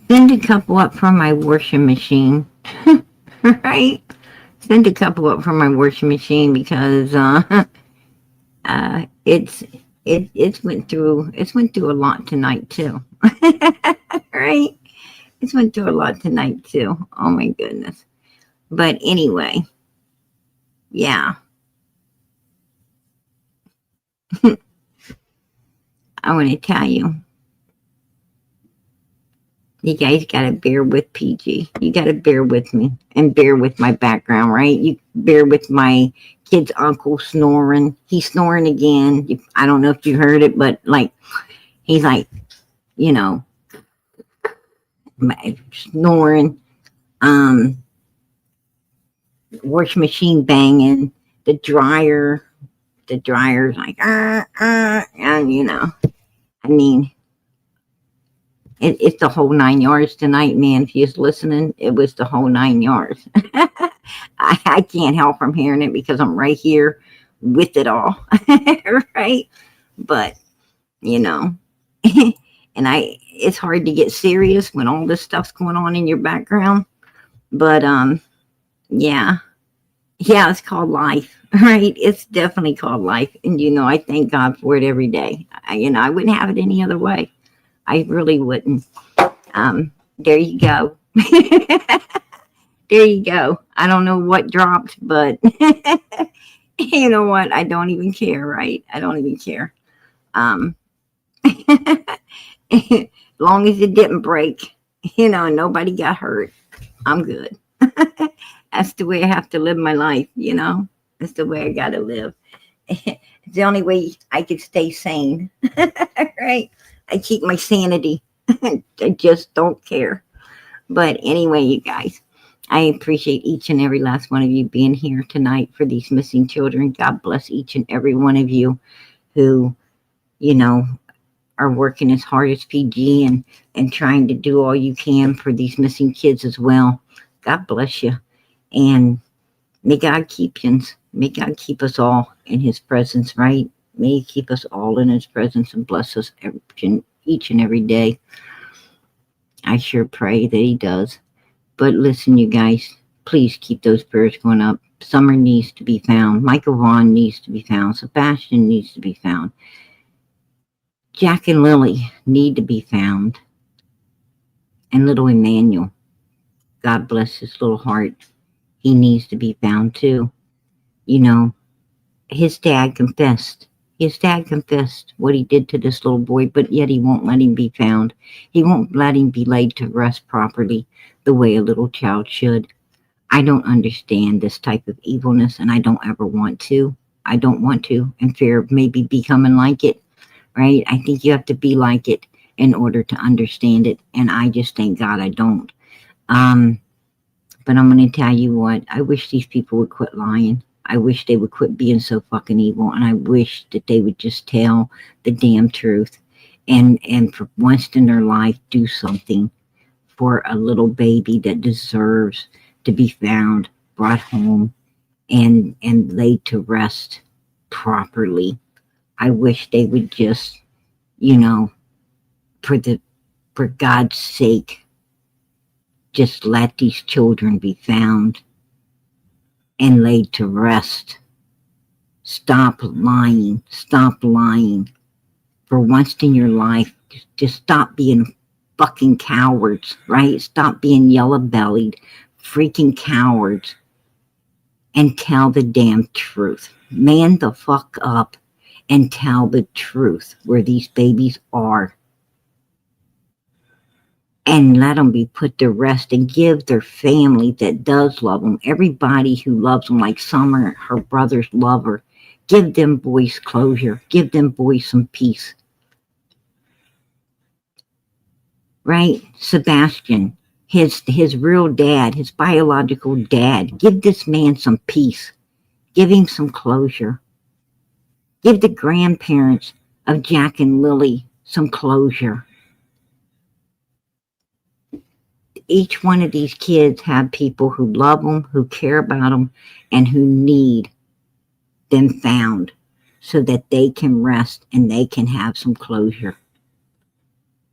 [SPEAKER 1] Send a couple up from my washing machine. Right? Send a couple up from my washing machine because it's went through a lot tonight too. Right? It's went through a lot tonight too. Oh my goodness. But anyway, yeah. I want to tell you, you guys got to bear with PG. You got to bear with me and bear with my background, right? You bear with my kid's uncle snoring. He's snoring again. I don't know if you heard it, but like, he's like, you know, snoring, washing machine banging, the dryer's like, and you know, I mean, it's the whole 9 yards tonight, man. If you're listening, it was the whole 9 yards. I can't help from hearing it because I'm right here with it all. Right? But, you know, and it's hard to get serious when all this stuff's going on in your background. But, yeah, it's called life, right? It's definitely called life. And, you know, I thank God for it every day. I wouldn't have it any other way. I really wouldn't. There you go. There you go. I don't know what dropped, but you know what? I don't even care, right? I don't even care. As long as it didn't break, you know, and nobody got hurt, I'm good. That's the way I have to live my life, you know? That's the way I got to live. It's the only way I could stay sane, right? I keep my sanity. I just don't care. But anyway, you guys, I appreciate each and every last one of you being here tonight for these missing children. God bless each and every one of you who, you know, are working as hard as PG and trying to do all you can for these missing kids as well. God bless you. And may God keep you. May God keep us all in his presence, right? May he keep us all in his presence and bless us each and every day. I sure pray that he does. But listen, you guys, please keep those prayers going up. Summer needs to be found. Michael Vaughn needs to be found. Sebastian needs to be found. Jack and Lily need to be found. And little Emmanuel, God bless his little heart. He needs to be found too. You know, his dad confessed. His dad confessed what he did to this little boy, but yet he won't let him be found. He won't let him be laid to rest properly the way a little child should. I don't understand this type of evilness, and I don't ever want to. I don't want to, in fear of maybe becoming like it, right? I think you have to be like it in order to understand it, and I just thank God I don't. But I'm going to tell you what, I wish these people would quit lying. I wish they would quit being so fucking evil, and I wish that they would just tell the damn truth and for once in their life do something for a little baby that deserves to be found, brought home, and laid to rest properly. I wish they would just, you know, for God's sake, just let these children be found and laid to rest. Stop lying. Stop lying. For once in your life, just stop being fucking cowards, right? Stop being yellow-bellied, freaking cowards, and tell the damn truth. Man the fuck up and tell the truth where these babies are. And let them be put to rest and give their family that does love them, everybody who loves them, like Summer, her brothers love her, give them boys closure. Give them boys some peace. Right? Sebastian, his real dad, his biological dad, give this man some peace. Give him some closure. Give the grandparents of Jack and Lily some closure. Each one of these kids have people who love them, who care about them, and who need them found so that they can rest and they can have some closure.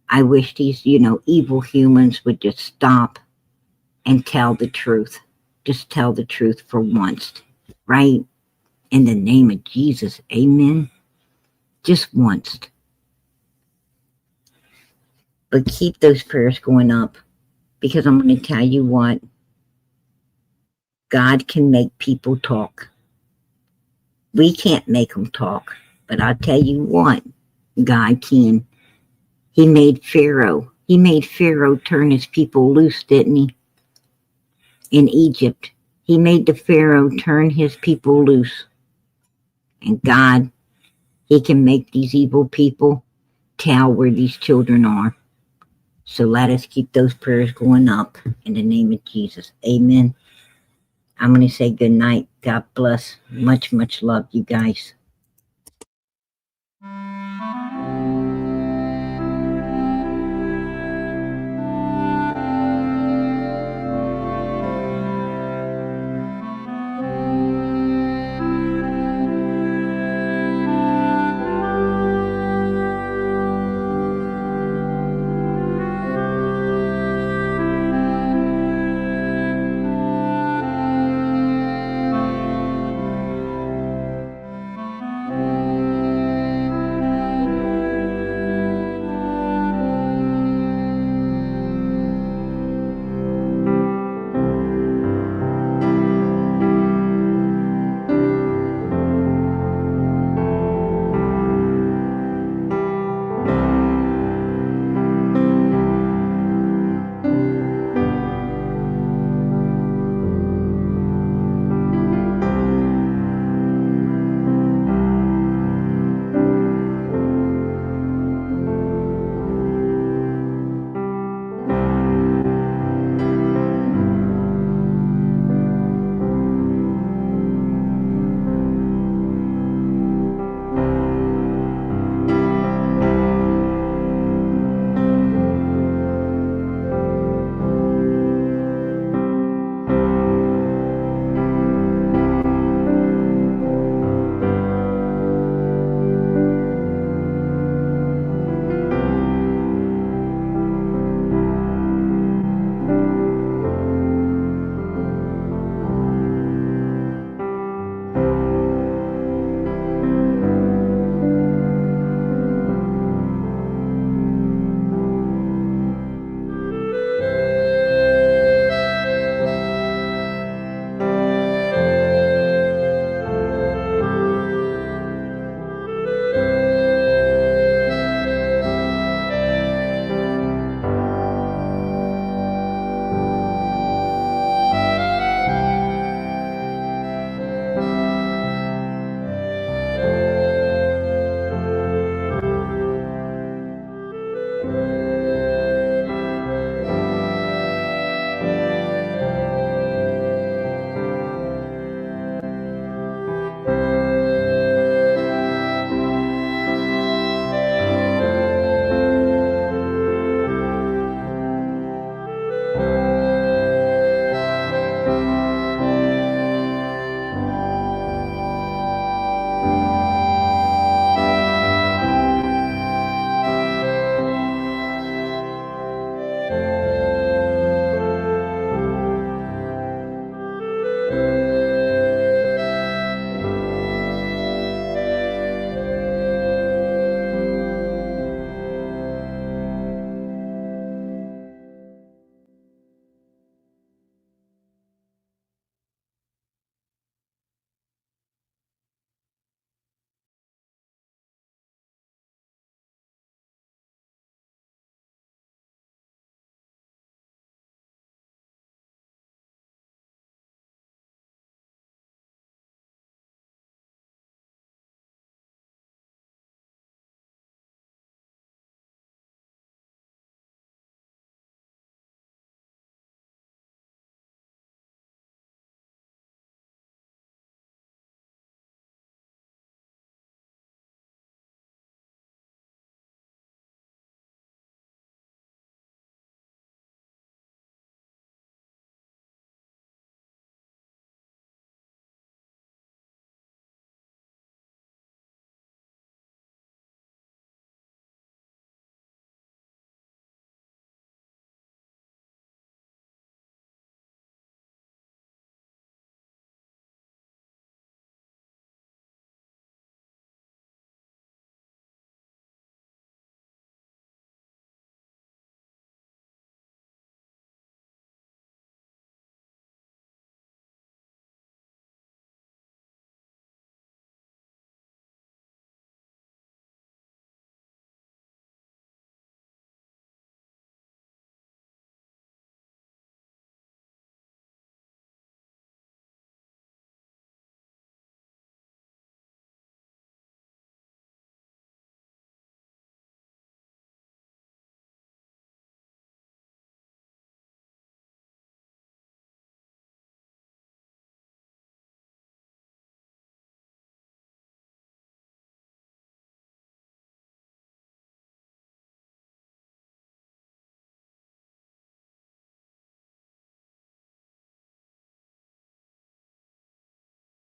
[SPEAKER 1] I wish these, evil humans would just stop and tell the truth. Just tell the truth for once, right? In the name of Jesus, amen. Just once. But keep those prayers going up. Because I'm going to tell you what, God can make people talk. We can't make them talk, but I'll tell you what, God can. He made Pharaoh. He made Pharaoh turn his people loose, didn't he? In Egypt, he made the Pharaoh turn his people loose. And God, he can make these evil people tell where these children are. So let us keep those prayers going up in the name of Jesus. Amen. I'm going to say good night. God bless. Much, much love, you guys.